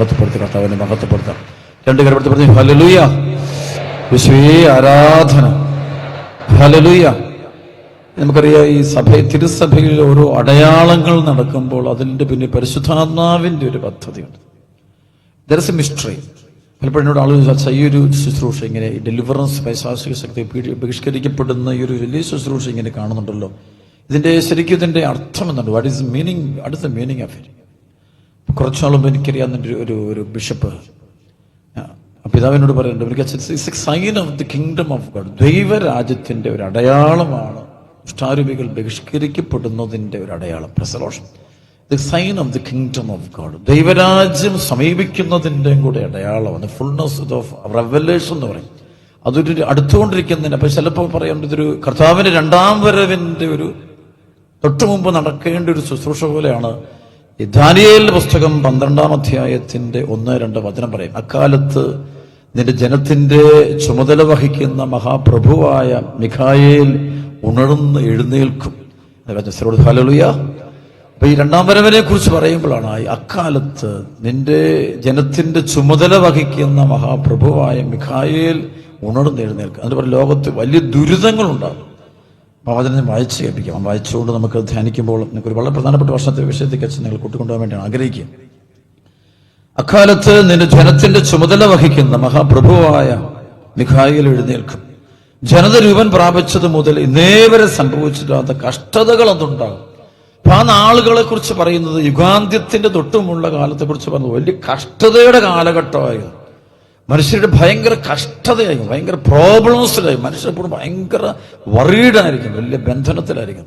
മഹത്വപ്പെടുത്തി, കർത്താവിനെ മഹത്വപ്പെടുത്താം. രണ്ട് കരപ്പെടുത്തി പറഞ്ഞു ഹല്ലേലൂയ, യേശുവേ ആരാധന, ഹല്ലേലൂയ. നമുക്കറിയാം, ഈ തിരുസഭയിൽ ഓരോ അടയാളങ്ങൾ നടക്കുമ്പോൾ അതിൻ്റെ പിന്നെ പരിശുദ്ധാത്മാവിൻ്റെ ഒരു പദ്ധതിയുണ്ട്. There is A mystery. പലപ്പോഴും എന്നോട് ആളുകൾ ചോദിച്ചാൽ, ഈ ഒരു ശുശ്രൂഷ ഇങ്ങനെ ഡെലിവറൻസ്, പൈശാചിക ശക്തി ബഹിഷ്കരിക്കപ്പെടുന്ന ഈ ഒരു വലിയ ശുശ്രൂഷ ഇങ്ങനെ കാണുന്നുണ്ടല്ലോ, ഇതിൻ്റെ ശരിക്കും ഇതിൻ്റെ അർത്ഥം എന്നുണ്ട്. What is meaning, what is the meaning of it? കുറച്ചാളും എനിക്കറിയാവുന്ന ഒരു ബിഷപ്പ് പിതാവിനോട് പറയുന്നുണ്ട്, it's a sign of the kingdom of God. ദൈവരാജ്യത്തിൻ്റെ ഒരു അടയാളമാണ് ദുഷ്ടാരൂപികൾ ബഹിഷ്കരിക്കപ്പെടുന്നതിൻ്റെ ഒരു അടയാളം. പ്രസലോഷൻ, the sign of the kingdom of God. ദൈവരാജ്യം സമീപിക്കുന്നതിൻ്റെയും കൂടെ അടയാളമാണ്. ഫുൾനെസ് ഓഫ് റെവലേഷൻ എന്ന് പറയും. അതൊരു അടുത്തുകൊണ്ടിരിക്കുന്നതിന്. അപ്പം ചിലപ്പോൾ പറയുന്നത് ഇതൊരു കർത്താവിൻ്റെ രണ്ടാം വരവിൻ്റെ ഒരു തൊട്ടു മുമ്പ് നടക്കേണ്ട ഒരു ശുശ്രൂഷ പോലെയാണ്. ഈ ദാനിയേലിന്റെ പുസ്തകം 12-ാം അധ്യായത്തിന്റെ 1-2 വചനം പറയും, അക്കാലത്ത് നിന്റെ ജനത്തിന്റെ ചുമതല വഹിക്കുന്ന മഹാപ്രഭുവായ മിഖായേൽ ഉണർന്ന് എഴുന്നേൽക്കും. ഹല്ലേലൂയ. അപ്പൊ ഈ രണ്ടാം വരവിനെ കുറിച്ച് പറയുമ്പോഴാണ് അക്കാലത്ത് നിന്റെ ജനത്തിന്റെ ചുമതല വഹിക്കുന്ന മഹാപ്രഭുവായ മിഖായേൽ ഉണർന്ന് എഴുന്നേൽക്കും. അതിന് പറയുക ലോകത്ത് വലിയ ദുരിതങ്ങളുണ്ടാകും. അപ്പോൾ അതിനെ വായിച്ച് കേൾപ്പിക്കാം. വായിച്ചുകൊണ്ട് നമുക്ക് ധ്യാനിക്കുമ്പോൾ നിങ്ങൾക്ക് ഒരു വളരെ പ്രധാനപ്പെട്ട വർഷത്തെ വിഷയത്തേക്ക് അച്ഛൻ നിങ്ങൾ കൂട്ടിക്കൊണ്ടുപോകാൻ വേണ്ടിയാണ് ആഗ്രഹിക്കുക. അക്കാലത്ത് നിന്റെ ജനത്തിന്റെ ചുമതല വഹിക്കുന്ന മഹാപ്രഭുവായ മിഖായേൽ എഴുന്നേൽക്കും. ജനത രൂപൻ പ്രാപിച്ചത് മുതൽ ഇന്നേ വരെ സംഭവിച്ചിട്ടാത്ത കഷ്ടതകൾ അതുണ്ടാകും. അപ്പൊ ആ നാളുകളെ കുറിച്ച് പറയുന്നത് യുഗാന്ത്യത്തിന്റെ തൊട്ടുമുള്ള കാലത്തെ കുറിച്ച് പറയുന്നത് വലിയ കഷ്ടതയുടെ കാലഘട്ടമായിരുന്നു. മനുഷ്യരുടെ ഭയങ്കര കഷ്ടതയായിരിക്കും, ഭയങ്കര പ്രോബ്ലംസിലായിരിക്കും. മനുഷ്യരെപ്പോഴും ഭയങ്കര വറീഡായിരിക്കും, വലിയ ബന്ധനത്തിലായിരിക്കും.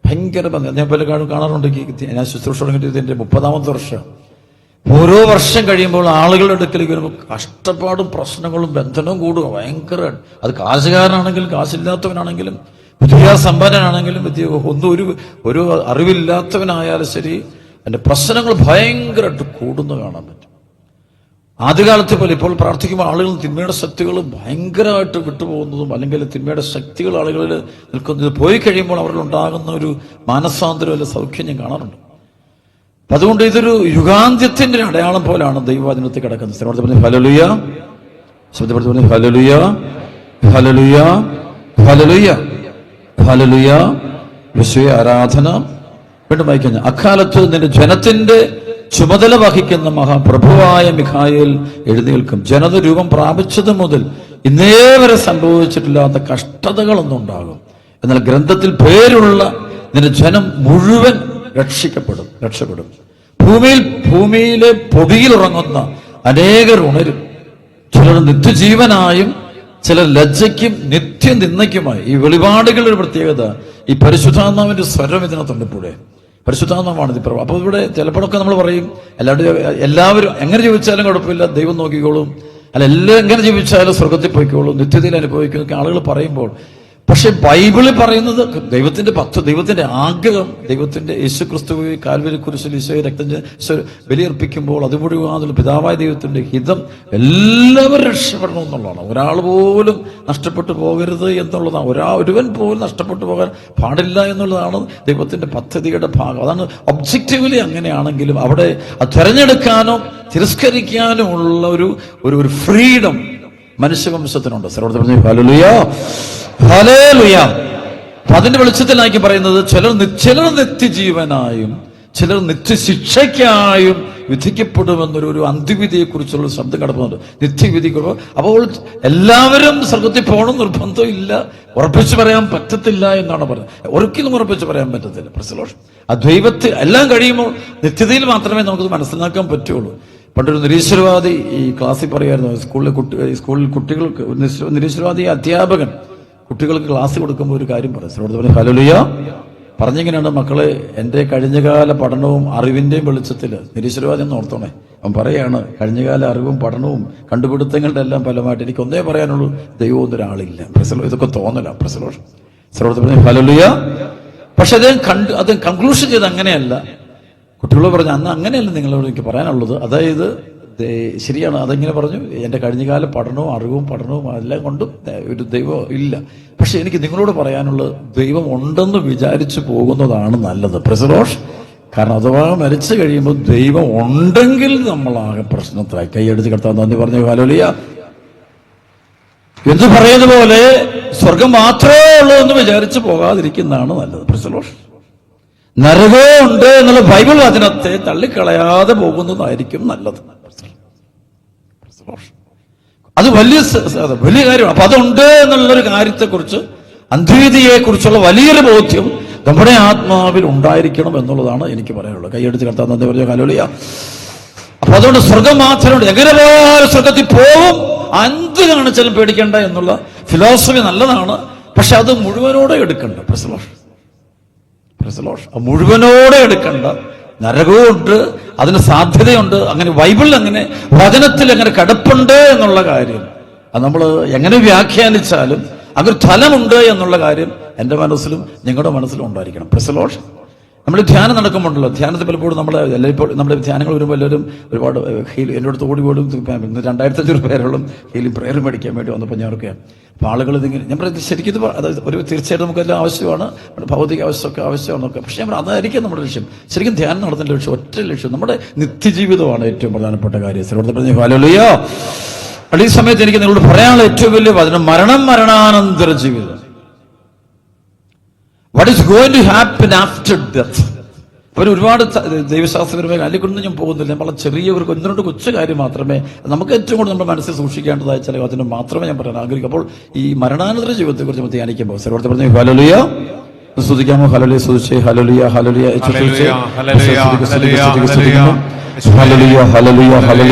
ഭയങ്കര ബന്ധം. ഞാൻ പല കാണാറുണ്ട്. ഞാൻ ശുശ്രൂഷ തുടങ്ങിയിട്ട് ഇതിന്റെ 30-ാമത്തെ വർഷം. ഓരോ വർഷം കഴിയുമ്പോൾ ആളുകളുടെ അടുക്കലേക്ക് വരുമ്പോൾ കഷ്ടപ്പാടും പ്രശ്നങ്ങളും ബന്ധനവും കൂടുക ഭയങ്കര. അത് കാശുകാരനാണെങ്കിലും കാശില്ലാത്തവനാണെങ്കിലും വിദ്യാസമ്പന്നനാണെങ്കിലും ഒരു അറിവില്ലാത്തവനായാലും ശരി, അതിന്റെ പ്രശ്നങ്ങൾ ഭയങ്കരമായിട്ട് കൂടുന്നു കാണാൻ പറ്റും. ആദ്യകാലത്തെ പോലെ ഇപ്പോൾ പ്രാർത്ഥിക്കുമ്പോൾ ആളുകൾ തിന്മയുടെ ശക്തികൾ ഭയങ്കരമായിട്ട് വിട്ടുപോകുന്നതും അല്ലെങ്കിൽ തിന്മയുടെ ശക്തികൾ ആളുകളിൽ നിൽക്കുന്നത് പോയി കഴിയുമ്പോൾ അവരിൽ ഉണ്ടാകുന്ന ഒരു മാനസാന്തരം അല്ല സൗഖ്യം ഞാൻ കാണാറുണ്ട്. അതുകൊണ്ട് ഇതൊരു യുഗാന്ത്യത്തിന്റെ അടയാളം പോലാണ് ദൈവവചനത്തിൽ കിടക്കുന്നത്. ഹല്ലേലൂയ, ശബ്ദപ്പെടുത്തി ഹല്ലേലൂയ, ഹല്ലേലൂയ, ഹല്ലേലൂയ, ഹല്ലേലൂയ, യേശുവേ ആരാധന. വീണ്ടും വായിക്കുന്നു, അക്കാലത്ത് നിന്റെ ജനത്തിന്റെ ചുമതല വഹിക്കുന്ന മഹാപ്രഭുവായ മിഖായേൽ എഴുന്നേൽക്കും. ജനത രൂപം പ്രാപിച്ചത് മുതൽ ഇന്നേ വരെ സംഭവിച്ചിട്ടില്ലാത്ത കഷ്ടതകളൊന്നും ഉണ്ടാകും. എന്നാൽ ഗ്രന്ഥത്തിൽ പേരുള്ള നിന്റെ ജനം മുഴുവൻ രക്ഷപ്പെടും. ഭൂമിയിലെ പൊടിയിൽ ഉറങ്ങുന്ന അനേകർ ഉണരും. ചിലർ നിത്യജീവനായും ചിലർ ലജ്ജയ്ക്കും നിത്യനിന്ദയ്ക്കുമായി. ഈ വെളിപാടുകളുടെ ഒരു പ്രത്യേകത, ഈ പരിശുദ്ധാത്മാവിന്റെ സ്വരം ഇതിനകത്തുണ്ട്. ഇപ്പോഴേ പരിശുദ്ധാത്മാവാണ് ഇത്. അപ്പോൾ ഇവിടെ ചിലപ്പോഴൊക്കെ നമ്മൾ പറയും, എല്ലാവരും എങ്ങനെ ജീവിച്ചാലും കുഴപ്പമില്ല, ദൈവം നോക്കിക്കോളും, അല്ല എല്ലാം എങ്ങനെ ജീവിച്ചാലും സ്വർഗത്തിൽ പോയിക്കോളും, നിത്യതയിൽ അനുഭവിക്കും ആളുകൾ പറയുമ്പോൾ, പക്ഷെ ബൈബിളിൽ പറയുന്നത് ദൈവത്തിന്റെ ആഗ്രഹം, ദൈവത്തിന്റെ യേശുക്രിസ്തു കാൽവരി കുരിശിൽ ഈശോയെ രക്തം ബലിയർപ്പിക്കുമ്പോൾ അതുമുഴുവൻ പിതാവായ ദൈവത്തിന്റെ ഹിതം എല്ലാവരും രക്ഷപ്പെടണം എന്നുള്ളതാണ്. ഒരാൾ പോലും നഷ്ടപ്പെട്ടു പോകരുത് എന്നുള്ളതാണ്. ഒരുവൻ പോലും നഷ്ടപ്പെട്ടു പോകാൻ പാടില്ല എന്നുള്ളതാണ് ദൈവത്തിന്റെ പദ്ധതിയുടെ ഭാഗം. അതാണ് ഒബ്ജക്റ്റീവ്ലി അങ്ങനെയാണെങ്കിലും അവിടെ അത് തിരഞ്ഞെടുക്കാനോ തിരസ്കരിക്കാനോ ഉള്ള ഒരു ഫ്രീഡം മനുഷ്യവംശത്തിനുണ്ട്. സർവ്വ ഹല്ലേലൂയ, ഹല്ലേലൂയ. അതിന്റെ വെളിച്ചത്തിലാക്കി പറയുന്നത്, ചിലർ നിത്യജീവനായും ചിലർ നിത്യശിക്ഷയ്ക്കായും വിധിക്കപ്പെടുമെന്നൊരു അന്ത്യവിധിയെ കുറിച്ചുള്ള ശബ്ദം കിടപ്പുന്നുണ്ട്. നിത്യവിധി. അപ്പോൾ എല്ലാവരും സ്വർഗത്തിൽ പോകണം നിർബന്ധമില്ല, ഉറപ്പിച്ചു പറയാൻ പറ്റത്തില്ല എന്നാണ് പറയുന്നത്. ഒരിക്കലും ഉറപ്പിച്ചു പറയാൻ പറ്റത്തില്ല. പ്രസലോഷം ആ ദൈവത്തിൽ എല്ലാം കഴിയുമ്പോൾ നിത്യതയിൽ മാത്രമേ നമുക്കത് മനസ്സിലാക്കാൻ പറ്റുള്ളൂ. പണ്ടൊരു നിരീശ്വരവാദി ഈ ക്ലാസ്സിൽ പറയായിരുന്നു, സ്കൂളിൽ കുട്ടികൾക്ക് നിരീശ്വരവാദി അധ്യാപകൻ കുട്ടികൾക്ക് ക്ലാസ് കൊടുക്കുമ്പോൾ ഒരു കാര്യം പറയും. ഹല്ലേലൂയ പറഞ്ഞെങ്ങനെയാണ്, മക്കളെ എൻ്റെ കഴിഞ്ഞകാല പഠനവും അറിവിൻ്റെയും വെളിച്ചത്തിൽ, നിരീശ്വരവാദി എന്ന് ഓർത്തോണേ, അവൻ പറയാണ്, കഴിഞ്ഞകാല അറിവും പഠനവും കണ്ടുപിടുത്തങ്ങളുടെ എല്ലാം ഫലമായിട്ട് എനിക്ക് ഒന്നേ പറയാനുള്ളൂ, ദൈവം ഒന്നൊരാളില്ല. ഇതൊക്കെ തോന്നല പ്രസലോഷം. ഹല്ലേലൂയ. പക്ഷെ അത് കൺക്ലൂഷൻ ചെയ്ത് അങ്ങനെയല്ല. കുട്ടികളോട് പറഞ്ഞു, അന്ന് അങ്ങനെയല്ല നിങ്ങളോട് എനിക്ക് പറയാനുള്ളത്. അതായത് ശരിയാണ്, അതെങ്ങനെ പറഞ്ഞു, എൻ്റെ കഴിഞ്ഞകാല പഠനവും എല്ലാം കൊണ്ടും ഒരു ദൈവം ഇല്ല. പക്ഷെ എനിക്ക് നിങ്ങളോട് പറയാനുള്ളത്, ദൈവം ഉണ്ടെന്ന് വിചാരിച്ചു പോകുന്നതാണ് നല്ലത്. പ്രസലോഷ് കാരണം അഥവാ മരിച്ചു കഴിയുമ്പോൾ ദൈവം ഉണ്ടെങ്കിൽ നമ്മളാകെ പ്രശ്നത്തിലായി. കൈയടിച്ച് കർത്താവ് നന്ദി പറഞ്ഞു. ഹല്ലേലൂയ. എന്ന് പറയുന്ന പോലെ സ്വർഗം മാത്രമേ ഉള്ളൂ എന്ന് വിചാരിച്ചു പോകാതിരിക്കുന്നതാണ് നല്ലത്. Price the Lord. നരകവും ഉണ്ട് എന്നുള്ള ബൈബിൾ വചനത്തെ തള്ളിക്കളയാതെ പോകുന്നതായിരിക്കും നല്ലത്. അത് വലിയ കാര്യമാണ്. അപ്പൊ അതുണ്ട് എന്നുള്ളൊരു കാര്യത്തെക്കുറിച്ച്, അദ്വൈതിയെക്കുറിച്ചുള്ള വലിയൊരു ബോധ്യം നമ്മുടെ ആത്മാവിൽ ഉണ്ടായിരിക്കണം എന്നുള്ളതാണ് എനിക്ക് പറയാനുള്ളത്. കൈയടിച്ച് കർത്താവ് നന്ദി പറഞ്ഞു. ഹല്ലേലൂയ. അപ്പൊ അതുകൊണ്ട് സ്വർഗം മാത്രമുണ്ട്. എങ്ങനെ പോയാലും സ്വർഗത്തിൽ പോകും, എന്ത് കാണിച്ചാലും പേടിക്കേണ്ട എന്നുള്ള ഫിലോസഫി നല്ലതാണ്. പക്ഷെ അത് മുഴുവനോടെ എടുക്കണ്ട. Praise the Lord. Praise the Lord. മുഴുവനോടെ എടുക്കണ്ട. നരകവും ഉണ്ട്, അതിന് സാധ്യതയുണ്ട്. അങ്ങനെ ബൈബിളിൽ അങ്ങനെ വചനത്തിൽ അങ്ങനെ കിടപ്പുണ്ട് എന്നുള്ള കാര്യം അത് നമ്മൾ എങ്ങനെ വ്യാഖ്യാനിച്ചാലും അങ്ങനെ ഫലമുണ്ട് എന്നുള്ള കാര്യം എൻ്റെ മനസ്സിലും നിങ്ങളുടെ മനസ്സിലും ഉണ്ടായിരിക്കണം. Price the Lord. നമ്മൾ ധ്യാനം നടക്കുമ്പോണ്ടല്ലോ, ധ്യാനത്തിൽ പലപ്പോഴും നമ്മുടെ ധ്യാനങ്ങൾ വരുമ്പോൾ എല്ലാവരും ഒരുപാട് എൻ്റെ അടുത്ത് ഓടി പോലും 2500 പേരോളം ഹീലിംഗ് പ്രെയർ മേടിക്കാൻ വേണ്ടി വന്നപ്പോൾ ഞാൻ ഓർക്കുകയാണ്. അപ്പോൾ ആളുകൾ ഇതിങ്ങനെ ഞാൻ പറയുന്നത് ശരിക്കും ഇത് ഒരു തീർച്ചയായിട്ടും നമുക്കെല്ലാം ആവശ്യമാണ്, ഭൗതിക ആവശ്യമൊക്കെ ആവശ്യമാണെന്നൊക്കെ. പക്ഷേ നമ്മൾ അതായിരിക്കും നമ്മുടെ ലക്ഷ്യം. ശരിക്കും ധ്യാനം നടത്തുന്ന ലക്ഷ്യം, ഒറ്റ ലക്ഷ്യം, നമ്മുടെ നിത്യജീവിതമാണ് ഏറ്റവും പ്രധാനപ്പെട്ട കാര്യം. ഹല്ലേലൂയ. ഈ സമയത്ത് എനിക്ക് നിങ്ങളോട് പറയാനുള്ള ഏറ്റവും വലിയ വചനം മരണാനന്തര ജീവിതം. What is going to happen after death. അവർ ഒരുപാട് ദൈവശാസ്ത്രപരമായ അതിലേക്കൊന്നും ഞാൻ പോകുന്നില്ല. നമ്മളെ ചെറിയ ഒരു 1-2 കൊച്ചു കാര്യം മാത്രമേ നമുക്ക് ഏറ്റവും കൂടുതൽ നമ്മുടെ മനസ്സിൽ സൂക്ഷിക്കേണ്ടതായ ചില അതിന് മാത്രമേ ഞാൻ പറയാൻ ആഗ്രഹിക്കും. അപ്പോൾ ഈ മരണാനന്തര ജീവിതത്തെ കുറിച്ച് നമ്മൾ ധ്യാനിക്കുമ്പോൾ സർവ്വത്തെ പറഞ്ഞു ഹല്ലേലൂയ. സ്തുതിക്കാമോ? ഹല്ലേലൂയ. സ്തുതിച്ചേ. ഹല്ലേലൂയ. ഹല്ലേലൂയ. ഹല്ലേലൂയ. ഹല്ലേലൂയ. ഹല്ലേലൂയ. ഹല്ലേലൂയ.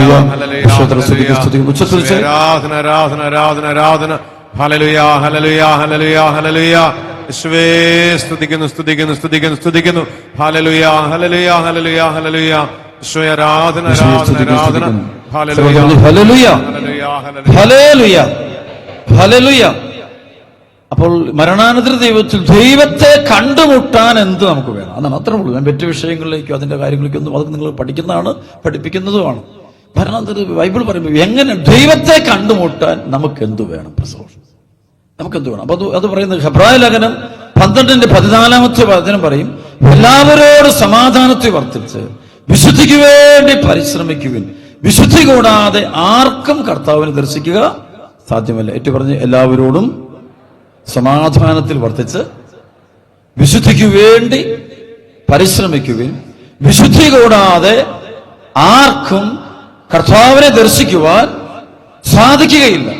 ആരാധന ആരാധന ആരാധന ആരാധന. ഹല്ലേലൂയ. ഹല്ലേലൂയ. ഹല്ലേലൂയ. ഹല്ലേലൂയ. യേശുവേ സ്തുതിക്കുന്നു സ്തുതിക്കുന്നു സ്തുതിക്കുന്നു സ്തുതിക്കുന്നു. ഹല്ലേലൂയ. ഹല്ലേലൂയ. ഹല്ലേലൂയ. ഹല്ലേലൂയ. യേശുവേ ആരാധന ആരാധന ആരാധന. ഹല്ലേലൂയ. ഹല്ലേലൂയ. ഹല്ലേലൂയ. ഹല്ലേലൂയ. അപ്പോൾ മരണാനന്തര ജീവിതത്തിൽ ദൈവത്തെ കണ്ടുമുട്ടാൻ എന്ത് നമുക്ക് വേണം? അതാണ് അത്രേ ഉള്ളൂ. ഞാൻ മറ്റു വിഷയങ്ങളിലേക്കും അതിന്റെ കാര്യങ്ങളിലേക്കൊന്നും അതൊക്കെ നിങ്ങൾ പഠിക്കുന്നതാണ്, പഠിപ്പിക്കുന്നതുമാണ്. മരണാനന്തര ബൈബിൾ പറയുമ്പോൾ എങ്ങനെ ദൈവത്തെ കണ്ടുമുട്ടാൻ നമുക്ക് എന്ത് വേണം? നമുക്കെന്ത് വേണം? അപ്പൊ അത് പറയുന്നത് ഹെബ്രായ ലേഖനം 12:14 വചനം പറയും, എല്ലാവരോടും സമാധാനത്തെ വർദ്ധിച്ച് വിശുദ്ധിക്ക് വേണ്ടി പരിശ്രമിക്കുവിൻ. വിശുദ്ധി കൂടാതെ ആർക്കും കർത്താവിനെ ദർശിക്കുക സാധ്യമല്ല. ഏറ്റു പറഞ്ഞ് എല്ലാവരോടും സമാധാനത്തിൽ വർദ്ധിച്ച് വിശുദ്ധിക്ക് വേണ്ടി പരിശ്രമിക്കുവിൻ. വിശുദ്ധി കൂടാതെ ആർക്കും കർത്താവിനെ ദർശിക്കുവാൻ സാധിക്കുകയില്ല.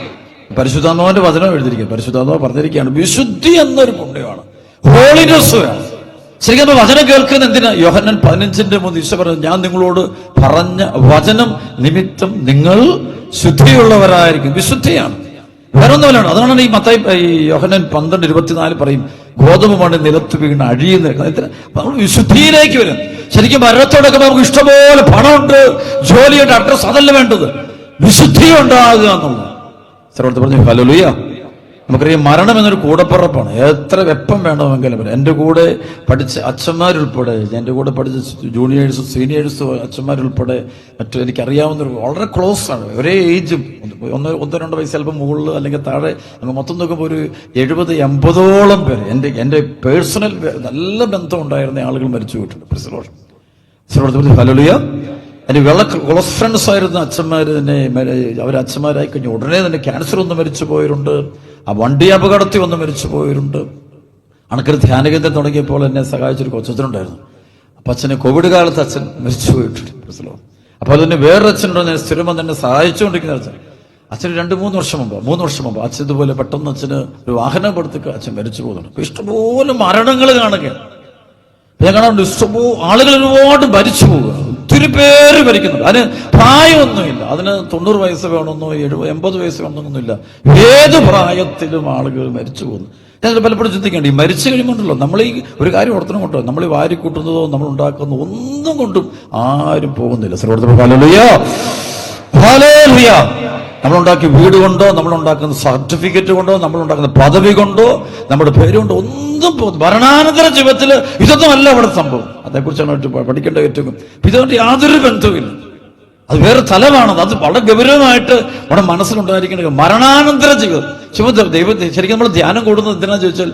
പരിശുദ്ധാത്മാവിന്റെ വചനം എഴുതിയിരിക്കുക, പരിശുദ്ധാത്മാവ് പറഞ്ഞിരിക്കുകയാണ് വിശുദ്ധി എന്നൊരു പുണ്യമാണ്, ഹോളിനെസ് വേണം. ശരിക്കും വചനം കേൾക്കുന്ന എന്തിനാ? യോഹന്നാൻ 15:3 ഈശോ പറഞ്ഞു, ഞാൻ നിങ്ങളോട് പറഞ്ഞ വചനം നിമിത്തം നിങ്ങൾ ശുദ്ധിയുള്ളവരായിരിക്കും. വിശുദ്ധിയാണ്, വേറെ ഒന്നുമല്ലാണ്. അതാണ് ഈ യോഹന്നാൻ 12:24 പറയും, ഗോതമ്പ് മണി നിലത്ത് വീണ് അഴിയുന്ന. നമ്മൾ വിശുദ്ധിയിലേക്ക് വരും. ശരിക്കും മരണത്തോടൊക്കെ നമുക്ക് ഇഷ്ടംപോലെ പണമുണ്ട്, ജോലിയുണ്ട്, അഡ്രസ്, അതല്ല വേണ്ടത്. വിശുദ്ധി ഉണ്ടാകുക എന്നുള്ളത്. സർവ്വത്ത് പറഞ്ഞു ഹല്ലേലൂയ. നമുക്കറിയാം മരണം എന്നൊരു കൂടപ്പിറപ്പാണ്. എത്ര വെപ്പം വേണമെങ്കിലും വരും. എൻ്റെ കൂടെ പഠിച്ച അച്ഛന്മാരുൾപ്പെടെ, എൻ്റെ കൂടെ പഠിച്ച ജൂനിയേഴ്സും സീനിയേഴ്സും അച്ഛന്മാരുൾപ്പെടെ മറ്റു എനിക്കറിയാവുന്നവർ വളരെ ക്ലോസ് ആണ്. ഒരേ ഏജും, 1-2 വയസ്സ് ചിലപ്പോൾ മുകളിൽ അല്ലെങ്കിൽ താഴെ. നമ്മൾ മൊത്തം നോക്കുമ്പോൾ ഒരു 70-80ഓളം പേര് എൻ്റെ പേഴ്സണൽ നല്ല ബന്ധം ഉണ്ടായിരുന്ന ആളുകൾ മരിച്ചു പോയിട്ടുണ്ട്. ഹല്ലേലൂയ. എൻ്റെ ക്ലോസ് ഫ്രണ്ട്സ് ആയിരുന്ന അച്ഛന്മാർ തന്നെ അച്ഛന്മാരായി കഴിഞ്ഞു ഉടനെ തന്നെ ക്യാൻസർ ഒന്ന് മരിച്ചു പോയവരുണ്ട്, ആ വണ്ടി അപകടത്തിൽ ഒന്ന് മരിച്ചു പോയവരുണ്ട്. അണക്കൊരു ധ്യാനകേന്ദ്രം തുടങ്ങിയപ്പോൾ എന്നെ സഹായിച്ചൊരു കൊച്ചച്ഛനുണ്ടായിരുന്നു. അപ്പം അച്ഛന് കോവിഡ് കാലത്ത് അച്ഛൻ മരിച്ചു പോയിട്ടുണ്ട്. അപ്പോൾ അതിന് വേറൊരു അച്ഛനുണ്ടോ, ഞാൻ സ്ഥിരം തന്നെ സഹായിച്ചുകൊണ്ടിരിക്കുന്ന അച്ഛന് 2-3 വർഷം മുമ്പ് അച്ഛൻ ഇതുപോലെ പെട്ടെന്ന് അച്ഛന് ഒരു വാഹനം കൊടുത്തിട്ട് അച്ഛൻ മരിച്ചു പോകുന്നുണ്ട്. അപ്പൊ ഇഷ്ടംപോലെ മരണങ്ങൾ കാണുകയാണ്. ഞാൻ കാണാറുണ്ട്, ഇഷ്ടംപോലെ ആളുകൾ ഒരുപാട് മരിച്ചു പോവുക, ഒത്തിരി പേര് മരിക്കുന്നുണ്ട്. അതിന് പ്രായമൊന്നുമില്ല, അതിന് 90 വയസ്സ് വേണമെന്നോ 80 വയസ്സ് വേണമെന്നൊന്നുമില്ല. ഏത് പ്രായത്തിലും ആളുകൾ മരിച്ചു പോകുന്നു. ഞാൻ പലപ്പോഴും ചിന്തിക്കേണ്ടി, ഈ മരിച്ചു കഴിയുമ്പോണ്ടല്ലോ നമ്മൾ ഈ ഒരു കാര്യം ഓർത്തണം കൊണ്ടോ, നമ്മൾ ഈ വാരി കൂട്ടുന്നതോ നമ്മൾ ഉണ്ടാക്കുന്നതോ ഒന്നും കൊണ്ടും ആരും പോകുന്നില്ല. ഹല്ലേലൂയ. ഹല്ലേലൂയ. നമ്മളുണ്ടാക്കിയ വീട് കൊണ്ടോ, നമ്മളുണ്ടാക്കുന്ന സർട്ടിഫിക്കറ്റ് കൊണ്ടോ, നമ്മളുണ്ടാക്കുന്ന പദവി കൊണ്ടോ, നമ്മുടെ പേര് കൊണ്ടോ ഒന്നും പോകുന്നു. മരണാനന്തര ജീവിതത്തിൽ ഇതൊന്നും അല്ല അവിടെ സംഭവം. അതേക്കുറിച്ചാണ് പഠിക്കേണ്ട ഏറ്റവും. ഇതുകൊണ്ട് യാതൊരു ബന്ധവുമില്ല. അത് വേറെ തലമാണത്. അത് വളരെ ഗൗരവമായിട്ട് നമ്മുടെ മനസ്സിലുണ്ടായിരിക്കേണ്ട മരണാനന്തര ജീവിതം. ദൈവത്തെ ശരിക്കും നമ്മൾ ധ്യാനം കൂടുന്നത് എന്തിനാന്ന് ചോദിച്ചാൽ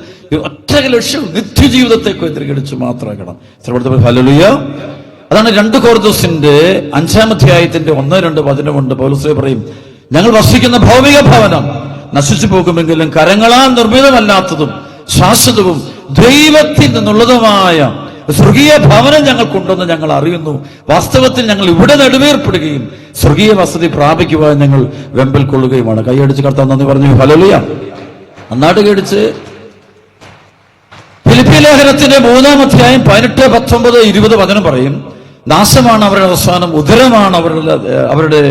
ഒറ്റ ഏക ലക്ഷ്യം നിത്യജീവിതത്തെ കേന്ദ്രീകരിച്ച് മാത്രമാക്കണം. ഹല്ലേലൂയ. അതാണ് 2 കൊരിന്ത്യസിന്റെ 5-ാം അധ്യായത്തിന്റെ 1-2 വചനമുണ്ട്. പൗലോസ് പറയും, ഞങ്ങൾ വസിക്കുന്ന ഭൗമിക ഭവനം നശിച്ചു പോകുമെങ്കിലും കരങ്ങളാൽ നിർമ്മിതമല്ലാത്തതും ശാശ്വതവും ദൈവത്തിൽ നിന്നുള്ളതുമായ സ്വർഗീയ ഭവനം ഞങ്ങൾക്കുണ്ടെന്ന് ഞങ്ങൾ അറിയുന്നു. വാസ്തവത്തിൽ ഞങ്ങൾ ഇവിടെ നെടുവേർപ്പെടുകയും സ്വർഗീയ വസതി പ്രാപിക്കുവാൻ ഞങ്ങൾ വെമ്പൽ കൊള്ളുകയുമാണ്. കൈയടിച്ച് കർത്താവ് നന്ദി പറഞ്ഞു. ഹല്ലേലൂയ. നന്നായിട്ട് കേടിച്ച്. ഫിലിപ്പി ലേഖനത്തിന്റെ 3-ാം അധ്യായം 18, 19, 20 വചനം പറയും, നാശമാണ് അവരുടെ അവസാനം, ഉദരമാണ് അവരുടെ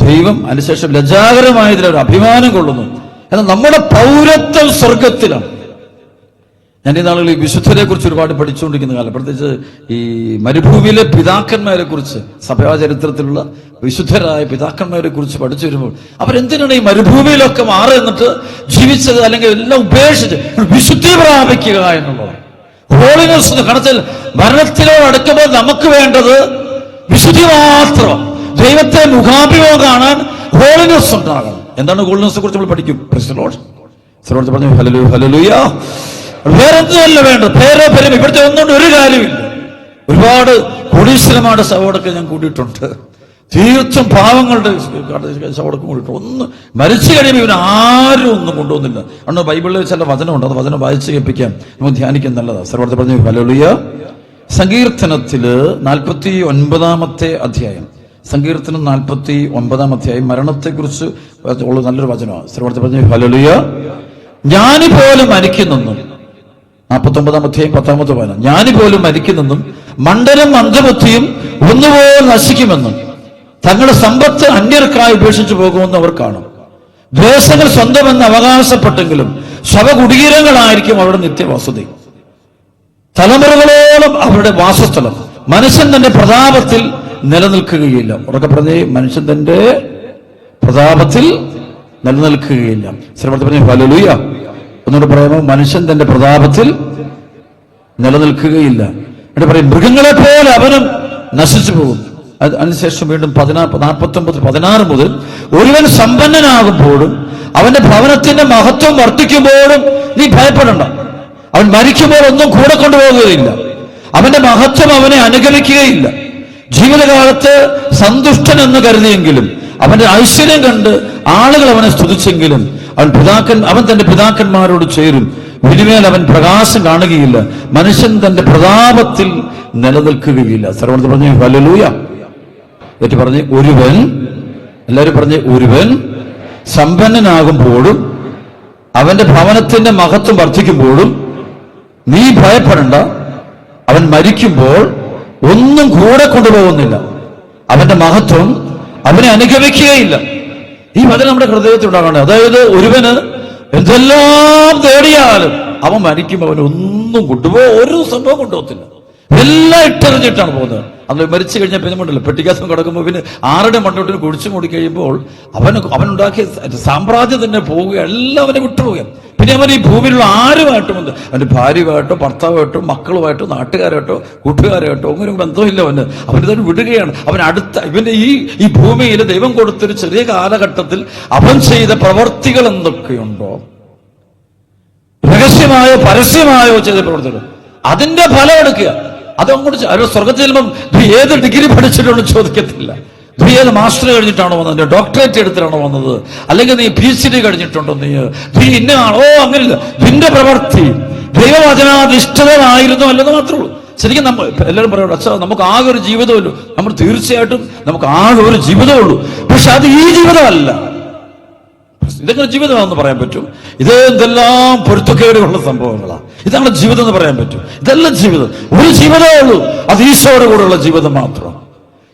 ദൈവം, അതിനുശേഷം ലജ്ജാകരമായതിൽ അവർ അഭിമാനം കൊള്ളുന്നു. എന്നാൽ നമ്മുടെ പൗരത്വം സ്വർഗത്തിലാണ്. ഞാൻ ഈ നാളുകളിൽ ഈ വിശുദ്ധരെ കുറിച്ച് ഒരുപാട് പഠിച്ചുകൊണ്ടിരിക്കുന്ന കാലം, പ്രത്യേകിച്ച് ഈ മരുഭൂമിയിലെ പിതാക്കന്മാരെ കുറിച്ച്, സഭാചരിത്രത്തിലുള്ള വിശുദ്ധരായ പിതാക്കന്മാരെ കുറിച്ച് പഠിച്ചു വരുമ്പോൾ അവരെന്തിനാണ് ഈ മരുഭൂമിയിലൊക്കെ മാറി എന്നിട്ട് ജീവിച്ചത്, അല്ലെങ്കിൽ എല്ലാം ഉപേക്ഷിച്ച് വിശുദ്ധി പ്രാപിക്കുക എന്നുള്ളത്. ഹോളിനെസ് കണത്തിൽ മരണത്തിനോട് അടുക്കുമ്പോൾ നമുക്ക് വേണ്ടത് വിശുദ്ധി മാത്രം. ദൈവത്തെ മുഖാഭിമുഖം കാണാൻ ഹോളിനെസ് ഉണ്ടാകണം. എന്താണ് ഹോളിനെസ്സിനെ കുറിച്ച് നമ്മൾ പഠിക്കും. പറഞ്ഞു ഹല്ലേലൂയ, ഹല്ലേലൂയ. വേറൊന്നുമല്ല വേണ്ടത്. പേരോ പെരും ഇവിടുത്തെ ഒന്നുകൊണ്ട് ഒരു കാര്യമില്ല. ഒരുപാട് കോടീശ്വരന്മാരുടെ ശവടൊക്കെ ഞാൻ കൂടിയിട്ടുണ്ട്. തീർച്ചയായും പാവങ്ങളുടെ ശവടക്കം കൂടിയിട്ടുണ്ട്. ഒന്ന് മരിച്ചു കഴിയുമ്പോൾ ഇവന് ആരും ഒന്നും കൊണ്ടുവന്നില്ല. അന്ന് ബൈബിളിൽ ചില വചനമുണ്ട്, അത് വചനം വായിച്ച് കേൾപ്പിക്കാം, നമുക്ക് ധ്യാനിക്കാൻ നല്ലതാണ്. സർവ്വത്തെ പറഞ്ഞു ഹല്ലേലൂയ. സങ്കീർത്തനത്തില് 49-ാമത്തെ അധ്യായം, സങ്കീർത്തനം 49-ാം അധ്യായം മരണത്തെ കുറിച്ച് ഉള്ള നല്ലൊരു വചനമാണ്. സർവ്വത്തെ പറഞ്ഞു ഹല്ലേലൂയ. ജ്ഞാനി പോലും മരിക്കുന്നെന്നും, 49-ാം അധ്യായം 10-ാമത്തെ വചനം, ജ്ഞാനി പോലും മരിക്കുന്നെന്നും മണ്ഡലം മന്ദബുദ്ധിയും ഒന്നുപോലെ നശിക്കുമെന്നും തങ്ങളുടെ സമ്പത്ത് അന്യർക്കായി ഉപേക്ഷിച്ചു പോകുമെന്ന് അവർ കാണും. ദ്വേഷങ്ങൾ സ്വന്തമെന്ന് അവകാശപ്പെട്ടെങ്കിലും ശവകുടീരങ്ങളായിരിക്കും അവരുടെ നിത്യവസതി, തലമുറകളോളം അവരുടെ വാസസ്ഥലം. മനുഷ്യൻ തന്റെ പ്രതാപത്തിൽ നിലനിൽക്കുകയില്ല. ഉറക്കെ പറഞ്ഞേ, മനുഷ്യൻ തന്റെ പ്രതാപത്തിൽ നിലനിൽക്കുകയില്ല. ശ്രമത്തിൽ പറഞ്ഞു ഹല്ലേലൂയ. ഒന്നുകൂടെ പറയുമ്പോൾ, മനുഷ്യൻ തന്റെ പ്രതാപത്തിൽ നിലനിൽക്കുകയില്ല. എന്നിട്ട് പറയും, മൃഗങ്ങളെ പോലെ അവനും നശിച്ചു പോകും. അതിനുശേഷം വീണ്ടും 49-16 മുതൽ, ഒരുവൻ സമ്പന്നനാകുമ്പോഴും അവന്റെ ഭവനത്തിന്റെ മഹത്വം വർദ്ധിക്കുമ്പോഴും നീ ഭയപ്പെടണ്ട. അവൻ മരിക്കുമ്പോൾ ഒന്നും കൂടെ കൊണ്ടുപോകുകയില്ല. അവന്റെ മഹത്വം അവനെ അനുഗമിക്കുകയില്ല. ജീവിതകാലത്ത് സന്തുഷ്ടൻ എന്ന് കരുതിയെങ്കിലും അവന്റെ ഐശ്വര്യം കണ്ട് ആളുകൾ അവനെ സ്തുതിച്ചെങ്കിലും അവൻ തന്റെ പിതാക്കന്മാരോട് ചേരും. ഇനിമേൽ അവൻ പ്രകാശം കാണുകയില്ല. മനുഷ്യൻ തന്റെ പ്രതാപത്തിൽ നിലനിൽക്കുകയില്ല. സർവ്വത്തിൽ പറഞ്ഞു ഹല്ലേലൂയ. ഏറ്റു പറഞ്ഞ് ഒരുവൻ, എല്ലാവരും പറഞ്ഞ് ഒരുവൻ സമ്പന്നനാകുമ്പോഴും അവന്റെ ഭവനത്തിന്റെ മഹത്വം വർദ്ധിക്കുമ്പോഴും നീ ഭയപ്പെടണ്ട. അവൻ മരിക്കുമ്പോൾ ഒന്നും കൂടെ കൊണ്ടുപോകുന്നില്ല. അവന്റെ മഹത്വം അവനെ അനുഗമിക്കുകയില്ല. ഈ വചനം നമ്മുടെ ഹൃദയത്തിൽ ഉണ്ടാകണം. അതായത് ഒരുവന് എന്തെല്ലാം നേടിയാലും അവൻ മരിക്കുമ്പോൾ അവൻ ഒന്നും ഒരു സംഭവം കൊണ്ടുപോകത്തില്ല. എല്ലാം ഇട്ടെറിഞ്ഞിട്ടാണ് പോകുന്നത്. അത് മരിച്ചു കഴിഞ്ഞാൽ പിന്നെ ഉണ്ടല്ലോ, പെട്ടിക്കാസം കിടക്കുമ്പോൾ പിന്നെ 6ടെ മണ്ടോട്ടിന് കുടിച്ചു മൂടി കഴിയുമ്പോൾ അവനുണ്ടാക്കിയ സാമ്രാജ്യം തന്നെ പോവുക, എല്ലാം അവനെ വിട്ടുപോവുക. പിന്നെ അവൻ ഈ ഭൂമിയിലുള്ള ആരുമായിട്ടും, അവന്റെ ഭാര്യയുമായിട്ടോ ഭർത്താവായിട്ടോ മക്കളുമായിട്ടോ നാട്ടുകാരായിട്ടോ കൂട്ടുകാരായിട്ടോ ഒന്നും ബന്ധമില്ല. അവനിതന്നെ വിടുകയാണ്. അവൻ ഇവന്റെ ഈ ഭൂമിയിൽ ദൈവം കൊടുത്തൊരു ചെറിയ കാലഘട്ടത്തിൽ അവൻ ചെയ്ത പ്രവർത്തികൾ എന്തൊക്കെയുണ്ടോ, രഹസ്യമായോ പരസ്യമായോ ചെയ്ത പ്രവർത്തികൾ, അതിന്റെ ഫലം എടുക്കുക. അതങ്ങോട്ട് സ്വർഗത്തിൽ ചെല്ലുമ്പം ഏത് ഡിഗ്രി പഠിച്ചിട്ടുണ്ടോ ചോദിക്കത്തില്ല. നീ ഏത് മാസ്റ്റർ കഴിഞ്ഞിട്ടാണോ വന്നത്, ഡോക്ടറേറ്റ് എടുത്തിട്ടാണോ വന്നത്, അല്ലെങ്കിൽ നീ PhD കഴിഞ്ഞിട്ടുണ്ടോ, നീ ഇന്നയാണോ? അങ്ങനെയില്ല. നിന്റെ പ്രവൃത്തി ദൈവവചനാധിഷ്ഠിതമായിരുന്നു അല്ലെന്ന് മാത്രമേ ഉള്ളൂ. ശരിക്കും നമ്മൾ എല്ലാവരും പറയണം, അച്ഛാ നമുക്ക് ആകെ ഒരു ജീവിതമല്ലോ. നമ്മൾ തീർച്ചയായിട്ടും നമുക്ക് ആകെ ഒരു ജീവിതമുള്ളൂ. പക്ഷെ അത് ഈ ജീവിതമല്ല. ഇതെങ്ങനെ ജീവിതമാണെന്ന് പറയാൻ പറ്റും? ഇത് എന്തെല്ലാം പൊരുത്തക്കേടുകളുള്ള സംഭവങ്ങളാണ്. ഇതാണ് ജീവിതം എന്ന് പറയാൻ പറ്റും? ഇതെല്ലാം ജീവിതം. ഒരു ജീവിതമേ ഉള്ളൂ, അത് ഈശോയുടെ കൂടെയുള്ള ജീവിതം മാത്രം.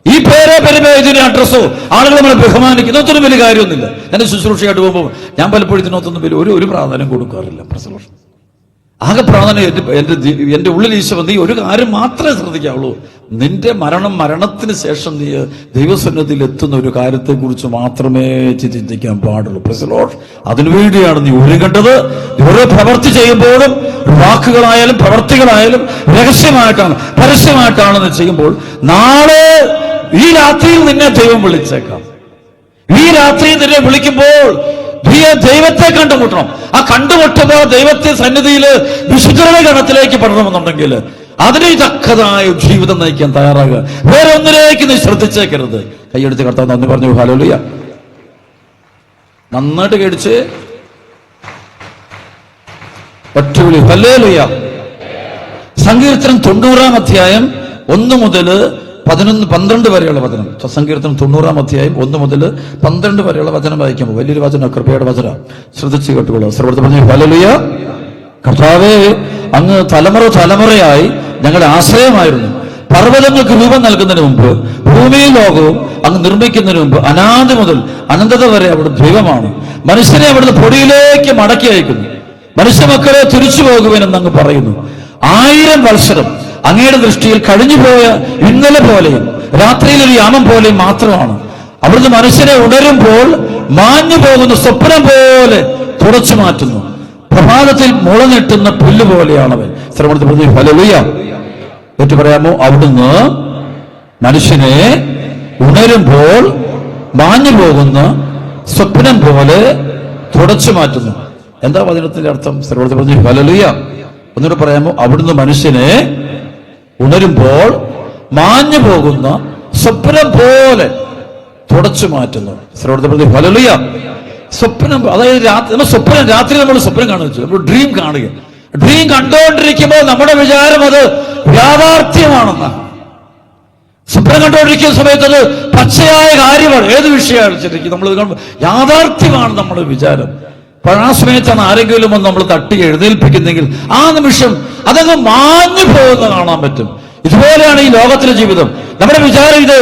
ഈ പേരോ പെരുമയോ ഇതിന്റെ അഡ്രസ്സോ ആളുകൾ നമ്മളെ ബഹുമാനിക്കുന്നതൊന്നും വലിയ കാര്യമൊന്നുമില്ല. എന്റെ ശുശ്രൂഷയായിട്ട് പോകുമ്പോൾ ഞാൻ പലപ്പോഴും ഇതിനകത്തൊന്നും വലിയ ഒരു പ്രാധാന്യം കൊടുക്കാറില്ല. പ്രസവം ആകെ പ്രാധാന്യം എന്റെ ഉള്ളിൽ ഈശോ, നീ ഒരു കാര്യം മാത്രമേ ശ്രദ്ധിക്കാവുള്ളൂ. നിന്റെ മരണത്തിന് ശേഷം നീ ദൈവസന്നിധിയിൽ എത്തുന്ന ഒരു കാര്യത്തെ കുറിച്ച് മാത്രമേ ചിന്തിക്കാൻ പാടുള്ളൂ. പ്രസലോട്ട് അതിനുവേണ്ടിയാണ് നീ ഒരുങ്ങേണ്ടത്. ഓരോ പ്രവൃത്തി ചെയ്യുമ്പോഴും വാക്കുകളായാലും പ്രവൃത്തികളായാലും രഹസ്യമായിട്ടാണ് പരസ്യമായിട്ടാണ് നീ ചെയ്യുമ്പോൾ, നാളെ ഈ രാത്രിയിൽ നിന്നെ ദൈവം വിളിച്ചേക്കാം. ഈ രാത്രിയിൽ നിന്നെ വിളിക്കുമ്പോൾ ദൈവത്തെ കണ്ടുമുട്ടണം. ആ കണ്ടുമുട്ടുമ്പോ ദൈവത്തെ സന്നിധിയിൽ വിശുദ്ധരുടെ ഗണത്തിലേക്ക് പെടണമെന്നുണ്ടെങ്കിൽ അതിന് തക്കതായ ജീവിതം നയിക്കാൻ തയ്യാറാകുക. വേറെ ഒന്നിലേക്ക് നീ ശ്രദ്ധിച്ചേക്കരുത്. കൈയടിച്ച് കർത്താവ് നന്ദി പറഞ്ഞു. ഹല്ലേലൂയ. നന്നായിട്ട് കേടിച്ച് ഒറ്റവിളി ഹല്ലേലൂയ. സങ്കീർത്തനം 90-ാം അധ്യായം 1 മുതൽ 12 വരെയുള്ള വചനം. സങ്കീർത്തനം 90-ാം അധ്യായം 1 മുതൽ 12 വരെയുള്ള വചനം വായിക്കുമ്പോൾ വലിയൊരു വചനം, കൃപയുടെ വചനം. ശ്രദ്ധിച്ച് കേട്ടുകൊള്ളുക. സർവ്വത്ത് പറഞ്ഞു ഹല്ലേലൂയ. കർത്താവേ, അങ്ങ് തലമുറയായി ഞങ്ങളുടെ ആശ്രയമായിരുന്നു. പർവ്വതങ്ങൾക്ക് രൂപം നൽകുന്നതിന് മുമ്പ് ഭൂമിയും ലോകവും അങ്ങ് നിർമ്മിക്കുന്നതിന് മുമ്പ് അനാദി മുതൽ അനന്തത വരെ അവിടെ ദൈവമാണ്. മനുഷ്യനെ അവിടുന്ന് പൊടിയിലേക്ക് മടക്കി അയക്കുന്നു. മനുഷ്യമക്കളെ തിരിച്ചു പോകുവാനെന്ന് അങ്ങ് പറയുന്നു. 1000 വത്സരം അങ്ങയുടെ ദൃഷ്ടിയിൽ കഴിഞ്ഞുപോയ ഇന്നലെ പോലെയും രാത്രിയിൽ ഒരു യാമം പോലെയും മാത്രമാണ്. അവിടുന്ന് മനുഷ്യനെ ഉണരുമ്പോൾ മാഞ്ഞു പോകുന്ന സ്വപ്നം പോലെ തുടച്ചു മാറ്റുന്നു. പ്രഭാതത്തിൽ മുളഞ്ഞെട്ടുന്ന പുല്ല് പോലെയാണവൻ. ശ്രവണത്തിൽ പറഞ്ഞു ഹല്ലേലൂയ. ഏറ്റു പറയാമോ? അവിടുന്ന് മനുഷ്യനെ ഉണരുമ്പോൾ മാഞ്ഞു പോകുന്ന സ്വപ്നം പോലെ തുടച്ചു മാറ്റുന്നു. എന്താ വചനത്തിന്റെ അർത്ഥം? ശ്രവണത്തിൽ പറഞ്ഞു ഹല്ലേലൂയ. ഒന്നുകൂടെ പറയാമോ? അവിടുന്ന് മനുഷ്യനെ ഉണരുമ്പോൾ മാഞ്ഞു പോകുന്ന സ്വപ്നം പോലെ തുടച്ചു മാറ്റുന്നു. ശ്രവണത്തിൽ പറഞ്ഞു ഹല്ലേലൂയ. സ്വപ്നം, അതായത് രാത്രി നമ്മൾ സ്വപ്നം കാണുക, നമ്മൾ ഡ്രീം കാണുക. ഡ്രീം കണ്ടുകൊണ്ടിരിക്കുമ്പോൾ നമ്മുടെ വിചാരം അത് യാഥാർത്ഥ്യമാണെന്നാണ്. സ്വപ്നം കണ്ടുകൊണ്ടിരിക്കുന്ന സമയത്ത് അത് പച്ചയായ കാര്യമാണ്. ഏത് വിഷയമാണ് ശരിക്കും നമ്മൾ യാഥാർത്ഥ്യമാണ് നമ്മുടെ വിചാരം. ആ സമയത്താണ് ആരെങ്കിലും ഒന്ന് നമ്മൾ തട്ടി എഴുന്നേൽപ്പിക്കുന്നെങ്കിൽ ആ നിമിഷം അതങ്ങ് മാഞ്ഞു പോകുന്ന കാണാൻ പറ്റും. ഇതുപോലെയാണ് ഈ ലോകത്തിലെ ജീവിതം. നമ്മുടെ വിചാരം ഇത്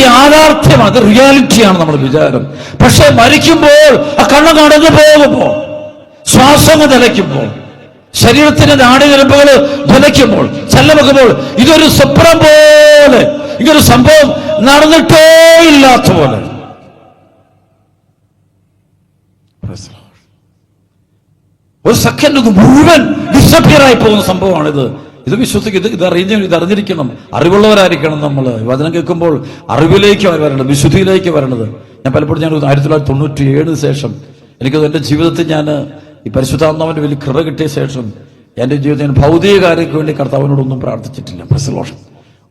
യാഥാർത്ഥ്യമാണ്, ഇത് റിയാലിറ്റിയാണ് നമ്മുടെ വിചാരം. പക്ഷെ മരിക്കുമ്പോൾ ആ കണ്ണ് കടന്നു പോകുമ്പോൾ, ശ്വാസം നിലയ്ക്കുമ്പോൾ, ശരീരത്തിന്റെ നാഡീഞരമ്പുകൾ നിലയ്ക്കുമ്പോൾ, ചലമകുമ്പോൾ ഇതൊരു സ്വപ്നം പോലെ, ഇതൊരു സംഭവം നടന്നിട്ടേ ഇല്ലാത്ത പോലെ. ഒരു സെക്കൻഡ് മുഴുവൻ ഡിസപ്പിയർ ആയി പോകുന്ന സംഭവമാണിത്. ഇത് വിശ്വസിക്കും, ഇത് അറിഞ്ഞിരിക്കണം, അറിവുള്ളവരായിരിക്കണം. നമ്മൾ വചനം കേൾക്കുമ്പോൾ അറിവിലേക്ക് വരേണ്ടത്, വിശുദ്ധിയിലേക്ക് വരേണ്ടത്. ഞാൻ പലപ്പോഴും 1997 ശേഷം എനിക്കത് എൻ്റെ ജീവിതത്തിൽ ഞാൻ ഈ പരിശുദ്ധാത്മാവിന്റെ വലിയ കൃപ കിട്ടിയ ശേഷം എൻ്റെ ജീവിതത്തിൽ ഞാൻ ഭൗതിക കാര്യങ്ങൾക്ക് വേണ്ടി കർത്താവിനോടൊന്നും പ്രാർത്ഥിച്ചിട്ടില്ല. പ്രസലോഷം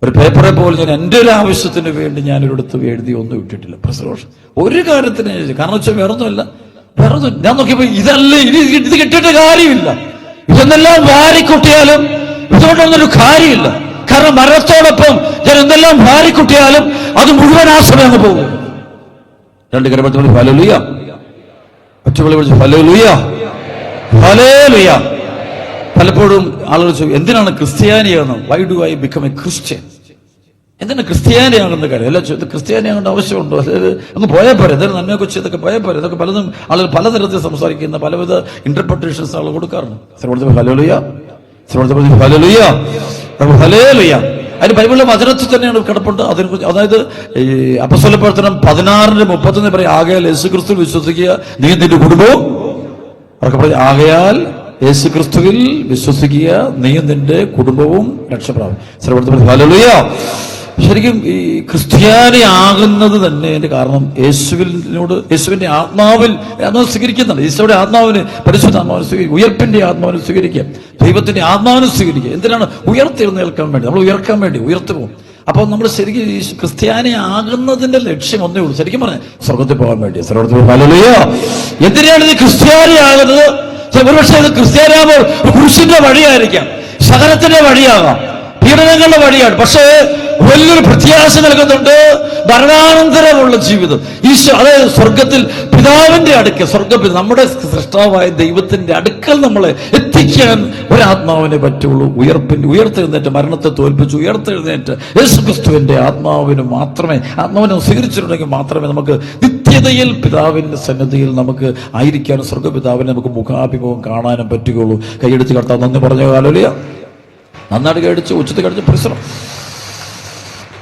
ഒരു പേപ്പറെ പോലെ ഞാൻ എൻ്റെ ഒരു ആവശ്യത്തിന് വേണ്ടി ഞാൻ ഒരിടത്ത് എഴുതി ഒന്നും ഇട്ടിട്ടില്ല. പ്രസലോഷം ഒരു കാര്യത്തിന്, കാരണം വെച്ചാൽ വേറൊന്നുമല്ല, ഞാൻ നോക്കിയപ്പോ ഇതല്ല, ഇത് കിട്ടിയിട്ട് കാര്യമില്ല. ഇതെന്നെല്ലാം വാരിക്കുട്ടിയാലും ഇതുകൊണ്ടൊന്നൊരു കാര്യമില്ല. കാരണം മരണത്തോടൊപ്പം ഞാൻ എന്തെല്ലാം വാരിക്കുട്ടിയാലും അത് മുഴുവൻ ആ സമയം അങ്ങ് പോകും. 2 കരപറ്റി ഹല്ലേലൂയ, ഒറ്റവിളി വിളിച്ചു ഹല്ലേലൂയ, ഹല്ലേലൂയ. പലപ്പോഴും ആളുകൾ ചോദിക്കും, എന്തിനാണ് ക്രിസ്ത്യാനിയാകുന്നത്? Why do I become a Christian? എന്തിനാ ക്രിസ്ത്യാനിയാകുന്ന കാര്യം? എല്ലാം ക്രിസ്ത്യാനിയാകേണ്ട ആവശ്യമുണ്ടോ? അതായത് അങ്ങ് പോയാൽ പോരെ, എന്തെങ്കിലും നന്മയൊക്കെ ചെയ്തൊക്കെ പോയാൽ പോരെ. ഇതൊക്കെ പലതും ആളുകൾ പലതരത്തിൽ സംസാരിക്കുന്ന പലവിധ ഇന്റർപ്രിട്ടേഷൻസ് ആളുകൾ കൊടുക്കാറുണ്ട്. ഹല്ലേലൂയ, ഹല്ലേലൂയ, ഹല്ലേലൂയ. അതിന് ബൈബിളിലെ വചനത്തിൽ തന്നെയാണ് കിടപ്പുണ്ട്. അതിനെക്കുറിച്ച്, അതായത് ഈ അപ്പോസ്തല പ്രവർത്തനം 16:30 പറയും, ആകയാൽ യേശുക്രിസ്തുവിൽ വിശ്വസിക്കുക നീ നിന്റെ കുടുംബവും. ആകയാൽ യേശുക്രിസ്തുവിൽ വിശ്വസിക്കുക നീയും നിന്റെ കുടുംബവും രക്ഷപ്രാപിക്കും. ഹല്ലേലൂയ. ശരിക്കും ഈ ക്രിസ്ത്യാനി ആകുന്നത് തന്നെ അതിന്റെ കാരണം യേശുവിന്റെ ആത്മാവിൽ സ്വീകരിക്കുന്നുണ്ട്. ഈശോയുടെ ആത്മാവിന്, പരിശുദ്ധ ആത്മാവിനെ സ്വീകരിക്കുക, ഉയർപ്പിന്റെ ആത്മാവിനെ സ്വീകരിക്കുക, ദൈവത്തിന്റെ ആത്മാവിനെ സ്വീകരിക്കുക. എന്തിനാണ്? ഉയർത്തെഴുന്നേൽക്കാൻ വേണ്ടി, നമ്മൾ ഉയർക്കാൻ വേണ്ടി ഉയർത്തുപോകും. അപ്പൊ നമ്മൾ ശരിക്കും ഈ ക്രിസ്ത്യാനി ആകുന്നതിന്റെ ലക്ഷ്യം ഒന്നേ ഉള്ളൂ, ശരിക്കും പറഞ്ഞാൽ സ്വർഗത്തിൽ പോകാൻ വേണ്ടി. ഹല്ലേലൂയ. എന്തിനാണ് ഇത് ക്രിസ്ത്യാനി ആകുന്നത്? ഒരുപക്ഷെ ഇത് ക്രിസ്ത്യാനിയാകുമ്പോൾ കുരിശിന്റെ വഴിയായിരിക്കാം, സഹനത്തിന്റെ വഴിയാകാം, പീഡനങ്ങളുടെ വഴിയാണ്. പക്ഷേ വലിയൊരു പ്രത്യാശ നൽകുന്നുണ്ട്, മരണാനന്തരമുള്ള ജീവിതം. ഈശോ, അതായത് സ്വർഗത്തിൽ പിതാവിന്റെ അടുക്കൽ, നമ്മുടെ സൃഷ്ടാവായ ദൈവത്തിന്റെ അടുക്കൽ നമ്മളെ എത്തിക്കാൻ ഒരാത്മാവിനെ പറ്റുള്ളൂ. ഉയർത്തെഴുന്നേറ്റ്, മരണത്തെ തോൽപ്പിച്ച് ഉയർത്തെഴുന്നേറ്റ് യേശുക്രിസ്തുവിന്റെ ആത്മാവിന് മാത്രമേ, ആത്മാവിനെ സ്വീകരിച്ചിട്ടുണ്ടെങ്കിൽ മാത്രമേ നമുക്ക് നിത്യതയിൽ പിതാവിന്റെ സന്നിധിയിൽ നമുക്ക് ആയിരിക്കാനും സ്വർഗപിതാവിനെ നമുക്ക് മുഖാഭിമുഖം കാണാനും പറ്റുകയുള്ളൂ. കൈയടിച്ച് കർത്താവ് നന്ദി പറഞ്ഞു. ഹല്ലേലൂയ. നന്നായിട്ട് കൈയടിച്ച് ഉച്ചത്തിൽ കടിച്ച് പരിശ്രമം.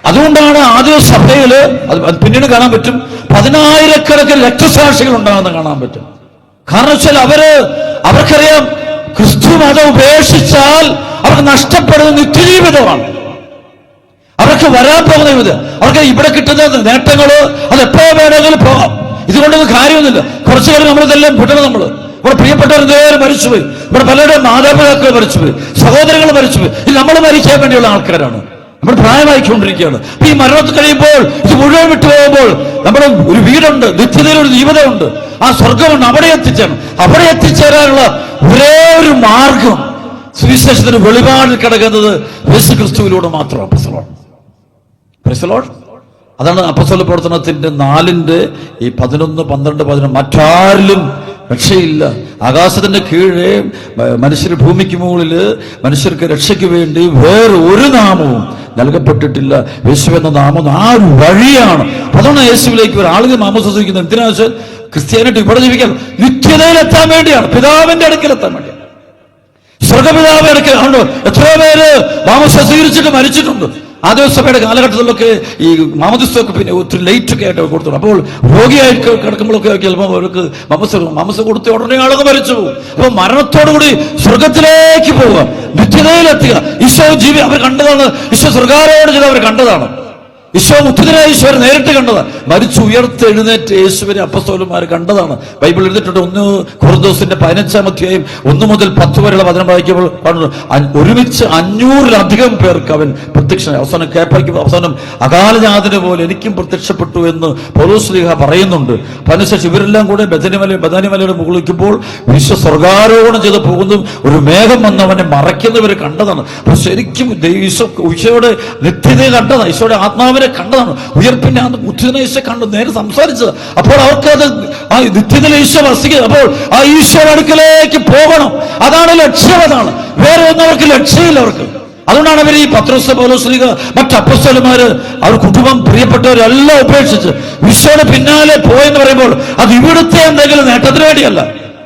അതുകൊണ്ടാണ് ആദ്യ സഭയില്, അത് പിന്നീട് കാണാൻ പറ്റും, 10,000-കണക്കിന് രക്തസാക്ഷികൾ ഉണ്ടാകുന്ന കാണാൻ പറ്റും. കാരണം വെച്ചാൽ അവർക്കറിയാം ക്രിസ്തു മതം ഉപേക്ഷിച്ചാൽ അവർക്ക് നഷ്ടപ്പെടുന്ന നിത്യജീവിതമാണ്. അവർക്ക് വരാൻ പോകുന്ന ഇത്, അവർക്ക് ഇവിടെ കിട്ടുന്ന നേട്ടങ്ങള് അത് എപ്പോ വേണമെങ്കിലും പോകാം. ഇതുകൊണ്ടൊന്നും കാര്യമൊന്നുമില്ല. കുറച്ചു കാലം നമ്മളിതെല്ലാം വിടണം. നമ്മുടെ പ്രിയപ്പെട്ടവർ നേരെ മരിച്ചുപോയി, നമ്മുടെ പലരുടെ മാതാപിതാക്കൾ മരിച്ചുപോയി, സഹോദരങ്ങൾ മരിച്ചുപോയി. ഇത് നമ്മൾ മരിക്കാൻ വേണ്ടിയുള്ള ആൾക്കാരാണ്. നമ്മൾ പ്രായമായിക്കൊണ്ടിരിക്കുകയാണ്. ഈ മരണത്തിൽ കഴിയുമ്പോൾ ഇത് മുഴുവൻ വിട്ടുപോകുമ്പോൾ നമ്മുടെ ഒരു വീടുണ്ട്, നിത്യതയിലൊരു ജീവിതമുണ്ട്, ആ സ്വർഗമുണ്ട്. അവിടെ എത്തിച്ചേരാനുള്ള ഒരേ ഒരു മാർഗം സുവിശേഷത്തിന് വെളിപാടിൽ കിടക്കുന്നത് യേശുക്രിസ്തുവിലൂടെ മാത്രമാണ്. Price the Lord. അതാണ് അപ്പോസ്തല പ്രവർത്തനത്തിന്റെ 4:11, 12, 14. മറ്റാരിലും രക്ഷയില്ല. ആകാശത്തിന്റെ കീഴെ മനുഷ്യർ, ഭൂമിക്ക് മുകളില് മനുഷ്യർക്ക് രക്ഷയ്ക്ക് വേണ്ടി വേറെ ഒരു നാമവും നൽകപ്പെട്ടിട്ടില്ല. യേശു എന്ന നാമം ആ ഒരു വഴിയാണ്. അതാണ് യേശുവിലേക്ക് ഒരു ആളുകൾ മാമോദിക്കുന്നത്. എന്തിനാ വെച്ചാൽ ക്രിസ്ത്യാനിറ്റി ഇവിടെ ജീവിക്കാൻ, നിത്യതയിലെത്താൻ വേണ്ടിയാണ്, പിതാവിന്റെ അടുക്കലെത്താൻ വേണ്ടിയാണ്. സ്വർഗപിതാവിന്റെ അടുക്കൽ ഉണ്ടോ? എത്രയോ പേര് മാമോദിസ സ്വീകരിച്ചിട്ട് മരിച്ചിട്ടുണ്ട്. ആദ്യസഭയുടെ കാലഘട്ടത്തിലൊക്കെ ഈ മാമോദിസയൊക്കെ പിന്നെ ഒത്തിരി ലേറ്റ് ഒക്കെ ആയിട്ട് കൊടുത്തു. അപ്പോൾ രോഗിയായി കിടക്കുമ്പോഴൊക്കെ ചിലപ്പോൾ അവർക്ക് മാമോദിസ കൊടുത്ത ഉടനെ ആളൊക്കെ മരിച്ചു പോകും. അപ്പൊ മരണത്തോടുകൂടി സ്വർഗത്തിലേക്ക് പോവുക, നിത്യതയിലെത്തുക. ഈശോ അവർ കണ്ടതാണ്, ഈശോ സ്വർഗാരോഹണം ചെയ്ത് അവർ കണ്ടതാണ്. ഈശോ ഉത്തിതനായ ഈശോയെ നേരിട്ട് കണ്ടതാണ്. മരിച്ചു ഉയർത്തെഴുന്നേറ്റ് യേശുവിനെ അപ്പസ്തോലന്മാർ കണ്ടതാണ്. ബൈബിൾ എഴുതിയിട്ടുണ്ട്. 1 കൊരിന്തോസിന്റെ 15-ാം അധ്യായം 1 മുതൽ 10 വരെയുള്ള വചനം വായിക്കുമ്പോൾ ഒരുമിച്ച് 500-ലധികം പേർക്ക് അവൻ പ്രത്യക്ഷനായി. അവസാനം അകാലജാതനെ പോലെ എനിക്കും പ്രത്യക്ഷപ്പെട്ടു എന്ന് പൗലോസ് ശ്ലീഹ പറയുന്നുണ്ട്. അതിനുശേഷം ഇവരെല്ലാം കൂടെ ബഥാനിമലയുടെ മുകളിൽ വയ്ക്കുമ്പോൾ ഈശോ സ്വർഗാരോഹണം ചെയ്ത് പോകുന്നു. ഒരു മേഘം വന്ന് അവനെ മറയ്ക്കുന്നവർ കണ്ടതാണ്. അപ്പൊ ശരിക്കും ഈശോയുടെ നിത്യതയെ കണ്ടതാണ്, ഈശോയുടെ ആത്മാവിനെ കണ്ടതാണ്. ഉയർപ്പിന്റെ ഉദ്ധിതന ഈശോ കണ്ടു, നേരെ സംസാരിച്ചത്. അപ്പോൾ അവർക്ക് ആ നിത്യതയിൽ ഈശോ വസിക്കുക. അപ്പോൾ ആ ഈശോയുടെ അടുക്കലേക്ക് പോകണം. അതാണ് ലക്ഷ്യം. അതാണ്, വേറെ ഒന്നും അവർക്ക് ലക്ഷ്യമില്ല അവർക്ക്. അതുകൊണ്ടാണ് അവർ ഈ പത്രോസ്, പൗലോസ്, മറ്റ് അപ്പോസ്തലന്മാര് അവർ കുടുംബം, പ്രിയപ്പെട്ടവരെല്ലാം ഉപേക്ഷിച്ച് ഈശോയുടെ പിന്നാലെ പോയെന്ന് പറയുമ്പോൾ അത് ഇവിടുത്തെ എന്തെങ്കിലും നേട്ടത്തിന് വേണ്ടിയല്ല.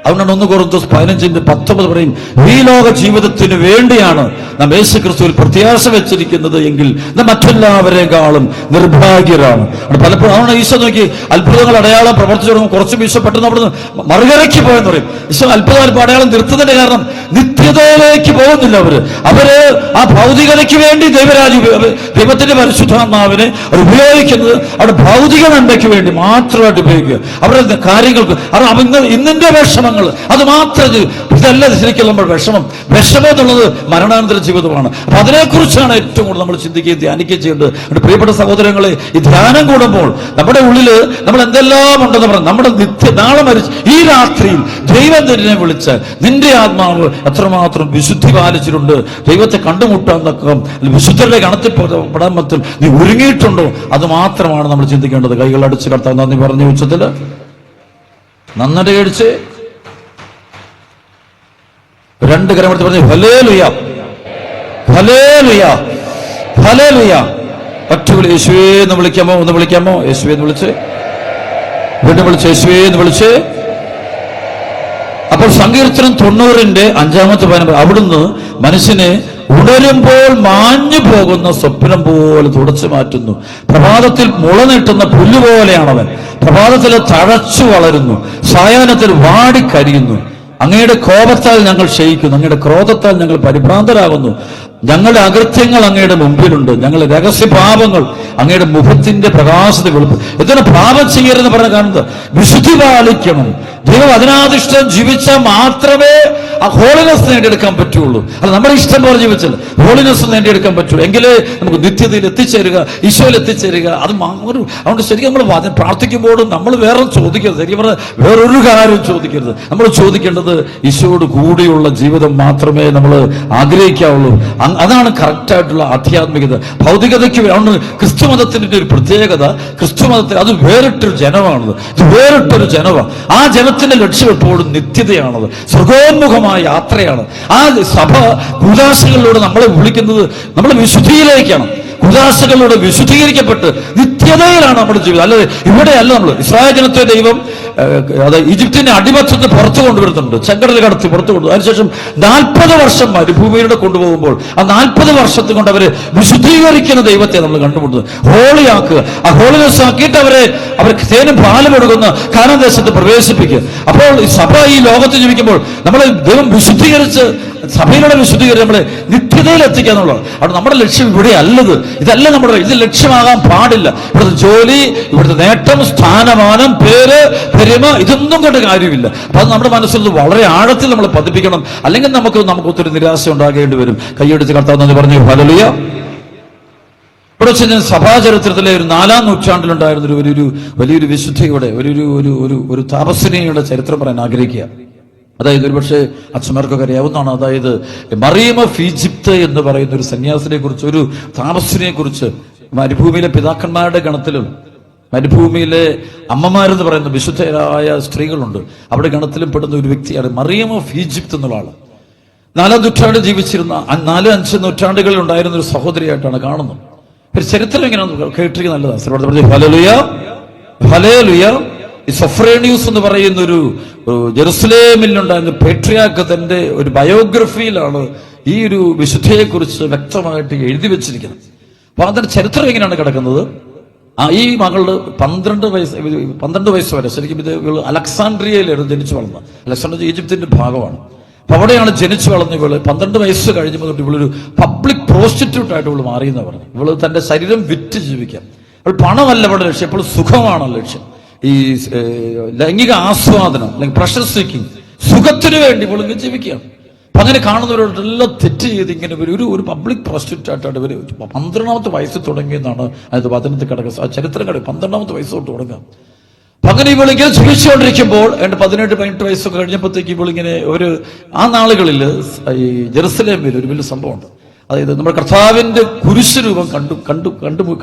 അതുകൊണ്ടാണ് 1 കൊരിന്തോസ് 15:19 പറയും, ഈ ലോക ജീവിതത്തിന് വേണ്ടിയാണ് നാം യേശുക്രിസ്തുവിൽ പ്രത്യാശ വെച്ചിരിക്കുന്നത് എങ്കിൽ നാം മറ്റെല്ലാവരെക്കാളും നിർഭാഗ്യരാണ്. പലപ്പോഴും അതാണ് ഈശോ നോക്കി അത്ഭുതങ്ങൾ അടയാളം പ്രവർത്തിച്ചു തുടങ്ങും. കുറച്ചും ഈശോ പെട്ടെന്ന് അവിടുന്ന് മറുകരയ്ക്ക് പോയെന്ന് പറയും. ഈശോ അത്ഭുതം അടയാളം നിർത്തുന്നതിന്റെ കാരണം നിത്യതയിലേക്ക് പോകുന്നില്ല. അവര് ആ ഭൗതികതയ്ക്ക് വേണ്ടി ദൈവത്തിന്റെ പരിശുദ്ധാത്മാവിനെ അവർ ഉപയോഗിക്കുന്നത് അവിടെ ഭൗതിക നന്മയ്ക്ക് വേണ്ടി മാത്രമായിട്ട് ഉപയോഗിക്കുക. അവരുടെ കാര്യങ്ങൾക്ക് ഇന്നിന്റെ വിഷമങ്ങൾ അത് മാത്രം. ഇതല്ല ശരിക്കും നമ്മൾ വിഷമം എന്നുള്ളത് മരണാനന്തര ജീവിതമാണ്. അപ്പൊ അതിനെക്കുറിച്ചാണ് ഏറ്റവും കൂടുതൽ നമ്മൾ ചിന്തിക്കുകയും ധ്യാനിക്കുകയും ചെയ്യേണ്ടത്. പ്രിയപ്പെട്ട സഹോദരങ്ങളെ, ഈ ധ്യാനം കൂടുമ്പോൾ നമ്മുടെ ഉള്ളില് നമ്മൾ എന്തെല്ലാം ഉണ്ടെന്ന് പറഞ്ഞു. നമ്മുടെ നാളെ മരിച്ച് ഈ രാത്രിയിൽ ദൈവം നിന്നെ വിളിച്ച് നിന്റെ ആത്മാവ് എത്രമാത്രം വിശുദ്ധി പാലിച്ചിട്ടുണ്ട്, ദൈവത്തെ കണ്ടുമുട്ടാൻ തക്കം വിശുദ്ധരുടെ ഗണത്തിൽപ്പെടാൻ നീ ഒരുങ്ങിയിട്ടുണ്ടോ, അത് മാത്രമാണ് നമ്മൾ ചിന്തിക്കേണ്ടത്. കൈകൾ അടിച്ച് കർത്താവ് നന്ദി പറഞ്ഞ ഉച്ചത്തില് നന്നായിട്ട് കഴിച്ച് 2 കരമെടുത്ത് പറഞ്ഞു ഹല്ലേലൂയ, ഹല്ലേലൂയ, ഹല്ലേലൂയ. ഒറ്റവിളി യേശുവേ എന്ന് വിളിക്കാമോ? ഒന്ന് വിളിക്കാമോ? യേശുവേ എന്ന് വിളിച്ച് വീണ്ടും വിളിച്ച് യേശുവേ എന്ന് വിളിച്ച്. അപ്പോൾ സങ്കീർത്തനം 90-ന്റെ 5-ാമത്തെ വചനം, അവിടുന്ന് മനുഷ്യനെ ഉണരുമ്പോൾ മാഞ്ഞു പോകുന്ന സ്വപ്നം പോലെ തുടച്ചു മാറ്റുന്നു. പ്രഭാതത്തിൽ മുള നീട്ടുന്ന പുല്ലുപോലെയാണവൻ. പ്രഭാതത്തിൽ തഴച്ചു വളരുന്നു, സായാഹ്നത്തിൽ വാടിക്കരിയുന്നു. അങ്ങയുടെ കോപത്താൽ ഞങ്ങൾ ക്ഷയിക്കുന്നു, അങ്ങയുടെ ക്രോധത്താൽ ഞങ്ങൾ പരിഭ്രാന്തരാകുന്നു. ഞങ്ങളുടെ അകൃത്യങ്ങൾ അങ്ങയുടെ മുമ്പിലുണ്ട്, ഞങ്ങളുടെ രഹസ്യപാപങ്ങൾ അങ്ങയുടെ മുഖത്തിന്റെ പ്രകാശത്തെ വെളുപ്പ്. എന്തിനാ പാപം ചെയ്യരുതെന്ന് പറഞ്ഞ കാണുന്നത്? വിശുദ്ധി പാലിക്കണം. ദൈവം അതിനാധിഷ്ഠം ജീവിച്ചാൽ മാത്രമേ ആ ഹോളിനെസ് നേടിയെടുക്കാൻ പറ്റുള്ളൂ. അല്ല നമ്മുടെ ഇഷ്ടം പോലെ ജീവിച്ചാൽ ഹോളിനെസ് നേടിയെടുക്കാൻ പറ്റുള്ളൂ. എങ്കിലേ നമുക്ക് നിത്യതയിൽ എത്തിച്ചേരുക, ഈശോയിൽ എത്തിച്ചേരുക. അത് അതുകൊണ്ട് ശരിക്കും നമ്മൾ പ്രാർത്ഥിക്കുമ്പോഴും നമ്മൾ വേറെ ചോദിക്കരുത്. ശരിക്കും പറഞ്ഞാൽ വേറൊരു കാര്യം ചോദിക്കരുത്. നമ്മൾ ചോദിക്കേണ്ടത് ഈശോയോട് കൂടിയുള്ള ജീവിതം മാത്രമേ നമ്മൾ ആഗ്രഹിക്കാവുള്ളൂ. അതാണ് കറക്റ്റായിട്ടുള്ള ആധ്യാത്മികത. ഭൗതികതയ്ക്ക് ക്രിസ്തു മതത്തിന്റെ ഒരു പ്രത്യേകത, ക്രിസ്തു മതത്തിൽ അത് വേറിട്ടൊരു ജനമാണത്. ഇത് വേറിട്ടൊരു ജനമാണ്. ആ ജനത്തിന്റെ ലക്ഷ്യം എപ്പോഴും നിത്യതയാണത്, സ്വർഗോന്മുഖമായ യാത്രയാണ്. ആ സഭ കൂദാശകളിലൂടെ നമ്മളെ വിളിക്കുന്നത് നമ്മൾ വിശുദ്ധിയിലേക്കാണ്. കൂദാശകളിലൂടെ വിശുദ്ധീകരിക്കപ്പെട്ട് നിത്യതയിലാണ് നമ്മുടെ ജീവിതം. അല്ലാതെ ഇവിടെയല്ല. നമ്മൾ ഇസ്രായേൽ ജനത്തെ ദൈവം ഈജിപ്തിന്റെ അടിമത്തത്തിന് പുറത്തു കൊണ്ടുവരുന്നുണ്ട്, ചെങ്കടൽ കടത്തി പുറത്തു കൊണ്ടു. അതിനുശേഷം 40 വർഷം മരുഭൂമിയിലൂടെ കൊണ്ടുപോകുമ്പോൾ ആ 40 വർഷത്തിൽ കൊണ്ട് അവര് വിശുദ്ധീകരിക്കുന്ന ദൈവത്തെ നമ്മൾ കണ്ടുമുട്ടുന്നത്, ഹോളിയാക്കുക. ആ ഹോളിനെസ് ആക്കിയിട്ട് അവരെ തേനും പാലും കൊടുക്കുന്ന കാനാൻ ദേശത്ത് പ്രവേശിപ്പിക്കുക. അപ്പോൾ സഭ ഈ ലോകത്ത് ജീവിക്കുമ്പോൾ നമ്മളെ ദൈവം വിശുദ്ധീകരിച്ച് സഭയിലുള്ള വിശുദ്ധീകരണം നമ്മളെ നിത്യതയിൽ എത്തിക്കുക എന്നുള്ളത്. അവിടെ നമ്മുടെ ലക്ഷ്യം ഇവിടെ അല്ലത്, ഇതല്ല നമ്മുടെ ഇത് ലക്ഷ്യമാകാൻ പാടില്ല. ഇവിടുത്തെ ജോലി, ഇവിടുത്തെ നേട്ടം, സ്ഥാനമാനം, പേര്, പെരുമ, ഇതൊന്നും കൊണ്ട് കാര്യമില്ല. അപ്പൊ അത് നമ്മുടെ മനസ്സിൽ വളരെ ആഴത്തിൽ നമ്മൾ പതിപ്പിക്കണം. അല്ലെങ്കിൽ നമുക്ക് ഒത്തിരി നിരാശ ഉണ്ടാകേണ്ടി വരും. കൈയെടുത്ത് കർത്താവ് എന്ന് പറഞ്ഞു. ഹല്ലേലൂയ. ഇവിടെ വെച്ച് ഞാൻ സഭാചരിത്രത്തിലെ ഒരു 4-ാം നൂറ്റാണ്ടിലുണ്ടായിരുന്ന ഒരു വലിയൊരു വിശുദ്ധിയുടെ ഒരു താപസ്വിനിയുടെ ചരിത്രം പറയാൻ ആഗ്രഹിക്കുക. അതായത് ഒരുപക്ഷെ അച്ഛന്മാർക്കൊക്കെ അറിയാവുന്നതാണ്. അതായത് മറിയം ഓഫ് ഈജിപ്ത് എന്ന് പറയുന്ന ഒരു സന്യാസിനെ കുറിച്ച്, ഒരു താപസ്വിനിയെ കുറിച്ച്, മരുഭൂമിയിലെ പിതാക്കന്മാരുടെ ഗണത്തിലും മരുഭൂമിയിലെ അമ്മമാരെന്ന് പറയുന്ന വിശുദ്ധരായ സ്ത്രീകളുണ്ട്, അവിടെ ഗണത്തിലും പെടുന്ന ഒരു വ്യക്തിയാണ് മറിയം ഓഫ് ഈജിപ്ത് എന്നുള്ള ആള്. 4-ാം നൂറ്റാണ്ട് ജീവിച്ചിരുന്ന 4-5 നൂറ്റാണ്ടുകളിൽ ഉണ്ടായിരുന്ന ഒരു സഹോദരിയായിട്ടാണ് കാണുന്നത്. ഒരു ചരിത്രം എങ്ങനെയാണെന്ന് കേട്ടിരിക്കുന്നത് നല്ലതാണ്. Hallelujah, hallelujah. ഈ സൊഫ്രേനിയൂസ് എന്ന് പറയുന്ന ഒരു ജെറുസലേമിലുണ്ടായിരുന്ന പേട്രിയാർക്ക് തന്റെ ഒരു ബയോഗ്രഫിയിലാണ് ഈ ഒരു വിശുദ്ധയെ കുറിച്ച് വ്യക്തമായിട്ട് എഴുതി വെച്ചിരിക്കുന്നത്. അപ്പൊ അതിന്റെ ചരിത്രം എങ്ങനെയാണ് കിടക്കുന്നത്? ഈ മകളുടെ 12 വയസ്സ് വരെ, ശരിക്കും ഇത് അലക്സാണ്ട്രിയയിലായിരുന്നു ജനിച്ചു വളർന്നത്. അലക്സാണ്ട്രിയ ഈജിപ്തിന്റെ ഭാഗമാണ്. അപ്പൊ അവിടെയാണ് ജനിച്ചു വളർന്ന ഇവള് 12 വയസ്സ് കഴിഞ്ഞപ്പോൾ തൊട്ട് ഇവളൊരു പബ്ലിക് പ്രോസ്റ്റിറ്റ്യൂട്ട് ആയിട്ട് ഇവള് മാറിയെന്ന് പറഞ്ഞു. ഇവള് തന്റെ ശരീരം വിറ്റ് ജീവിക്കാം. അവൾ പണമല്ല അവളുടെ ലക്ഷ്യം, ഇപ്പോൾ സുഖമാണ് ലക്ഷ്യം. ഈ ലൈംഗിക ആസ്വാദനം അല്ലെങ്കിൽ പ്രഷർ സീക്കിംഗ്, സുഖത്തിന് വേണ്ടി ഇവളിങ്ങനെ ജീവിക്കുകയാണ്. അപ്പൊ അങ്ങനെ കാണുന്നവരോടെല്ലാം തെറ്റ് ചെയ്ത് ഇങ്ങനെ ഒരു പബ്ലിക് പ്രോസ്റ്റിറ്റ്യൂട്ട് ആയിട്ടാണ് ഇവര് 12ാമത്തെ വയസ്സ് തുടങ്ങിയെന്നാണ് അതിന്റെ വചനത്തിൽ കിടക്കുക. ആ ചരിത്രം കിടക്കും 12ാമത്തെ വയസ്സ് തൊട്ട് തുടങ്ങാം. അങ്ങനെ ഇവളിങ്ങനെ ജീവിച്ചുകൊണ്ടിരിക്കുമ്പോൾ 18-18 വയസ്സൊക്കെ കഴിഞ്ഞപ്പോഴത്തേക്ക് ഇവളിങ്ങനെ ആ നാളുകളിൽ ഈ ജെറുസലേമിൽ ഒരു വലിയ സംഭവമുണ്ട്. അതായത് നമ്മുടെ കർത്താവിന്റെ കുരിശ് രൂപം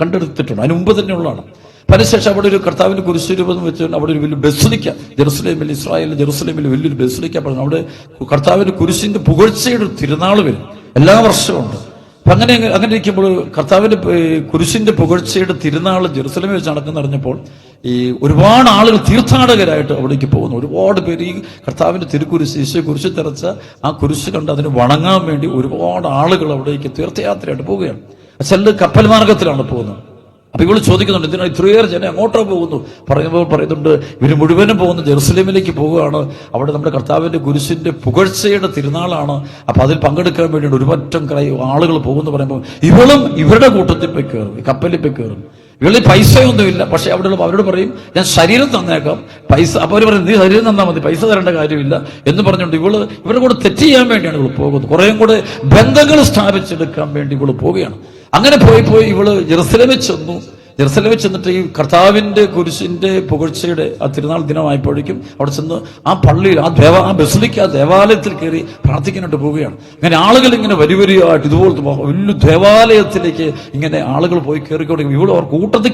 കണ്ടെടുത്തിട്ടുണ്ട്. അതിന് മുമ്പ് തന്നെ ഉള്ളതാണ്. അതിനുശേഷം അവിടെ ഒരു കർത്താവിന്റെ കുരിശ് രൂപം വെച്ചുകൊണ്ട് അവിടെ ഒരു വലിയ ബെസിലിക്ക, ജെറുസലേമിൽ, ഇസ്രായേലിൽ ജെറുസലേമിൽ വലിയൊരു ബെസിലിക്ക പറഞ്ഞു. അവിടെ കർത്താവിന്റെ കുരിശിന്റെ പുകഴ്ചയുടെ തിരുനാൾ വരും, എല്ലാ വർഷവും ഉണ്ട്. അപ്പൊ അങ്ങനെ ഇരിക്കുമ്പോൾ കർത്താവിന്റെ കുരിശിന്റെ പുകഴ്ചയുടെ തിരുനാൾ ജെറുസലേമിൽ വെച്ച് നടക്കുന്നറിഞ്ഞപ്പോൾ ഈ ഒരുപാട് ആളുകൾ തീർത്ഥാടകരായിട്ട് അവിടേക്ക് പോകുന്നു. ഒരുപാട് പേര് ഈ കർത്താവിന്റെ തിരുക്കുരിശ്, ഈശോ കുരിശ് തെറച്ച ആ കുരിശ് കണ്ട് അതിന് വണങ്ങാൻ വേണ്ടി ഒരുപാട് ആളുകൾ അവിടേക്ക് തീർത്ഥയാത്രയായിട്ട് പോവുകയാണ്. ചിലർ കപ്പൽ മാർഗത്തിലാണ് പോകുന്നത്. അപ്പൊ ഇവള് ചോദിക്കുന്നുണ്ട്, ഇതിനാണ് ഇത്രയേറെ ജനം അങ്ങോട്ടോ പോകുന്നു. പറയുന്നുണ്ട് ഇവര് മുഴുവനും പോകുന്ന ജെറുസലേമിലേക്ക് പോവുകയാണ്. അവിടെ നമ്മുടെ കർത്താവിന്റെ കുരിശിന്റെ പുകഴ്ചയുടെ തിരുനാളാണ്. അപ്പൊ അതിൽ പങ്കെടുക്കാൻ വേണ്ടിയിട്ട് ഒരുപറ്റം ആളുകൾ പോകുന്നു പറയുമ്പോൾ ഇവളും ഇവരുടെ കൂട്ടത്തിൽ പോയി കയറും, കപ്പലിൽ പോയി കയറും. ഇവളിൽ പൈസയൊന്നുമില്ല, പക്ഷെ അവരോട് പറയും ഞാൻ ശരീരം തന്നേക്കാം, പൈസ. അപ്പൊ അവർ പറയും നീ ശരീരം തന്നാൽ മതി, പൈസ തരേണ്ട കാര്യമില്ല എന്ന് പറഞ്ഞുകൊണ്ട് ഇവരുടെ കൂടെ തെറ്റ് ചെയ്യാൻ വേണ്ടിയാണ് ഇവള് പോകുന്നത്. കുറേയും കൂടെ ബന്ധങ്ങൾ സ്ഥാപിച്ചെടുക്കാൻ വേണ്ടി ഇവള് പോവുകയാണ്. അങ്ങനെ പോയി ഇവള് ജെറുസലേമിൽ ചെന്നിട്ട് ഈ കർത്താവിന്റെ കുരിശിന്റെ പുകഴ്ചയുടെ ആ തിരുനാൾ ദിനമായപ്പോഴേക്കും അവിടെ ചെന്ന് ആ പള്ളിയിൽ ആ ബസിലിക്ക ദേവാലയത്തിൽ കയറി പ്രാർത്ഥിക്കാനായിട്ട് പോവുകയാണ്. അങ്ങനെ ആളുകൾ ഇങ്ങനെ വരിവരിയായിട്ട് ഇതുപോലത്തെ വലിയ ദേവാലയത്തിലേക്ക് ഇങ്ങനെ ആളുകൾ പോയി കയറിക്കൊണ്ടിരിക്കും. ഇവിടെ അവർ കൂട്ടത്തിൽ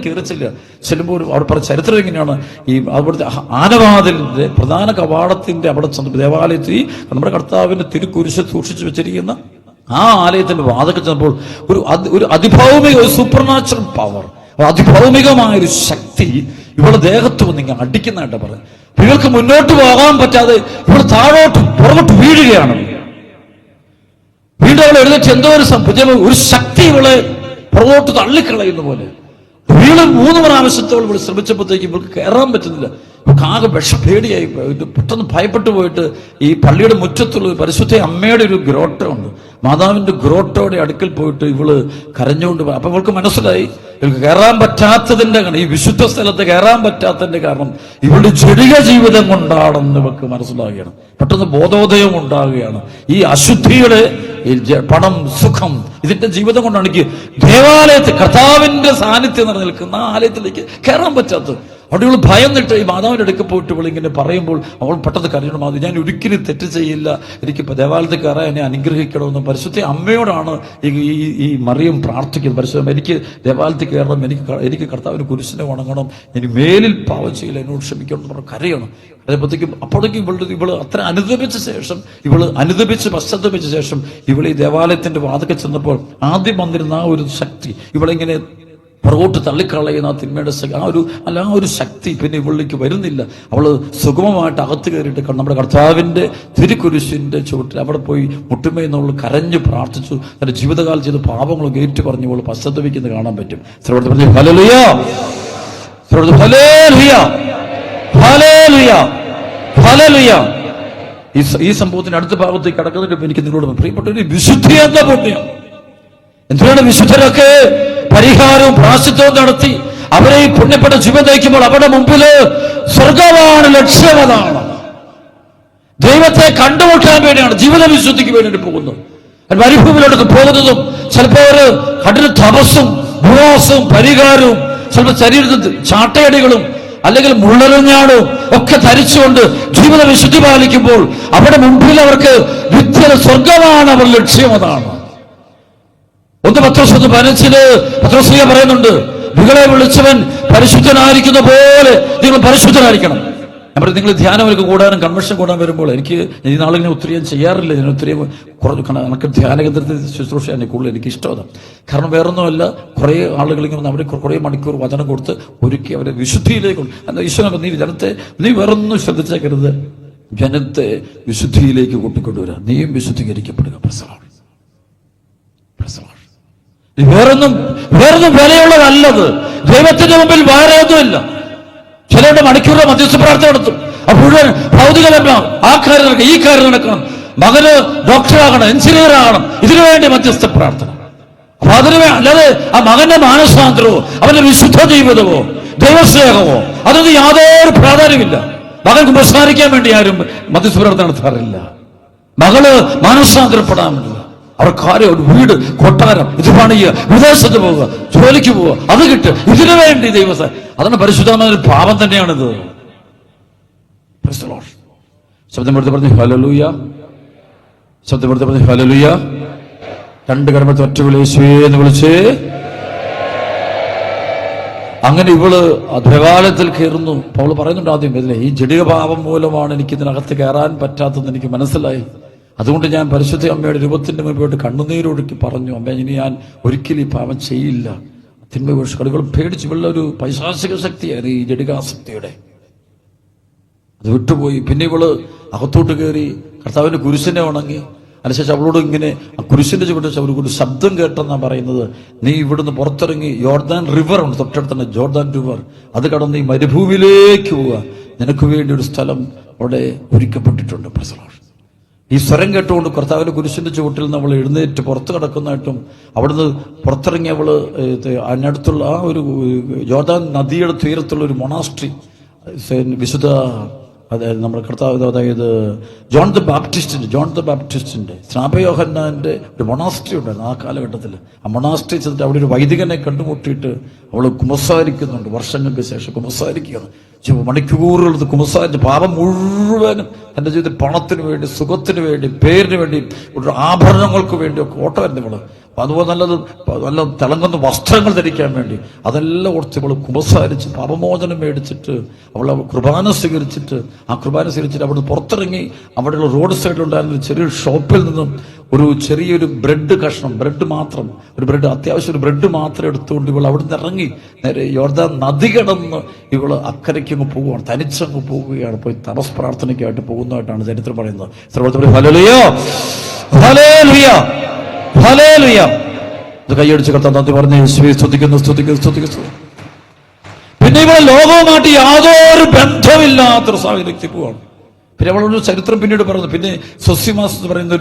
ചെല്ലുമ്പോൾ അവർ പറഞ്ഞ ചരിത്രം എങ്ങനെയാണ്, ഈ അവിടുത്തെ ആനവാതിലിന്റെ പ്രധാന കവാടത്തിന്റെ അവിടെ ചെന്ന് ദേവാലയത്തിൽ നമ്മുടെ കർത്താവിന്റെ തിരുക്കുരിശ് സൂക്ഷിച്ചു വെച്ചിരിക്കുന്ന ആ ആലയത്തിന്റെ വാതിൽക്കൽ ചെന്നപ്പോൾ ഒരു അതിഭൗമിക, ഒരു സൂപ്പർനാച്ചുറൽ പവർ, അതിഭൗമികമായൊരു ശക്തി ഇവളുടെ ദേഹത്ത് വന്ന് ഇങ്ങനെ അടിക്കുന്നതായിട്ട് പറയാം. ഇവൾക്ക് മുന്നോട്ട് പോകാൻ പറ്റാതെ ഇവൾ പുറകോട്ട് വീഴുകയാണ്. വീണ്ടും അവൾ എഴുന്നേറ്റ് എന്തോ ഒരു ശക്തി ഇവളെ പുറകോട്ട് തള്ളിക്കളയുന്ന പോലെ വീണ്ടും 3 പ്രാവശ്യത്തോളം ഇവൾ ശ്രമിച്ചപ്പോഴത്തേക്ക് ഇവൾക്ക് കയറാൻ പറ്റുന്നില്ല. ഇവൾക്ക് ആകെ പേടിയായി, പെട്ടെന്ന് ഭയപ്പെട്ടു പോയിട്ട് ഈ പള്ളിയുടെ മുറ്റത്തുള്ള പരിശുദ്ധ അമ്മയുടെ ഒരു ഗ്രോട്ട ഉണ്ട്, മാതാവിന്റെ ഗ്രോട്ടോടെ അടുക്കൽ പോയിട്ട് ഇവള് കരഞ്ഞുകൊണ്ട്. അപ്പൊ ഇവൾക്ക് മനസ്സിലായി ഇവൾക്ക് കയറാൻ പറ്റാത്തതിന്റെ കാരണം, ഈ വിശുദ്ധ സ്ഥലത്ത് കയറാൻ പറ്റാത്തതിന്റെ കാരണം ഇവളുടെ ജടിക ജീവിതം കൊണ്ടാണെന്ന് ഇവൾക്ക് മനസ്സിലാവുകയാണ്. പെട്ടെന്ന് ബോധോദയം ഉണ്ടാവുകയാണ്. ഈ അശുദ്ധിയുടെ പണം, സുഖം, ഇതിന്റെ ജീവിതം കൊണ്ടാണ് എനിക്ക് ദേവാലയത്തിൽ കർത്താവിന്റെ സാന്നിധ്യം നിലനിൽക്കുന്ന ആ ആലയത്തിലേക്ക് കയറാൻ പറ്റാത്തത്. അവിടെ ഇവൾ ഭയന്നിട്ട് ഈ മാതാവിന്റെ അടുക്ക് പോയിട്ട് ഇവൾ ഇങ്ങനെ പറയുമ്പോൾ അവൾ പെട്ടെന്ന് കരയണം, മാതാവ് ഞാൻ ഒരിക്കലും തെറ്റ് ചെയ്യില്ല, എനിക്ക് ദേവാലയത്തിൽ കയറാൻ എന്നെ അനുഗ്രഹിക്കണമെന്ന് പരിശുദ്ധ അമ്മയോടാണ് ഈ മറിയം പ്രാർത്ഥിക്കുന്നത്. പരിശുദ്ധ എനിക്ക് ദേവാലയത്തിൽ കയറണം, എനിക്ക് കർത്താവിന് കുരിശിനെ വണങ്ങണം, എനിക്ക് മേലിൽ പാവം ചെയ്യില്ല, എന്നോട് ക്ഷമിക്കണം എന്ന് പറഞ്ഞ് കരയണം. അപ്പോഴേക്കും ഇവള് അത്ര അനുദപിച്ച് പശ്ചാത്തപിച്ച ശേഷം ഇവൾ ഈ ദേവാലയത്തിന്റെ വാതിൽക്കൽ ചെന്നപ്പോൾ ആദ്യം വന്നിരുന്ന ആ ഒരു ശക്തി, ഇവളിങ്ങനെ പുറകോട്ട് തള്ളിക്കളയുന്ന ആ തിന്മയുടെ ആ ഒരു ശക്തി പിന്നെ ഇവളിലേക്ക് വരുന്നില്ല. അവള് സുഗമമായിട്ട് അകത്ത് കയറിയിട്ട് നമ്മുടെ കർത്താവിന്റെ തിരുക്കുരിശിന്റെ ചുവട്ടിൽ അവിടെ പോയി മുട്ടുമേന്നവൾ കരഞ്ഞു പ്രാർത്ഥിച്ചു. തന്റെ ജീവിതകാലം ചെയ്ത പാപങ്ങളൊക്കെ ഏറ്റു പറഞ്ഞ് ഇവൾ പശ്ചാത്തപിക്കുന്നത് കാണാൻ പറ്റും. ഹല്ലേലൂയ, ഹല്ലേലൂയ, ഹല്ലേലൂയ, ഹല്ലേലൂയ. ഈ സംഭവത്തിന്റെ അടുത്ത ഭാഗത്തേക്ക് കടക്കുന്നതിന് എനിക്ക് നിങ്ങളോട് പ്രിയപ്പെട്ട ഒരു വിശുദ്ധി എന്ന പുണ്യം. എന്തിനാണ് വിശുദ്ധരൊക്കെ പരിഹാരവും പ്രാശ്ചിത്വവും നടത്തി അവരെ ഈ പുണ്യപ്പെട്ട ജീവൻ നയിക്കുമ്പോൾ അവരുടെ മുമ്പില് സ്വർഗമാണ് ലക്ഷ്യമതാണ്. ദൈവത്തെ കണ്ടുമുട്ടാൻ വേണ്ടിയാണ്, ജീവിത വിശുദ്ധിക്ക് വേണ്ടിയിട്ട് പോകുന്നത്. മരുഭൂമിയിലോട്ട് പോകുന്നതും ചിലപ്പോൾ ഒരു കഠിന തപസ്സും ഉപവാസവും പരിഹാരവും, ചിലപ്പോൾ ശരീരത്തിൽ ചാട്ടയടികളും അല്ലെങ്കിൽ മുള്ളറിഞ്ഞാടും ഒക്കെ ധരിച്ചുകൊണ്ട് ജീവിത വിശുദ്ധി പാലിക്കുമ്പോൾ അവിടെ മുമ്പിൽ അവർക്ക് നിത്യ സ്വർഗമാണ് അവർ ലക്ഷ്യം. അതാണ് 1 പത്രോസ് 15 പത്രോസ് പറയുന്നുണ്ട്, നിങ്ങളെ വിളിച്ചവൻ പരിശുദ്ധനായിരിക്കുന്ന പോലെ നിങ്ങൾ പരിശുദ്ധനായിരിക്കണം. ഞാൻ പറയും, നിങ്ങൾ ധ്യാനമൊക്കെ കൂടാനും കൺവെൻഷൻ കൂടാൻ വരുമ്പോൾ എനിക്ക് ഈ നാളിങ്ങനെ ഒത്തിരി ഞാൻ ചെയ്യാറില്ല. ഞാൻ ഒത്തിരി കുറഞ്ഞു നമുക്ക് ധ്യാന കേന്ദ്രത്തിൽ ശുശ്രൂഷയാണ് കൂടുതൽ എനിക്ക് ഇഷ്ടമാണ്. കാരണം വേറൊന്നുമല്ല, കുറേ ആളുകൾ ഇങ്ങനെ അവർ കുറേ മണിക്കൂർ വചനം കൊടുത്ത് ഒരുക്കി അവരെ വിശുദ്ധിയിലേക്ക് ഈശ്വരൻ നീ വേറൊന്നും ശ്രദ്ധിച്ചേക്കരുത്, ജനത്തെ വിശുദ്ധിയിലേക്ക് കൂട്ടിക്കൊണ്ടുവരാം. നീയും വിശുദ്ധീകരിക്കപ്പെടുക. വേറൊന്നും വിലയുള്ളതല്ലത്. ദൈവത്തിന്റെ മുമ്പിൽ വേറെ ഒന്നുമില്ല. ചിലരുടെ മണിക്കൂറുടെ മധ്യസ്ഥ പ്രാർത്ഥന നടത്തും. മുഴുവൻ ഭൗതികമെല്ലാം ആ കാര്യം നടക്കണം, ഈ കാര്യം നടക്കണം, മകന് ഡോക്ടറാകണം, എഞ്ചിനീയർ ആകണം, ഇതിനു വേണ്ടി മധ്യസ്ഥ പ്രാർത്ഥന. അപ്പൊ അല്ലാതെ ആ മകന്റെ മാനസാന്തരമോ അവന്റെ വിശുദ്ധ ജീവിതമോ ദൈവസ്നേഹമോ അതൊന്നും യാതൊരു പ്രാധാന്യമില്ല. മകൻ കുമ്പസാരിക്കാൻ വേണ്ടി ആരും മധ്യസ്ഥ പ്രാർത്ഥന നടത്താറില്ല. മകള് മാനസാന്തരപ്പെടാൻ അവർ കാര്യം, ഒരു വീട്, കൊട്ടാരം, ഇത് പണിയുക, വിദേശത്ത് പോവുക, ജോലിക്ക് പോവുക, അത് കിട്ടുക, ഇതിനു വേണ്ടി അതാണ് പരിശുദ്ധമായ പാപം തന്നെയാണിത്. ശബ്ദം എടുത്ത് പറഞ്ഞു ഹല്ലേലൂയ. ശബ്ദം എടുത്ത് പറഞ്ഞു ഹല്ലേലൂയ. 2 കരമത്തെ ഒറ്റ വിളിയേശുവേ എന്ന് വിളിച്ച് അങ്ങനെ ഇവള് അധകാലത്തിൽ കയറുന്നു. പൗൽ പറയുന്നുണ്ട് ആദ്യം, ഇതിലെ ഈ ജഡിക പാപം മൂലമാണ് എനിക്ക് ഇതിനകത്ത് കയറാൻ പറ്റാത്തതെന്ന് എനിക്ക് മനസ്സിലായി. അതുകൊണ്ട് ഞാൻ പരിശുദ്ധ അമ്മയുടെ രൂപത്തിന്റെ മുൻപോട്ട് കണ്ണുനീരൊഴുക്കി പറഞ്ഞു, അമ്മ ഇനി ഞാൻ ഒരിക്കലും ഈ പാപം ചെയ്യില്ല. തിന്മ കടുകൾ പേടിച്ച് ഒരു പൈശാചിക ശക്തിയായിരുന്നു ഈ ജഡികാസക്തിയുടെ. അത് വിട്ടുപോയി. പിന്നെ ഇവള് അകത്തോട്ട് കയറി കർത്താവിന്റെ കുരിശിനെ ഉണങ്ങി. അതിനുശേഷം അവളോട് ഇങ്ങനെ ആ കുരിശിന്റെ ചുവട്ട് ഒരു ശബ്ദം കേട്ടെന്നാണ് പറയുന്നത്, നീ ഇവിടുന്ന് പുറത്തിറങ്ങി യോർദാൻ റിവർ ഉണ്ട് തൊട്ടടുത്ത് തന്നെ, ജോർദാൻ റിവർ, അത് കടന്ന് ഈ മരുഭൂമിയിലേക്ക് പോവുക, നിനക്ക് വേണ്ടി ഒരു സ്ഥലം അവിടെ ഒരുക്കപ്പെട്ടിട്ടുണ്ട്. ഈ സ്വരം കേട്ടുകൊണ്ട് കർത്താവിന്റെ കുരിശിന്റെ ചുവട്ടിൽ നിന്ന് അവൾ എഴുന്നേറ്റ് പുറത്ത് കിടക്കുന്നതായിട്ടും അവിടുന്ന് പുറത്തിറങ്ങി അവള് അതിനടുത്തുള്ള ആ ഒരു യോർദാൻ നദിയുടെ തീരത്തുള്ള ഒരു മൊണാസ്ട്രി, വിശുദ്ധ അതായത് നമ്മുടെ കർത്താവ്, അതായത് ജോൺ ദ ബാപ്റ്റിസ്റ്റിന്റെ സ്നാപയോഹന്നാന്റെ ഒരു മൊണാസ്ട്രി ഉണ്ടായിരുന്നു ആ കാലഘട്ടത്തിൽ. ആ മൊണാസ്ട്രി ചെന്നിട്ട് അവിടെ ഒരു വൈദികനെ കണ്ടുമുട്ടിയിട്ട് അവൾ കുമ്പസാരിക്കുന്നുണ്ട്. വർഷങ്ങൾക്ക് ശേഷം കുമ്പസാരിക്കുകയാണ്. മണിക്കൂറുകൾ കുമ്പസാരിച്ച് പാപം മുഴുവനും എൻ്റെ ജീവിതത്തിൽ പണത്തിന് വേണ്ടി, സുഖത്തിന് വേണ്ടി, പേരിന് വേണ്ടി, ആഭരണങ്ങൾക്ക് വേണ്ടിയൊക്കെ ഓട്ടമായിരുന്നു ഇവള്. അപ്പൊ അതുപോലെ നല്ല തിളങ്ങുന്ന വസ്ത്രങ്ങൾ ധരിക്കാൻ വേണ്ടി അതെല്ലാം ഓർത്ത് ഇവള് കുമ്പസാരിച്ച് പാപമോചനം മേടിച്ചിട്ട് അവൾ കുർബാന സ്വീകരിച്ചിട്ട് അവിടെ പുറത്തിറങ്ങി അവിടെയുള്ള റോഡ് സൈഡിലുണ്ടായിരുന്ന ഒരു ചെറിയൊരു ഷോപ്പിൽ നിന്നും ചെറിയൊരു ബ്രെഡ് കഷ്ണം, അത്യാവശ്യം ഒരു ബ്രെഡ് മാത്രം എടുത്തുകൊണ്ട് ഇവൾ അവിടെ നിന്ന് ഇറങ്ങി നേരെ യോർദാൻ നദി കടന്ന് ഇവള് അക്കരയ്ക്ക് അങ്ങ് പോവുകയാണ്, തനിച്ചങ്ങ് പോവുകയാണ്. പോയി തപസ് പ്രാർത്ഥനയ്ക്കായിട്ട് പോകുന്നതായിട്ടാണ് ചരിത്രം പറയുന്നത്. ഇത് കൈയടിച്ച് കർത്താവ് നന്ദി പറഞ്ഞ് സ്തുതിക്കുന്നു. പിന്നെ ഇവളെ ലോകവുമായിട്ട് യാതൊരു ബന്ധമില്ലാത്തൊരു സാഹചര്യത്തിൽ പോവാണ്. പിന്നെ അവളൊരു ചരിത്രം പിന്നീട് പറഞ്ഞു. പിന്നെ സൊസിമാസ് എന്ന് പറയുന്ന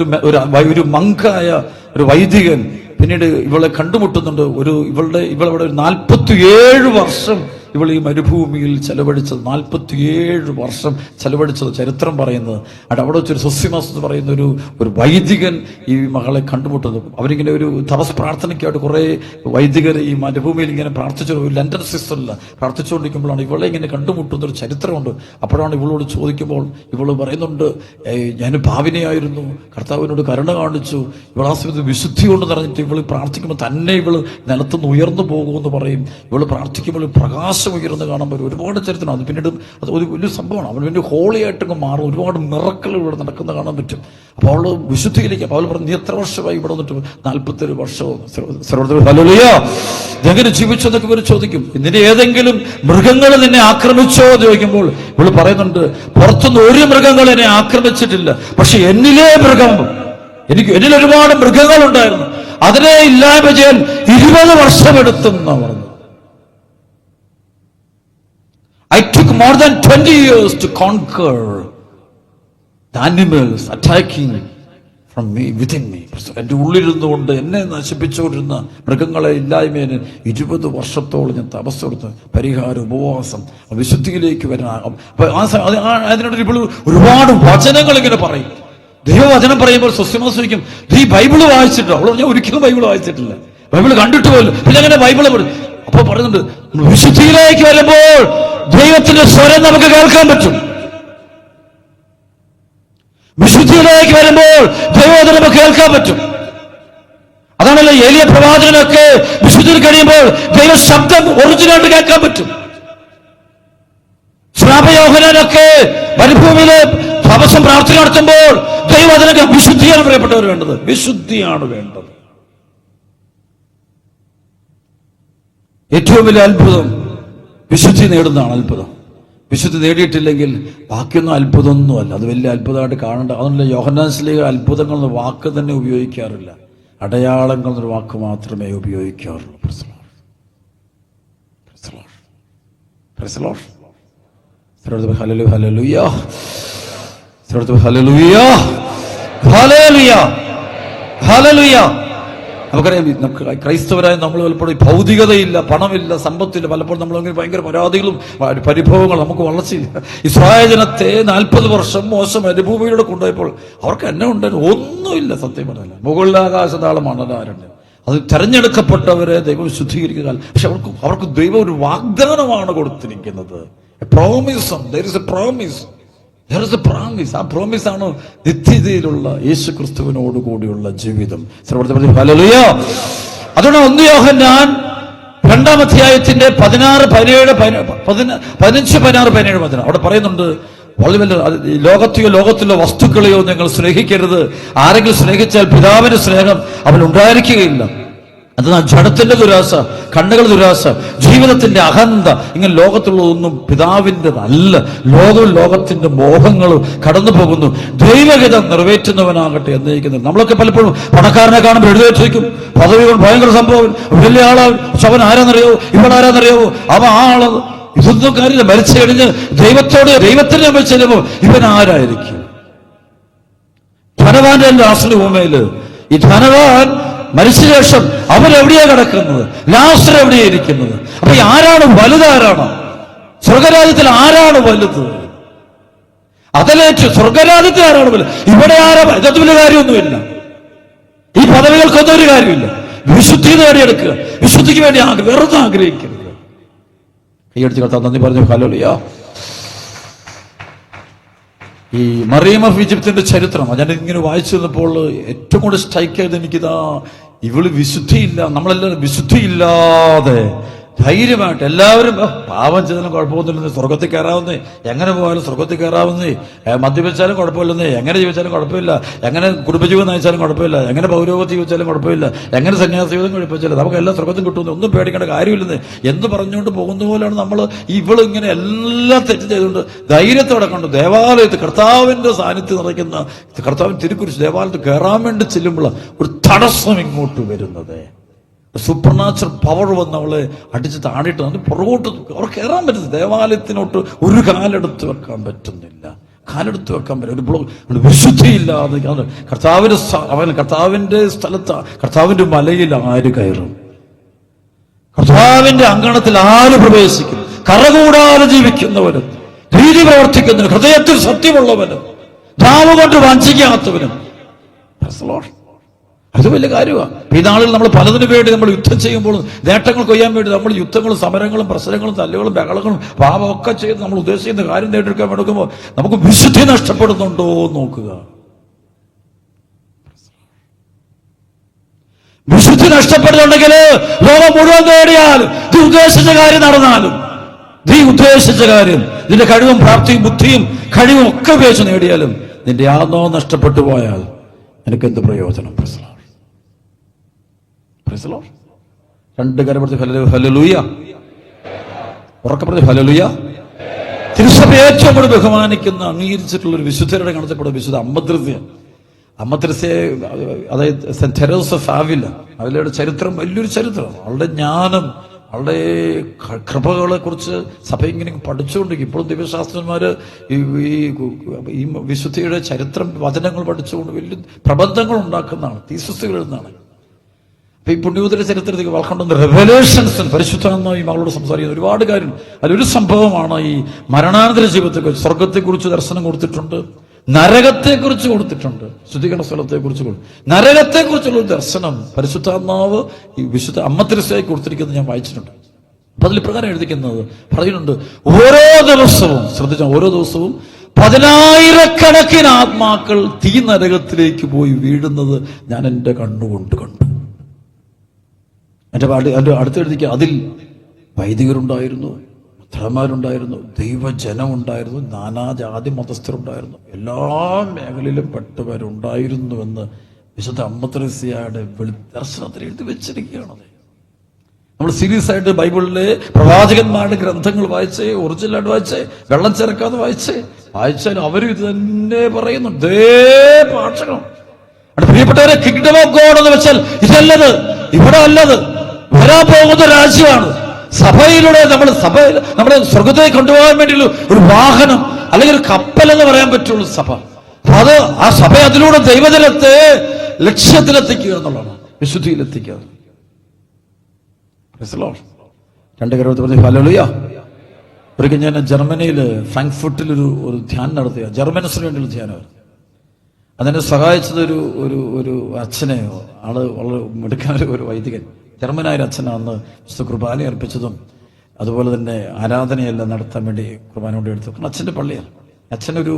ഒരു മങ്കായ ഒരു വൈദികൻ പിന്നീട് ഇവളെ കണ്ടുമുട്ടുന്നുണ്ട്. ഇവളവിടെ 47 വർഷം ഇവൾ ഈ മരുഭൂമിയിൽ ചെലവഴിച്ചത്, 47 വർഷം ചെലവഴിച്ചത് ചരിത്രം പറയുന്നത്. അവിടെ വെച്ചൊരു സൊസിമാസ് എന്ന് പറയുന്ന ഒരു വൈദികൻ ഈ മകളെ കണ്ടുമുട്ടുന്നു. അവരിങ്ങനെ ഒരു തപസ് പ്രാർത്ഥനയ്ക്കായിട്ട് കുറെ വൈദികർ ഈ മരുഭൂമിയിൽ ഇങ്ങനെ പ്രാർത്ഥിച്ചു, ലണ്ടൻ സിസ്റ്ററില്ല പ്രാർത്ഥിച്ചുകൊണ്ടിരിക്കുമ്പോഴാണ് ഇവളെ ഇങ്ങനെ കണ്ടുമുട്ടുന്ന ഒരു ചരിത്രമുണ്ട്. അപ്പോഴാണ് ഇവളോട് ചോദിക്കുമ്പോൾ ഇവള് പറയുന്നുണ്ട്, ഞാൻ ഭാവിനെയായിരുന്നു, കർത്താവിനോട് കരുണ കാണിച്ചു, ഇവൾ ആ സമയത്ത് വിശുദ്ധി കൊണ്ട് നിറഞ്ഞിട്ട് ഇവള് പ്രാർത്ഥിക്കുമ്പോൾ തന്നെ ഇവള് നിലത്തുനിന്ന് ഉയർന്നു പോകുമെന്ന് പറയും. ഇവള് പ്രാർത്ഥിക്കുമ്പോൾ പ്രകാശം ഉയർന്ന് കാണുമ്പോൾ ഒരുപാട് ചരിത്രം. അത് പിന്നീട് അത് ഒരു വലിയ സംഭവമാണ്. അവൾ വലിയ ഹോളിയായിട്ടങ്ങ് മാറും. ഒരുപാട് മിറക്കൾ ഇവിടെ നടക്കുന്ന കാണാൻ പറ്റും. അപ്പോൾ അവള് വിശുദ്ധിയിലേക്ക്, അപ്പോൾ അവൾ പറഞ്ഞു, നീ എത്ര വർഷമായി ഇവിടെ വന്നിട്ട്? 47 വർഷവും. ഇതെങ്ങനെ ജീവിച്ചെന്നൊക്കെ ഇവർ ചോദിക്കും. നിന്നെ ഏതെങ്കിലും മൃഗങ്ങൾ നിന്നെ ആക്രമിച്ചോ എന്ന് ചോദിക്കുമ്പോൾ ഇവള് പറയുന്നുണ്ട്, പുറത്തുനിന്ന് ഒരു മൃഗങ്ങൾ എന്നെ ആക്രമിച്ചിട്ടില്ല, പക്ഷെ എന്നിലെ മൃഗം, എന്നിൽ ഒരുപാട് മൃഗങ്ങൾ ഉണ്ടായിരുന്നു, അതിനെ ഇല്ലായ്മ ചെയ്യാൻ 20 വർഷം എടുത്തെന്നാണ് പറഞ്ഞത്. I took more than 20 years to conquer The animals attacking from me, within me. എൻ്റെ ഉള്ളിലിരുന്നുകൊണ്ട് എന്നെ നശിപ്പിച്ചുകൊണ്ടിരുന്ന മൃഗങ്ങളെ ഇല്ലായ്മേന് 20 വർഷത്തോളം ഞാൻ തപസ്സെടുത്ത് പരിഹാരം, ഉപവാസം, വിശുദ്ധിയിലേക്ക് വരാനാകും. അതിനിടയിൽ ഇപ്പോൾ ഒരുപാട് വചനങ്ങൾ ഇങ്ങനെ പറയും. ദൈവവചനം പറയുമ്പോൾ സ്വസ്യമാസ്വദിക്കും, ഈ ബൈബിള് വായിച്ചിട്ടോ? അവൾ ഞാൻ ഒരിക്കലും ബൈബിള് വായിച്ചിട്ടില്ല, ബൈബിള് കണ്ടിട്ട് പോലും. പിന്നെ അങ്ങനെ ബൈബിള് അപ്പൊ പറയുന്നുണ്ട്, വിശുദ്ധിയിലേക്ക് വരുമ്പോൾ ദൈവത്തിന്റെ സ്വരം നമുക്ക് കേൾക്കാൻ പറ്റും. വിശുദ്ധിയിലേക്ക് വരുമ്പോൾ ദൈവവചനം നമുക്ക് കേൾക്കാൻ പറ്റും. അതാണല്ലോ ഏലിയ പ്രവാചകനൊക്കെ വിശുദ്ധിയിൽ കഴിയുമ്പോൾ ദൈവ ശബ്ദം ഒറിജിനായിട്ട് കേൾക്കാൻ പറ്റും. ശ്രാപയോഹനൊക്കെ മരുഭൂമിയിലെ തപസ്സും പ്രാർത്ഥന നടത്തുമ്പോൾ ദൈവവചനം വിശുദ്ധിയാണ് പ്രിയപ്പെട്ടവർ വേണ്ടത്, വിശുദ്ധിയാണ് വേണ്ടത്. ഏറ്റവും വലിയ അത്ഭുതം വിശുദ്ധി നേടുന്നതാണ് അത്ഭുതം. വിശുദ്ധി നേടിയിട്ടില്ലെങ്കിൽ ബാക്കിയൊന്നും അത്ഭുതമൊന്നുമല്ല, അത് വലിയ അത്ഭുതമായിട്ട് കാണേണ്ട. അതുകൊണ്ടല്ല യോഹന്നാൻ ശ്ലീഹ അത്ഭുതങ്ങൾ എന്ന വാക്ക് തന്നെ ഉപയോഗിക്കാറില്ല, അടയാളങ്ങൾ എന്നൊരു വാക്ക് മാത്രമേ ഉപയോഗിക്കാറുള്ളൂ. നമുക്കറിയാം, നമുക്ക് ക്രൈസ്തവരായ നമ്മൾ പലപ്പോഴും ഭൗതികതയില്ല, പണമില്ല, സമ്പത്തില്ല, പലപ്പോഴും നമ്മൾ ഭയങ്കര പരാതികളും പരിഭവങ്ങളും, നമുക്ക് വളർച്ചയില്ല. ഇസ്രായേൽ ജനത്തെ 40 വർഷം മോശം മരുഭൂമിയിലൂടെ കൊണ്ടുപോയപ്പോൾ അവർക്ക് എന്നെ ഉണ്ടായിരുന്നു, ഒന്നുമില്ല. സത്യം പറഞ്ഞില്ല, മുകളിലാകാശത്താളം മണലാരുണ്ട്. അത് തെരഞ്ഞെടുക്കപ്പെട്ടവരെ ദൈവം ശുദ്ധീകരിക്കുക. പക്ഷെ അവർക്ക് ദൈവം ഒരു വാഗ്ദാനമാണ് കൊടുത്തിരിക്കുന്നത്. ആ പ്രോമിസാണ് നിത്യതയിലുള്ള യേശു ക്രിസ്തുവിനോട് കൂടിയുള്ള ജീവിതം. അതുകൊണ്ട് 1 യോഹന്നാൻ 2-ാം അധ്യായത്തിന്റെ 16, 17, 15, 16, 17 അവിടെ പറയുന്നുണ്ട്, വളരെ ലോകത്തിലെ വസ്തുക്കളെയോ നിങ്ങൾ സ്നേഹിക്കരുത്. ആരെങ്കിലും സ്നേഹിച്ചാൽ പിതാവിന്റെ സ്നേഹം അവൻ ഉണ്ടായിരിക്കുകയില്ല. എന്നാൽ ജഡത്തിന്റെ ദുരാശ, കണ്ണുകൾ ദുരാശ, ജീവിതത്തിന്റെ അഹന്ത, ഇങ്ങനെ ലോകത്തുള്ളതൊന്നും പിതാവിൻ്റെതല്ല. ലോകത്തിന്റെ മോഹങ്ങളും കടന്നു പോകുന്നു. ദൈവഹിതം നിറവേറ്റുന്നവനാകട്ടെ എന്നയിക്കുന്നത്. നമ്മളൊക്കെ പലപ്പോഴും പണക്കാരനെ കാണുമ്പോൾ എഴുന്നേറ്റിരിക്കും, പദവികൾ ഭയങ്കര സംഭവം, വലിയ ആളാവും. പക്ഷെ അവൻ ആരാന്നറിയാവോ, ഇവളാരാന്നറിയാവോ, അവൻ ആള്, ഇതൊന്നും കാര്യമില്ല. മരിച്ചു കഴിഞ്ഞ് ദൈവത്തിന് നമ്മൾ ചെല്ലുമ്പോൾ ഇവൻ ആരായിരിക്കും? ധനവാന്റെ ലാസർ ഭൂമിയില് ഈ ധനവാൻ മരിച്ച ശേഷം അവരെവിടെയാ കിടക്കുന്നത്, ലാസർ എവിടെയാ ഇരിക്കുന്നത്? അപ്പൊ ആരാണ് വലുതാരാണ്? സ്വർഗരാജ്യത്തിൽ ആരാണ് വലുത്? അതലേറ്റ് സ്വർഗരാജ്യത്തിൽ ആരാണ് വലുത്? ഇവിടെ ആരാ? ഇതൊന്നും വലിയ കാര്യമൊന്നുമില്ല, ഈ പദവികൾക്കൊന്നും ഒരു കാര്യമില്ല. വിശുദ്ധി നേടിയെടുക്കുക, വിശുദ്ധിക്ക് വേണ്ടി വെറുതെ ആഗ്രഹിക്കരുത്. കൈയടിച്ച് കർത്താവ് നന്ദി പറഞ്ഞു. ഹല്ലേലൂയ. ഈ മറിയം ഓഫ് ഈജിപ്തിന്റെ ചരിത്രം ഞാൻ ഇങ്ങനെ വായിച്ചു വന്നപ്പോൾ ഏറ്റവും കൂടുതൽ സ്ട്രൈക്ക് ആയത് എനിക്കിതാ, ഇവള് വിശുദ്ധിയില്ല. നമ്മളെല്ലാവരും വിശുദ്ധിയില്ലാതെ ധൈര്യമായിട്ട് എല്ലാവരും പാപം ചെയ്താലും കുഴപ്പമൊന്നുമില്ലെന്നേ, സ്വർഗത്തിൽ കയറാവുന്നേ, എങ്ങനെ പോയാലും സ്വർഗത്തിൽ കയറാവുന്നേ, മദ്യപിച്ചാലും കുഴപ്പമില്ലെന്നേ, എങ്ങനെ ജീവിച്ചാലും കുഴപ്പമില്ല, എങ്ങനെ കുടുംബജീവിതം നയിച്ചാലും കുഴപ്പമില്ല, എങ്ങനെ പൗരോഗതി ജീവിച്ചാലും കുഴപ്പമില്ല, എങ്ങനെ സന്യാസ ജീവിതം കുഴപ്പമില്ല, നമുക്ക് എല്ലാം സ്വർഗത്തിൽ കിട്ടുന്നു, ഒന്നും പേടിക്കേണ്ട കാര്യമില്ലെന്നേ എന്ന് പറഞ്ഞുകൊണ്ട് പോകുന്ന പോലെയാണ് നമ്മൾ. ഇവളിങ്ങനെ എല്ലാം തെറ്റ് ചെയ്തുകൊണ്ട് ധൈര്യത്തോടെ കണ്ടു ദേവാലയത്തിൽ കർത്താവിന്റെ സാന്നിധ്യം നിറയ്ക്കുന്ന കർത്താവിന്റെ തിരുക്കുരിശ് ദേവാലയത്തിൽ കയറാൻ വേണ്ടി ചെല്ലുമ്പോൾ ഒരു തടസ്സം ഇങ്ങോട്ട് വരുന്നത്. സൂപ്പർ നാച്ചുറൽ പവർ വന്ന് അവളെ അടിച്ച് താണിട്ട് അത് പുറകോട്ട് അവർക്ക് കയറാൻ പറ്റുന്നത്. ദേവാലയത്തിനോട്ട് ഒരു കാലെടുത്ത് വെക്കാൻ പറ്റുന്നില്ല, കാലെടുത്ത് വെക്കാൻ പറ്റും. വിശുദ്ധിയില്ലാതെ കർത്താവിന്റെ സ്ഥലത്ത്, കർത്താവിന്റെ മലയിൽ ആര് കയറും? കർത്താവിന്റെ അങ്കണത്തിൽ ആര് പ്രവേശിക്കും? കറകൂടാതെ ജീവിക്കുന്നവനും, നീതി പ്രവർത്തിക്കുന്നവനും, ഹൃദയത്തിൽ സത്യമുള്ളവനും, നാവ് കൊണ്ട് വഞ്ചിക്കാത്തവനും. അത് വലിയ കാര്യമാണ്. ഈ നാളിൽ നമ്മൾ പലതിനു വേണ്ടി നമ്മൾ യുദ്ധം ചെയ്യുമ്പോൾ, നേട്ടങ്ങൾ കൊയ്യാൻ വേണ്ടി നമ്മൾ യുദ്ധങ്ങളും സമരങ്ങളും പ്രശ്നങ്ങളും തല്ലുകളും ബഹളങ്ങളും പാപമൊക്കെ ചെയ്ത് നമ്മൾ ഉദ്ദേശിക്കുന്ന കാര്യം നേടിയെടുക്കാൻ വേണ്ടിക്കുമ്പോൾ നമുക്ക് വിശുദ്ധി നഷ്ടപ്പെടുന്നുണ്ടോ നോക്കുക. വിശുദ്ധി നഷ്ടപ്പെടുന്നുണ്ടെങ്കിൽ ലോകം മുഴുവൻ നേടിയാലും, നീ ഉദ്ദേശിച്ച കാര്യം നടന്നാലും, നീ ഉദ്ദേശിച്ച കാര്യം നിന്റെ കഴിവും പ്രാപ്തിയും ബുദ്ധിയും കഴിവും ഒക്കെ ഉപയോഗിച്ച് നേടിയാലും നിന്റെ ആത്മാവ് നഷ്ടപ്പെട്ടു പോയാൽ എനിക്കെന്ത് പ്രയോജനം? രണ്ട് കാര്യം പറഞ്ഞു ഹല്ലേലൂയ, ഉറക്കെ പറഞ്ഞു ഹല്ലേലൂയ. തിരുസഭ ഏറ്റവും കൂടുതൽ ബഹുമാനിക്കുന്ന അംഗീകരിച്ചിട്ടുള്ള ഒരു വിശുദ്ധരുടെ കണക്കപ്പെടുന്ന വിശുദ്ധ അമ്മദ്രസ്യ, അതായത് സെന്റ് തെരേസ ഓഫ് ആവില. അവരുടെ ചരിത്രം വലിയൊരു ചരിത്രമാണ്. അവളുടെ ജ്ഞാനം അവളുടെ കൃപകളെ കുറിച്ച് സഭ ഇങ്ങനെ പഠിച്ചുകൊണ്ടിരിക്കും. ഇപ്പോഴും ദിവ്യശാസ്ത്രന്മാര് ഈ വിശുദ്ധിയുടെ ചരിത്രം, വചനങ്ങൾ പഠിച്ചുകൊണ്ട് വലിയ പ്രബന്ധങ്ങൾ ഉണ്ടാക്കുന്നതാണ്, തീസിസുകൾ എഴുതുന്നതാണ്. അപ്പൊ ഈ പുണ്യവതിയുടെ ചരിത്രത്തിൽ വളർക്കൊണ്ടുവന്ന റെവലേഷൻസ്, പരിശുദ്ധാത്മാവ് ഈ മകളോട് സംസാരിക്കുന്ന ഒരുപാട് കാര്യം. അതിലൊരു സംഭവമാണ് ഈ മരണാനന്തര ജീവിതത്തെക്കുറിച്ച്. സ്വർഗത്തെക്കുറിച്ച് ദർശനം കൊടുത്തിട്ടുണ്ട്, നരകത്തെക്കുറിച്ച് കൊടുത്തിട്ടുണ്ട്, ശുദ്ധീകരണ സ്ഥലത്തെക്കുറിച്ച് നരകത്തെക്കുറിച്ചുള്ള ഒരു ദർശനം പരിശുദ്ധാത്മാവ് ഈ വിശുദ്ധ അമ്മ തെരേസയ്ക്ക് കൊടുത്തിരിക്കുന്നത് ഞാൻ വായിച്ചിട്ടുണ്ട്. അപ്പൊ അതിൽ പ്രകാരം എഴുതിക്കുന്നത് പറയുന്നുണ്ട്, ഓരോ ദിവസവും ശ്രദ്ധിച്ച, ഓരോ ദിവസവും 10,000-കണക്കിന് ആത്മാക്കൾ തീ നരകത്തിലേക്ക് പോയി വീഴുന്നത് ഞാൻ എൻ്റെ കണ്ണുകൊണ്ട് കണ്ടു. എൻ്റെ അടുത്തെഴുതിക്കുക, അതിൽ വൈദികരുണ്ടായിരുന്നു, പുത്രന്മാരുണ്ടായിരുന്നു, ദൈവജനമുണ്ടായിരുന്നു, നാനാജാതി മതസ്ഥരുണ്ടായിരുന്നു, എല്ലാ മേഖലയിലും പെട്ടവരുണ്ടായിരുന്നുവെന്ന് വിശുദ്ധ അമ്മ തെരേസയുടെ ദർശനത്തിൽ എഴുതി വെച്ചിരിക്കുകയാണ്. നമ്മൾ സീരിയസ് ആയിട്ട് ബൈബിളിലെ പ്രവാചകന്മാരുടെ ഗ്രന്ഥങ്ങൾ വായിച്ചേ, ഒറിജിനലായിട്ട് വായിച്ചേ, വെള്ളം ചേർക്കാതെ വായിച്ചാൽ അവരും ഇത് തന്നെ പറയുന്നു. ദേ പാഠകം. പ്രിയപ്പെട്ടവരെ, കിങ്ഡം ഓഫ് ഗോഡ് എന്ന് വെച്ചാൽ ഇതല്ലത്, ഇവിടെ അല്ലത്, വരാൻ പോകുന്ന രാജ്യമാണ്. സഭയിലൂടെ നമ്മളെ സ്വർഗത്തേക്ക് കൊണ്ടുപോകാൻ വേണ്ടിയുള്ള ഒരു വാഹനം അല്ലെങ്കിൽ ഒരു കപ്പൽ എന്ന് പറയാൻ പറ്റുള്ളൂ സഭ. അത് ആ സഭ അതിലൂടെ ദൈവജനത്തെ ലക്ഷ്യത്തിലെത്തിക്കുക എന്നുള്ളതാണ്, വിശുദ്ധിയിലെത്തിക്കുക. രണ്ട് കരവത്ത് പറഞ്ഞു ഹല്ലേലൂയ. ഒരിക്കൽ ഞാൻ ജർമ്മനിയിൽ ഫ്രാങ്ക്ഫർട്ടിൽ ഒരു ധ്യാനം നടത്തിയ, ജർമ്മൻസിന് വേണ്ടിയുള്ള ധ്യാനമായിരുന്നു. അതിനെ സഹായിച്ചത് ഒരു അച്ഛനെ, ആള് വളരെ മിടുക്കൻ, ഒരു വൈദികൻ, ജർമ്മനായ അച്ഛനാണ് വിശുദ്ധ കുർബാന അർപ്പിച്ചതും അതുപോലെ തന്നെ ആരാധനയെല്ലാം നടത്താൻ വേണ്ടി കുർബാന കൊണ്ട് എടുത്തു. അച്ഛൻ്റെ പള്ളിയാണ്. അച്ഛനൊരു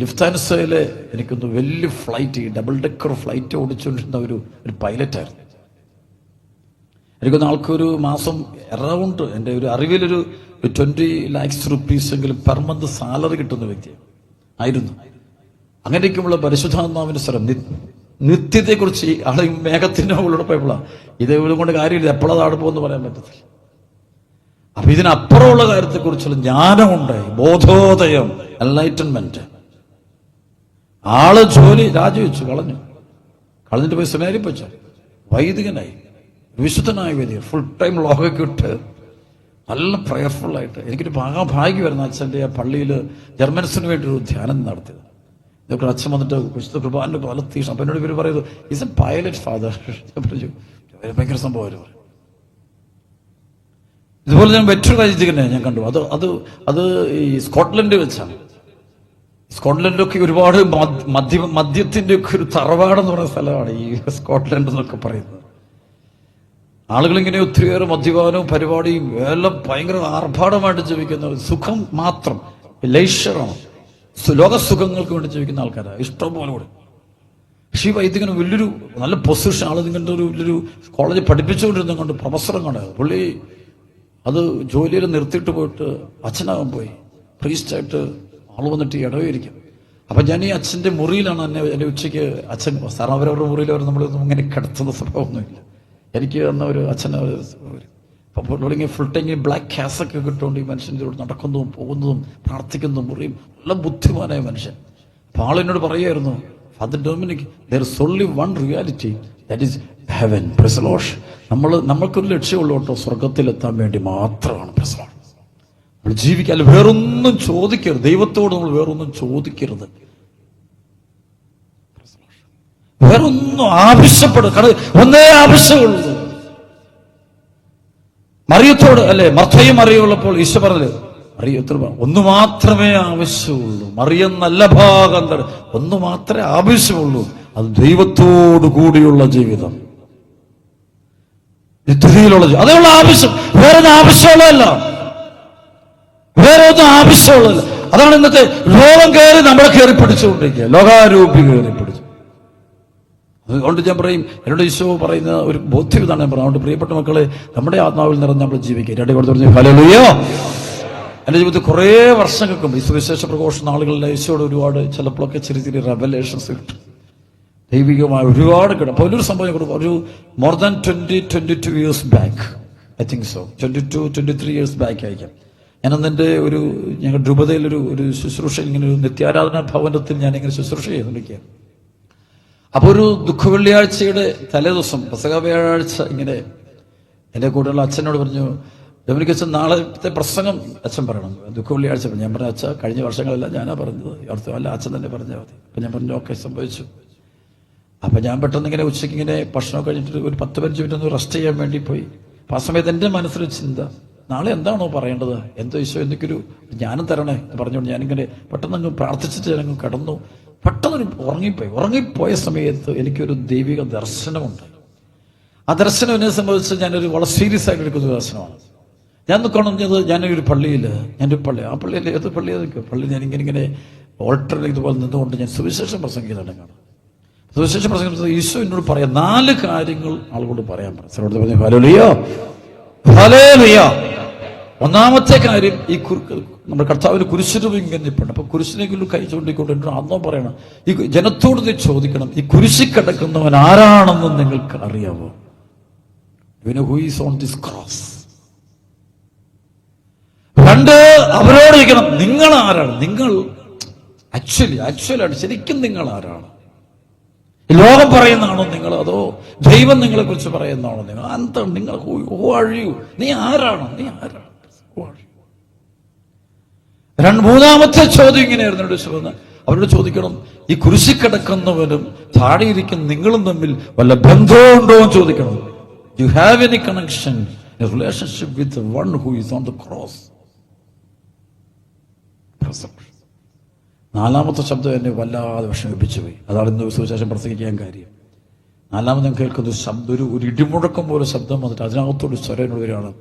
ലുഫ്താൻസയിലെ എനിക്കൊന്ന് വലിയ ഫ്ലൈറ്റ്, ഡബിൾ ഡെക്കർ ഫ്ലൈറ്റ് ഓടിച്ചുകൊണ്ടിരുന്ന ഒരു പൈലറ്റായിരുന്നു. എനിക്കൊന്ന് ആൾക്കൊരു മാസം അറൗണ്ട്, എൻ്റെ ഒരു അറിവിലൊരു 20 lakhs rupees എങ്കിലും പെർ മന്ത് സാലറി കിട്ടുന്ന വ്യക്തിയാണ് ആയിരുന്നു. അങ്ങനെയൊക്കെയുള്ള പരിശുദ്ധാത്മാവിന്റെ സ്വരം, നിത്യത്തെക്കുറിച്ച് ആളെ മേഘത്തിന്റെ മുകളിലൂടെ പോയപ്പോഴാണ് ഇത് കൊണ്ട് കാര്യമില്ല, എപ്പോഴാണ് ആട് പോകുമെന്ന് പറയാൻ പറ്റത്തില്ല. അപ്പൊ ഇതിനപ്പുറമുള്ള കാര്യത്തെക്കുറിച്ചുള്ള ജ്ഞാനമുണ്ടായി, ബോധോദയം, എൻലൈറ്റൻമെന്റ്. ആള് ജോലി രാജിവെച്ചു, കളഞ്ഞിട്ട് പോയി സെമിനാരിൽ പോയി, വൈദികനായി, വിശുദ്ധനായ വൈദികൻ, ഫുൾ ടൈം ലോകയ്ക്ക് വിട്ട് നല്ല പ്രയർഫുൾ ആയിട്ട്. എനിക്കൊരു ഭാഗ്യം വരുന്ന അച്ഛൻ്റെ ആ പള്ളിയിൽ ജർമ്മൻസിന് വേണ്ടി ഒരു ധ്യാനം നടത്തിയത്. ഇതൊക്കെ അച്ഛൻ വന്നിട്ട് വിശുദ്ധ കുർബാന്റെ പല തീഷ്ണം. അപ്പൊ എന്നോട് ഇവർ പറയുന്നത് ഈസ് എ പൈലറ്റ് ഫാദർ. ഭയങ്കര സംഭവം. ഇതുപോലെ ഞാൻ മറ്റൊരു വൈദികനെ ഞാൻ കണ്ടു. അത് ഈ സ്കോട്ട്ലൻഡിൽ വെച്ചാണ്. സ്കോട്ട്ലൻഡിലൊക്കെ ഒരുപാട് മദ്യത്തിന്റെ ഒക്കെ ഒരു തറവാടെന്ന് പറയുന്ന സ്ഥലമാണ് ഈ സ്കോട്ട്ലൻഡ് എന്നൊക്കെ പറയുന്നത്. ആളുകളിങ്ങനെ ഒത്തിരിയേറെ മദ്യപാനവും പരിപാടിയും എല്ലാം ഭയങ്കര ആർഭാടമായിട്ട് ജീവിക്കുന്ന, സുഖം മാത്രം, ലൈഷറാണ്, ലോകസുഖങ്ങൾക്ക് വേണ്ടി ജീവിക്കുന്ന ആൾക്കാരാണ് ഇഷ്ടം പോലെ കൂടെ. പക്ഷേ ഈ വൈദികന് വലിയൊരു നല്ല പൊസിഷൻ, ആൾ നിങ്ങളുടെ വലിയൊരു കോളേജിൽ പഠിപ്പിച്ചുകൊണ്ടിരുന്ന കൊണ്ട് പ്രൊഫസറും കൊണ്ട് പുള്ളി അത് ജോലിയിൽ നിർത്തിയിട്ട് പോയിട്ട് അച്ഛനാകാൻ പോയി. പ്രീസ്റ്റായിട്ട് ആൾ വന്നിട്ട് ഇടവേരിക്കും. അപ്പൊ ഞാൻ ഈ അച്ഛൻ്റെ മുറിയിലാണ് എന്നെ ഉച്ചയ്ക്ക് അച്ഛൻ, സാർ അവരവരുടെ മുറിയിൽ അവർ നമ്മളൊന്നും ഇങ്ങനെ കിടത്തുന്ന സ്വഭാവമൊന്നുമില്ല. എനിക്ക് വന്ന ഒരു അച്ഛൻ, അപ്പോൾ ഫുൾ ടൈം ബ്ലാക്ക് ക്യാസൊക്കെ കിട്ടുകൊണ്ട് ഈ മനുഷ്യൻ ഇതിലൂടെ നടക്കുന്നതും പോകുന്നതും പ്രാർത്ഥിക്കുന്നതും മുറിയും നല്ല ബുദ്ധിമാനായ മനുഷ്യൻ. അപ്പൊ ആളെന്നോട് പറയായിരുന്നു, father Dominic, there is only one reality, that is heaven. Praise the Lord. നമ്മൾക്കൊരു ലക്ഷ്യമുള്ളൂ കേട്ടോ, സ്വർഗത്തിലെത്താൻ വേണ്ടി മാത്രമാണ്. Price the Lord. നമ്മൾ ജീവിക്കാൻ വേറൊന്നും ചോദിക്കരുത്, ദൈവത്തോട് നമ്മൾ വേറൊന്നും ചോദിക്കരുത്, വേറൊന്നും ആവശ്യപ്പെടും. കാരണം ഒന്നേ ആവശ്യമുള്ളൂ. മറിയത്തോട് അല്ലെ, മർത്തയും മറിയുള്ളപ്പോൾ ഈശോ പറഞ്ഞത്, ഒന്ന് മാത്രമേ ആവശ്യമുള്ളൂ, മറിയം നല്ല ഭാഗം ഒന്ന് മാത്രമേ ആവശ്യമുള്ളൂ, അത് ദൈവത്തോടു കൂടിയുള്ള ജീവിതം, നിത്യതയിലുള്ള ജീവിതം. അതേയുള്ള ആവശ്യം, വേറൊന്നും ആവശ്യമുള്ളതല്ല, വേറെ ഒന്നും ആവശ്യമുള്ളതല്ല. അതാണ് ഇന്നത്തെ ലോകം കയറി നമ്മളെ കയറി പിടിച്ചുകൊണ്ടിരിക്കുക, ലോകാരൂപി കയറി പിടിച്ചു. അതുകൊണ്ട് ഞാൻ പറയും, എന്നോട് ഈശോ പറയുന്ന ഒരു ബോധ്യം ഇതാണ് ഞാൻ പറയുന്നത്. അതുകൊണ്ട് പ്രിയപ്പെട്ട മക്കളെ, നമ്മുടെ ആത്മാവിൽ നിറഞ്ഞ് നമ്മൾ ജീവിക്കുക. രണ്ടേ കൊടുത്ത് പറഞ്ഞു ഹല്ലേലൂയ. എൻ്റെ ജീവിതത്തിൽ കുറേ വർഷങ്ങൾക്ക് മുമ്പ് ഈ സുവിശേഷ പ്രഘോഷണ നാളുകളിൽ ഈശോയുടെ ഒരുപാട് ചിലപ്പോഴൊക്കെ ചെറിയ ചെറിയ റെവലേഷൻസ് കിട്ടും, ദൈവികമായ ഒരുപാട് കിട്ടും. അപ്പോൾ ഒരു സംഭവം കൊടുക്കും, ഒരു more than 22 years back, I think so 22-23 years back ആയിരിക്കാം. ഞാനന്നെൻ്റെ ഞങ്ങളുടെ രൂപതയിൽ ഒരു ശുശ്രൂഷ, ഇങ്ങനെ ഒരു നിത്യാരാധനാ ഭവനത്തിൽ ഞാനിങ്ങനെ ശുശ്രൂഷ ചെയ്തുകൊണ്ടിരിക്കുകയാണ്. അപ്പോൾ ഒരു ദുഃഖവെള്ളിയാഴ്ചയുടെ തലേദിവസം, പെസഹ വ്യാഴാഴ്ച, ഇങ്ങനെ എൻ്റെ കൂടെയുള്ള അച്ഛനോട് പറഞ്ഞു, ഡൊമിനിക് അച്ഛൻ നാളത്തെ പ്രസംഗം അച്ഛൻ പറയണം, ദുഃഖ വെള്ളിയാഴ്ച പറഞ്ഞു. ഞാൻ പറഞ്ഞു, അച്ഛ കഴിഞ്ഞ വർഷങ്ങളെല്ലാം ഞാനാ പറഞ്ഞത്, അടുത്ത അല്ല അച്ഛൻ തന്നെ പറഞ്ഞാൽ മതി. അപ്പം ഞാൻ പറഞ്ഞു, ഓക്കെ, സംഭവിച്ചു. അപ്പം ഞാൻ പെട്ടെന്ന് ഇങ്ങനെ ഉച്ചയ്ക്ക് ഇങ്ങനെ ഭക്ഷണം കഴിഞ്ഞിട്ട് ഒരു 10-15 മിനിറ്റ് ഒന്ന് റെസ്റ്റ് ചെയ്യാൻ വേണ്ടി പോയി. അപ്പം ആ സമയത്ത് എൻ്റെ മനസ്സിലൊരു ചിന്ത, നാളെ എന്താണോ പറയേണ്ടത്, എന്തോ ഈശോ എന്തൊക്കെയൊരു ജ്ഞാനം തരണേ എന്ന് പറഞ്ഞുകൊണ്ട് ഞാനിങ്ങനെ പെട്ടെന്ന് പ്രാർത്ഥിച്ചിട്ട് ഞാനങ്ങ് കിടന്നു. പെട്ടെന്ന് ഉറങ്ങിപ്പോയ സമയത്ത് എനിക്കൊരു ദൈവിക ദർശനമുണ്ട്. ആ ദർശനം എന്നെ സംബന്ധിച്ച് ഞാനൊരു വളരെ സീരിയസ് ആയിട്ട് എടുക്കുന്ന ദർശനമാണ്. ഞാൻ കാണുന്നത്, ഞാനൊരു പള്ളിയിൽ, ആ പള്ളിയിൽ ഏത് പള്ളി ഞാനിങ്ങനെ ഓൾട്ടറിൽ ഇതുപോലെ നിന്നുകൊണ്ട് ഞാൻ സുവിശേഷം പ്രസംഗിക്കുന്നുണ്ടെങ്കിൽ സുവിശേഷം പ്രസംഗിച്ചത് ഈശോ എന്നോട് പറയാം 4 കാര്യങ്ങൾ ആളുകളോട് പറയാൻ പറഞ്ഞു. Hallelujah, hallelujah. ഒന്നാമത്തെ കാര്യം, ഈ നമ്മുടെ കർത്താവിന് കുരിശിന് ഇങ്ങനെ നിൽപ്പുണ്ട്. അപ്പൊ കുരിശിനെങ്കിലും കൈ ചൂണ്ടിക്കൊണ്ട് അന്നോ പറയണം, ഈ ജനത്തോട് നീ ചോദിക്കണം, ഈ കുരിശിൽ കിടക്കുന്നവൻ ആരാണെന്ന് നിങ്ങൾക്ക് അറിയാവോ? You know who is on this cross? 2, അവരോട് ചോദിക്കണം, നിങ്ങൾ ആരാണ്? നിങ്ങൾ ആക്ച്വലായിട്ട് ശരിക്കും നിങ്ങൾ ആരാണ്? ലോകം പറയുന്നതാണോ നിങ്ങൾ, അതോ ദൈവം നിങ്ങളെ കുറിച്ച് പറയുന്നതാണോ നിങ്ങൾ? എന്താണ് നിങ്ങൾ? നീ ആരാണ്? മൂന്നാമത്തെ ചോദ്യം ഇങ്ങനെയായിരുന്നു, അവരോട് ചോദിക്കണം, ഈ കുരിശിൽ കിടക്കുന്നവനും താഴെയിരിക്കുന്ന നിങ്ങളും തമ്മിൽ വല്ല ബന്ധമുണ്ടോ എന്ന് ചോദിക്കണം. You have any connection, a relationship with the one who is on the cross? നാലാമത്തെ ശബ്ദം എന്നെ വല്ലാതെ വിഷമിപ്പിച്ചു പോയി. അതാണ് ഇന്ന് സുവിശേഷം പ്രസംഗിക്കാൻ കാര്യം. നാലാമത് കേൾക്കുന്ന ശബ്ദം, ഒരു ഇടിമുഴക്കം പോലെ ശബ്ദം വന്നിട്ട് അതിനകത്തോട് സ്വരനോട് വരികയാണ്,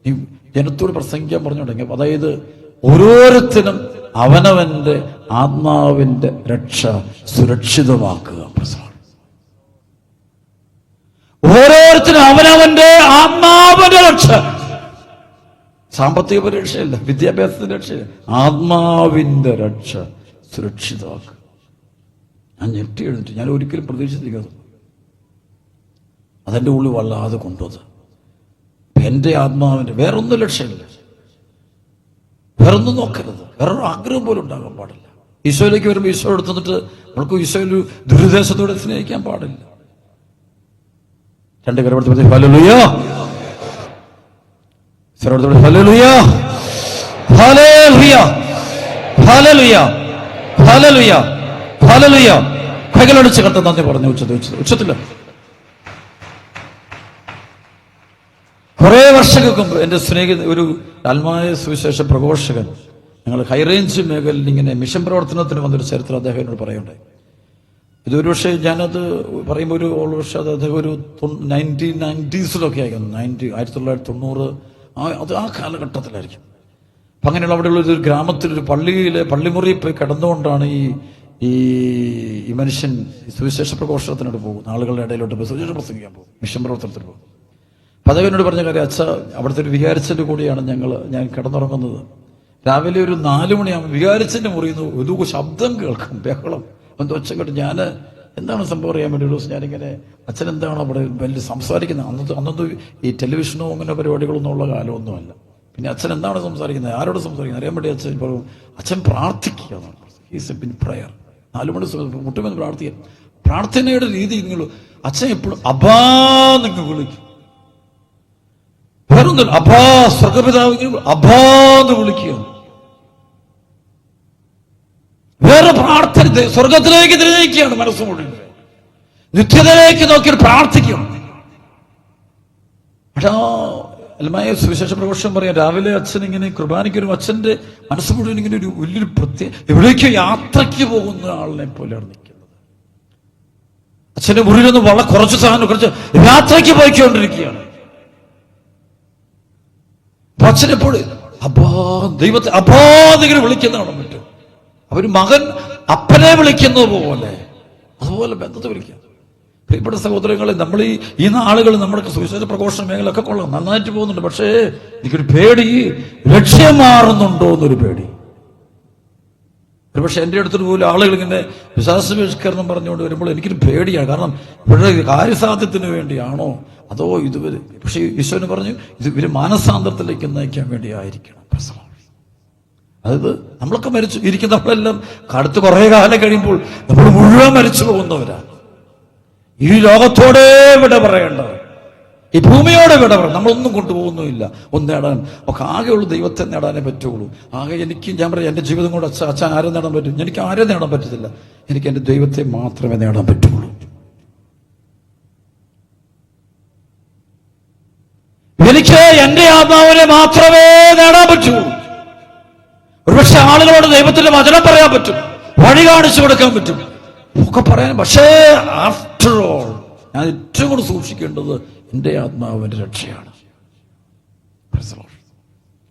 നീ ജനത്തോട് പ്രസംഗിക്കാൻ പറഞ്ഞു തുടങ്ങി. അതായത് ഓരോരുത്തരും അവനവന്റെ ആത്മാവിന്റെ രക്ഷ സുരക്ഷിതമാക്കുക. ഓരോരുത്തരും അവനവന്റെ ആത്മാവിന്റെ രക്ഷ, സാമ്പത്തിക പരീക്ഷയല്ല, വിദ്യാഭ്യാസത്തിന്റെ രക്ഷയില്ല, ആത്മാവിന്റെ രക്ഷ സുരക്ഷിതമാക്കുക. ഞാൻ ഞെട്ടി എഴുന്നിട്ട്, ഞാൻ ഒരിക്കലും പ്രതീക്ഷിച്ചിരിക്കുന്നത് അതെന്റെ ഉള്ളിൽ വല്ലാതെ കൊണ്ടുവന്നത്. എന്റെ ആത്മാവിന്റെ വേറൊന്നും ലക്ഷ്യമില്ല, വേറൊന്നും നോക്കരുത്, വേറൊരു ആഗ്രഹം പോലും ഉണ്ടാകാൻ പാടില്ല. ഈശോയിലേക്ക് വരുമ്പോൾ ഈശോ എടുത്തിട്ട് നമ്മൾക്ക് ഈശോയിൽ ദുരുദ്ദേശത്തോടെ സ്നേഹിക്കാൻ പാടില്ല. 2 കരമെടുത്ത് ഹല്ലേലൂയ, ഹല്ലേലൂയ, ഹല്ലേലൂയ, ഹല്ലേലൂയ, ഹല്ലേലൂയ, ഹല്ലേലൂയ. കൈകളടിച്ച് കർത്താവിന് നന്ദി പറഞ്ഞു ഉച്ചത്തില്ല. കുറെ വർഷങ്ങൾക്ക് മുമ്പ് എൻ്റെ സ്നേഹിത ഒരു ആത്മായ സുവിശേഷ പ്രഘോഷകൻ, ഞങ്ങൾ ഹൈറേഞ്ച് മേഖലയിൽ ഇങ്ങനെ മിഷൻ പ്രവർത്തനത്തിന് വന്നൊരു ചരിത്രം അദ്ദേഹം എന്നോട് പറയുണ്ടായി. ഇതൊരു പക്ഷേ ഞാനത് പറയുമ്പോൾ ഓൾമോസ്റ്റ് അദ്ദേഹം ഒരു 1990s ആയിരുന്നു, 1990 അത് ആ കാലഘട്ടത്തിലായിരിക്കും. അപ്പം അങ്ങനെയുള്ള അവിടെയുള്ള ഒരു ഗ്രാമത്തിൽ ഒരു പള്ളിമുറിയിൽ പോയി കിടന്നുകൊണ്ടാണ് ഈ മനുഷ്യൻ സുവിശേഷ പ്രഘോഷണത്തിനോട് പോകും, ആളുകളുടെ ഇടയിലോട്ട് പോയി സുവിശേഷം പ്രസംഗിക്കാൻ പോകും, മിഷൻ പ്രവർത്തനത്തിന് പോകും. അപ്പം അദ്ദേഹം എന്നോട് പറഞ്ഞ കാര്യം, അച്ഛാ അവിടുത്തെ ഒരു വികാരിച്ചൻ്റെ കൂടിയാണ് ഞാൻ കിടന്നുറങ്ങുന്നത്. രാവിലെ ഒരു 4 മണിയാകുമ്പോൾ വികാരിച്ചൻ്റെ മുറിയിൽ നിന്ന് ഒരു ശബ്ദം കേൾക്കും, ബഹളം, എന്തോ ഒച്ച കേട്ട്. ഞാൻ എന്താണ് സംഭവം അറിയാൻ വേണ്ടി ഒരു ദിവസം ഞാനിങ്ങനെ, അച്ഛൻ എന്താണോ അവിടെ വലിയ സംസാരിക്കുന്നത്, അന്നൊന്നും ഈ ടെലിവിഷനോ അങ്ങനെ പരിപാടികളൊന്നും ഉള്ള കാലമൊന്നുമല്ല. പിന്നെ അച്ഛൻ എന്താണ് സംസാരിക്കുന്നത്, ആരോട് സംസാരിക്കുന്നത് അറിയാൻ വേണ്ടി അച്ഛൻ പ്രാർത്ഥിക്കുക. He's in prayer. 4 മണി മുട്ടുമെന്ന് പ്രാർത്ഥിക്കുക. പ്രാർത്ഥനയുടെ രീതി നിങ്ങൾ, അച്ഛൻ എപ്പോഴും അബാ നിങ്ങൾ വിളിക്കും, വേറൊന്നും അബാ, സ്വർഗപിതാവ് അബാന്ന് വിളിക്കുക. വേറെ പ്രാർത്ഥന, സ്വർഗത്തിലേക്ക് തിരിഞ്ഞിരിക്കുകയാണ് മനസ്സ് മുഴുവൻ, നിത്യതയിലേക്ക് നോക്കി പ്രാർത്ഥിക്കണം. അൽമായ സുവിശേഷ പ്രഘോഷം പറയാം, രാവിലെ അച്ഛൻ ഇങ്ങനെ കുർബാനയ്ക്ക് ഒരു അച്ഛന്റെ മനസ്സ് മുഴുവൻ ഇങ്ങനെ ഒരു വലിയൊരു എവിടേക്കോ യാത്രയ്ക്ക് പോകുന്ന ആളിനെ പോലെയാണ് നിൽക്കുന്നത്. അച്ഛന്റെ മുറിയിലൊന്ന് വളരെ കുറച്ച് യാത്രയ്ക്ക് പോയിക്കൊണ്ടിരിക്കുകയാണ്. അച്ഛനെപ്പോഴും അബാ, ദൈവത്തെ അബാന്നിങ്ങനെ വിളിക്കുന്നതാണ് പറ്റും. അവര് മകൻ അപ്പനെ വിളിക്കുന്നത് പോലെ, അതുപോലെ ബന്ധത്തെ വിളിക്കുക. പ്രിയപ്പെട്ട സഹോദരങ്ങളെ, നമ്മൾ ഈ നാളുകൾ നമ്മുടെ സുവിശേഷ പ്രഘോഷണ മേഖലയൊക്കെ കൊള്ളാം, നന്നായിട്ട് പോകുന്നുണ്ട്. പക്ഷേ എനിക്കൊരു പേടി, ലക്ഷ്യം മാറുന്നുണ്ടോ എന്നൊരു പേടി. ഒരുപക്ഷെ എൻ്റെ അടുത്തൊരു പോലും ആളുകൾ ഇങ്ങനെ വിശ്വാസബഹിഷ്കരണം പറഞ്ഞുകൊണ്ട് വരുമ്പോൾ എനിക്കൊരു പേടിയാണ്. കാരണം ഇവരുടെ കാര്യസാധ്യത്തിന് വേണ്ടിയാണോ അതോ ഇതുവരെ, പക്ഷേ ഈശോന് പറഞ്ഞു ഇത് ഇവര് മാനസാന്തരത്തിലേക്ക് നയിക്കാൻ വേണ്ടി ആയിരിക്കണം. അതായത് നമ്മളൊക്കെ മരിച്ചു ഇരിക്കുന്ന, നമ്മളെല്ലാം അടുത്ത് കുറെ കാലം കഴിയുമ്പോൾ നമ്മൾ മുഴുവൻ മരിച്ചു പോകുന്നവരാണ്. ഈ ലോകത്തോടെ വിട പറയേണ്ടത്. ഈ ഭൂമിയോടെ വിട പറയും. നമ്മളൊന്നും കൊണ്ടുപോകുന്നുമില്ല. ഒന്ന് നേടാൻ ഒക്കെ ആകെയുള്ളൂ ദൈവത്തെ നേടാനേ പറ്റുള്ളൂ. ആകെ എനിക്ക് ഞാൻ പറയാം, എൻ്റെ ജീവിതം കൊണ്ട് അച്ഛൻ ആരും നേടാൻ പറ്റും? എനിക്ക് ആരും നേടാൻ പറ്റത്തില്ല. എനിക്ക് എൻ്റെ ദൈവത്തെ മാത്രമേ നേടാൻ പറ്റുള്ളൂ. എനിക്ക് എൻ്റെ ആത്മാവിനെ മാത്രമേ നേടാൻ പറ്റുള്ളൂ. ഒരുപക്ഷെ ആളുകളോട് ദൈവത്തിന്റെ വചനം പറയാൻ പറ്റും, വഴി കാണിച്ചു കൊടുക്കാൻ പറ്റും, ഒക്കെ പറയാൻ. പക്ഷേ ആഫ്റ്റർ ഓൾ ഞാൻ ഏറ്റവും കൂടുതൽ സൂക്ഷിക്കേണ്ടത് എൻ്റെ ആത്മാവിന്റെ രക്ഷയാണ്.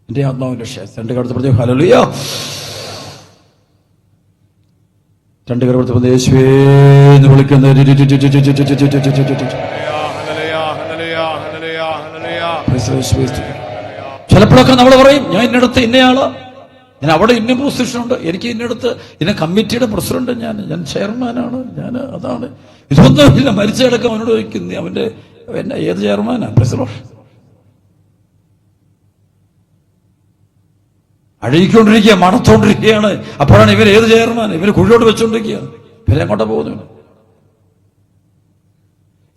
എൻ്റെ ആത്മാവിന്റെ രക്ഷ. രണ്ട് കടത്ത് പറഞ്ഞു ഹല്ലേലൂയ. രണ്ട് കടത്ത് പറഞ്ഞു യേശുവേ എന്ന് വിളിക്കുന്ന ചിലപ്പോഴൊക്കെ നമ്മൾ പറയും, ഞാൻ ഇന്നടത്ത് ഇന്നയാള്, ഞാൻ അവിടെ ഇന്ന പൊസിഷനുണ്ട്, എനിക്ക് ഇന്നടത്ത് ഇന്ന കമ്മിറ്റിയുടെ പ്രസിഡന്റ്, ഞാൻ ചെയർമാനാണ്, ഞാൻ അതാണ്. ഇതൊന്നുമില്ല. മരിച്ച കിടക്കാൻ അവനോട് ചോദിക്കുന്നു, അവന്റെ ഏത് ചെയർമാനാ? പ്രസിഡന്റ് അഴകിക്കൊണ്ടിരിക്കുക, മണത്തോണ്ടിരിക്കുകയാണ്. അപ്പോഴാണ് ഇവർ ഏത് ചെയർമാൻ? ഇവര് കുഴിയോട് വെച്ചോണ്ടിരിക്കുകയാണ്. ഇവരെങ്ങോട്ടാ പോകുന്നു?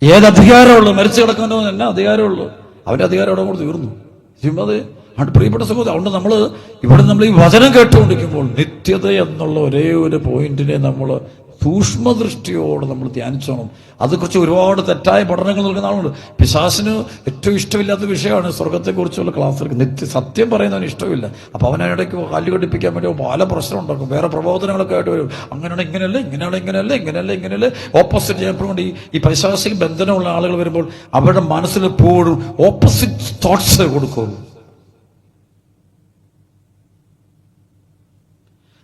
ഏത് അധികാരമുള്ളൂ? മരിച്ചു കിടക്കാനോ എന്നാ അധികാരമുള്ളൂ? അവന്റെ അധികാരം അവിടെ കൂടെ തീർന്നു. അത് പ്രിയപ്പെട്ട സഹോദരൻ, അതുകൊണ്ട് നമ്മൾ ഈ വചനം കേട്ടുകൊണ്ടിരിക്കുമ്പോൾ നിത്യത എന്നുള്ള ഒരേ ഒരു പോയിന്റിനെ നമ്മൾ സൂക്ഷ്മദൃഷ്ടിയോടെ നമ്മൾ ധ്യാനിച്ചോണം. അതേക്കുറിച്ച് ഒരുപാട് തെറ്റായ പഠനങ്ങൾ നൽകുന്ന ആളുണ്ട്. പിശാചിന് ഏറ്റവും ഇഷ്ടമില്ലാത്ത വിഷയമാണ് സ്വർഗത്തെക്കുറിച്ചുള്ള ക്ലാസ്സിൽ. സത്യം പറയുന്നവന് ഇഷ്ടമില്ല. അപ്പൊ അവനിടയ്ക്ക് കാല് ഘടിപ്പിക്കാൻ വേണ്ടി പല പ്രശ്നം ഉണ്ടാക്കും, വേറെ പ്രബോധനങ്ങളൊക്കെ ആയിട്ട് വരും. അങ്ങനെയാണ് ഇങ്ങനെയല്ല, ഇങ്ങനെയാണ് ഇങ്ങനെയല്ല. ഓപ്പോസിറ്റ് ചെയ്യപ്പെടുകൊണ്ട് ഈ പൈശാചിക ബന്ധനമുള്ള ആളുകൾ വരുമ്പോൾ അവരുടെ മനസ്സിൽ എപ്പോഴും ഓപ്പോസിറ്റ് തോട്ട്സ് കൊടുക്കുള്ളൂ.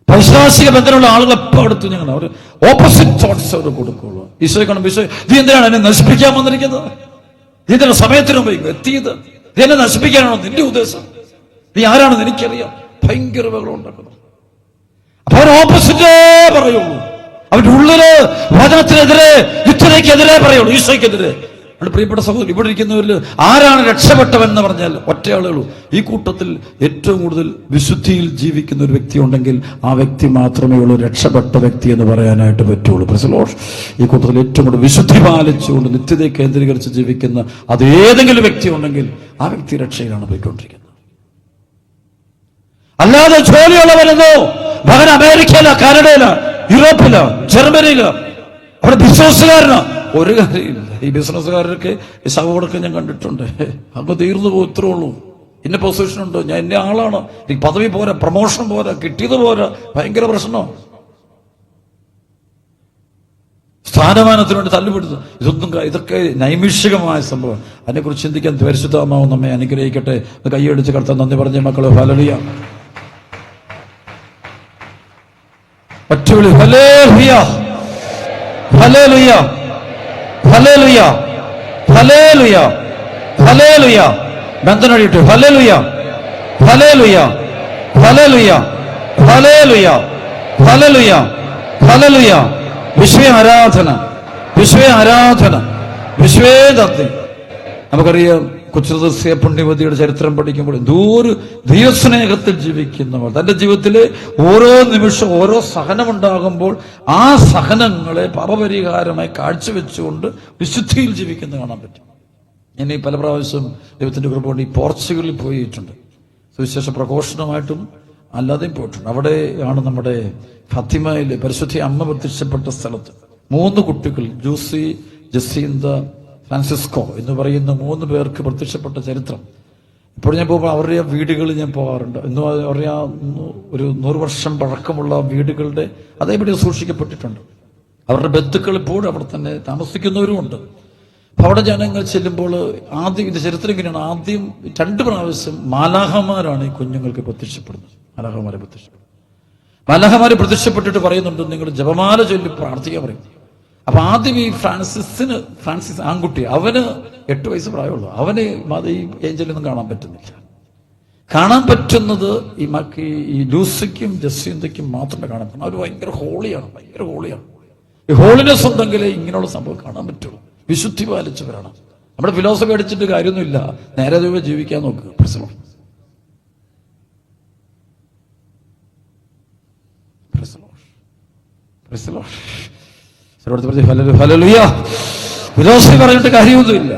പൈശാചിക ബന്ധനമുള്ള ആളുകൾ എപ്പോൾ എടുത്തു ഞങ്ങൾ അവർ ഓപ്പോസിറ്റ് തോട്ട്സ് അവർ കൊടുക്കുള്ളൂ. ഈശോയെ കാണും, ഈശോ നീ എന്തിനാണ് എന്നെ നശിപ്പിക്കാൻ വന്നിരിക്കുന്നത്? നീ എന്തിനാ സമയത്തിന് മുമ്പ് എത്തിയത്? നീ എന്നെ നശിപ്പിക്കാനാണോ നിന്റെ ഉദ്ദേശം? നീ ആരാണെന്ന് എനിക്കറിയാം. ഭയങ്കര ബഹളം ഉണ്ടാക്കുന്നു. അപ്പൊ അവർ ഓപ്പോസിറ്റേ പറയുള്ളൂ. അവരുടെ ഉള്ളില് വചനത്തിനെതിരെ, യുദ്ധതയ്ക്കെതിരെ പറയുള്ളൂ, ഈശോയ്ക്കെതിരെ. അവിടെ പ്രിയപ്പെട്ട സഹോദരൻ, ഇവിടെ ഇരിക്കുന്നവരിൽ ആരാണ് രക്ഷപ്പെട്ടവൻ എന്ന് പറഞ്ഞാൽ ഒറ്റയാളേ ഉള്ളൂ. ഈ കൂട്ടത്തിൽ ഏറ്റവും കൂടുതൽ വിശുദ്ധിയിൽ ജീവിക്കുന്ന ഒരു വ്യക്തി ഉണ്ടെങ്കിൽ ആ വ്യക്തി മാത്രമേ ഉള്ളൂ രക്ഷപ്പെട്ട വ്യക്തി എന്ന് പറയാനായിട്ട് പറ്റുള്ളൂ. പ്രൈസ്. ഈ കൂട്ടത്തിൽ ഏറ്റവും കൂടുതൽ വിശുദ്ധി പാലിച്ചുകൊണ്ട് നിത്യതയെ കേന്ദ്രീകരിച്ച് ജീവിക്കുന്ന അതേതെങ്കിലും വ്യക്തി ഉണ്ടെങ്കിൽ ആ വ്യക്തി രക്ഷയിലാണ് പോയിക്കൊണ്ടിരിക്കുന്നത്. അല്ലാതെ ജോലിയുള്ളവരെന്നോ മകൻ അമേരിക്കയില, കാനഡയില, യൂറോപ്പില, ജർമ്മനിയില, അവിടെ ബിസിനസ്സുകാരനോ ഒരു കാര്യമില്ല. ഈ ബിസിനസ്സുകാരൊക്കെ ഈ സഹോദരൊക്കെ ഞാൻ കണ്ടിട്ടുണ്ട്. അങ്ങ് തീർന്നു പോകും, ഇത്രേ ഉള്ളൂ. ഇന്ന പൊസിഷൻ ഉണ്ട്, ഞാൻ ഇന്ന ആളാണ്, എനിക്ക് പദവി പോരാ, പ്രമോഷൻ പോരാ, കിട്ടിയത് പോരാ, ഭയങ്കര പ്രശ്നം. സ്ഥാനമാനത്തിന് വേണ്ടി തല്ലുപിടുന്നു. ഇതൊക്കെ നൈമിഷികമായ സംഭവം. അതിനെക്കുറിച്ച് ചിന്തിക്കാൻ പരിശുദ്ധാത്മാവ് നമ്മെ അനുഗ്രഹിക്കട്ടെ. കൈയടിച്ച് കടത്താൻ നന്ദി പറഞ്ഞ മക്കളെ ഹല്ലേലൂയ. ഒറ്റവിളി ഹല്ലേലൂയ, ഹല്ലേലൂയ, ഹല്ലേലൂയ, ഹല്ലേലൂയ, ഹല്ലേലൂയ. ബന്ധനടിയിട്ട് ഹല്ലേലൂയ, ഹല്ലേലൂയ, ഹല്ലേലൂയ, ഹല്ലേലൂയ, ഹല്ലേലൂയ, ഹല്ലേലൂയ. വിശ്വ ആരാധന, വിശ്വ ആരാധന, വിശ്വേ ദത്തേ. നമുക്കറിയാം കൊച്ചുദസ്യ പുണ്യവതിയുടെ ചരിത്രം പഠിക്കുമ്പോൾ എന്തോരു ദൈവസ്നേഹത്തിൽ ജീവിക്കുന്നവർ തന്റെ ജീവിതത്തിലെ ഓരോ നിമിഷം ഓരോ സഹനമുണ്ടാകുമ്പോൾ ആ സഹനങ്ങളെ പാപപരിഹാരമായി കാഴ്ചവെച്ചുകൊണ്ട് വിശുദ്ധിയിൽ ജീവിക്കുന്ന കാണാൻ പറ്റും. ഞാൻ ഈ പല പ്രാവശ്യം ദൈവത്തിന്റെ കൃപ കൊണ്ട് ഈ പോർച്ചുഗലിൽ പോയിട്ടുണ്ട്. സുവിശേഷ പ്രഘോഷണമായിട്ടും അല്ലാതെയും പോയിട്ടുണ്ട്. അവിടെയാണ് നമ്മുടെ ഫാത്തിമയിലെ പരിശുദ്ധ അമ്മ പ്രത്യക്ഷപ്പെട്ട സ്ഥലത്ത് 3 കുട്ടികൾ, ജൂസി, ജസീന്ത, ഫ്രാൻസിസ്കോ എന്ന് പറയുന്ന 3 പേർക്ക് പ്രത്യക്ഷപ്പെട്ട ചരിത്രം. ഇപ്പോൾ ഞാൻ പോകുമ്പോൾ അവരുടെ വീടുകളിൽ ഞാൻ പോകാറുണ്ട്. ഇന്നും അവരുടെ ഒരു 100 വർഷം പഴക്കമുള്ള വീടുകളുടെ അതേപടി സൂക്ഷിക്കപ്പെട്ടിട്ടുണ്ട്. അവരുടെ ബന്ധുക്കൾ ഇപ്പോഴും അവിടെ തന്നെ താമസിക്കുന്നവരുമുണ്ട്. അപ്പൊ അവിടെ ജനങ്ങൾ ചെല്ലുമ്പോൾ ആദ്യം ഇത് ചരിത്രം ഇങ്ങനെയാണ്. ആദ്യം 2 പ്രാവശ്യം മാലാഹമാരാണ് ഈ കുഞ്ഞുങ്ങൾക്ക് പ്രത്യക്ഷപ്പെടുന്നത്. മാലാഹമാര് പ്രത്യക്ഷപ്പെട്ടിട്ട് പറയുന്നുണ്ട്, നിങ്ങൾ ജപമാല ചൊല്ലി പ്രാർത്ഥിക്കാൻ പറയും. അപ്പൊ ആദ്യം ഈ ഫ്രാൻസിസ് ആൺകുട്ടി, അവന് 8 വയസ്സ് പ്രായമുള്ളൂ. അവന് ഈ ഏഞ്ചലൊന്നും കാണാൻ പറ്റുന്നില്ല. കാണാൻ പറ്റുന്നത് ഈ ലൂസിക്കും ജസീന്തയ്ക്കും മാത്രമേ കാണാൻ പറ്റുള്ളൂ. അവർ ഭയങ്കര ഹോളിയാണ്. ഈ ഹോളിനെസ് ഉണ്ടെങ്കിലേ ഇങ്ങനെയുള്ള സംഭവം കാണാൻ പറ്റുള്ളൂ. വിശുദ്ധി പാലിച്ചവരാണ്. നമ്മുടെ ഫിലോസഫി അടിച്ചിട്ട് കാര്യമൊന്നുമില്ല. നേരെ രൂപ ജീവിക്കാൻ നോക്കുക. പ്രശ്നം ഫിലോസഫി പറഞ്ഞിട്ട് കാര്യമൊന്നുമില്ല.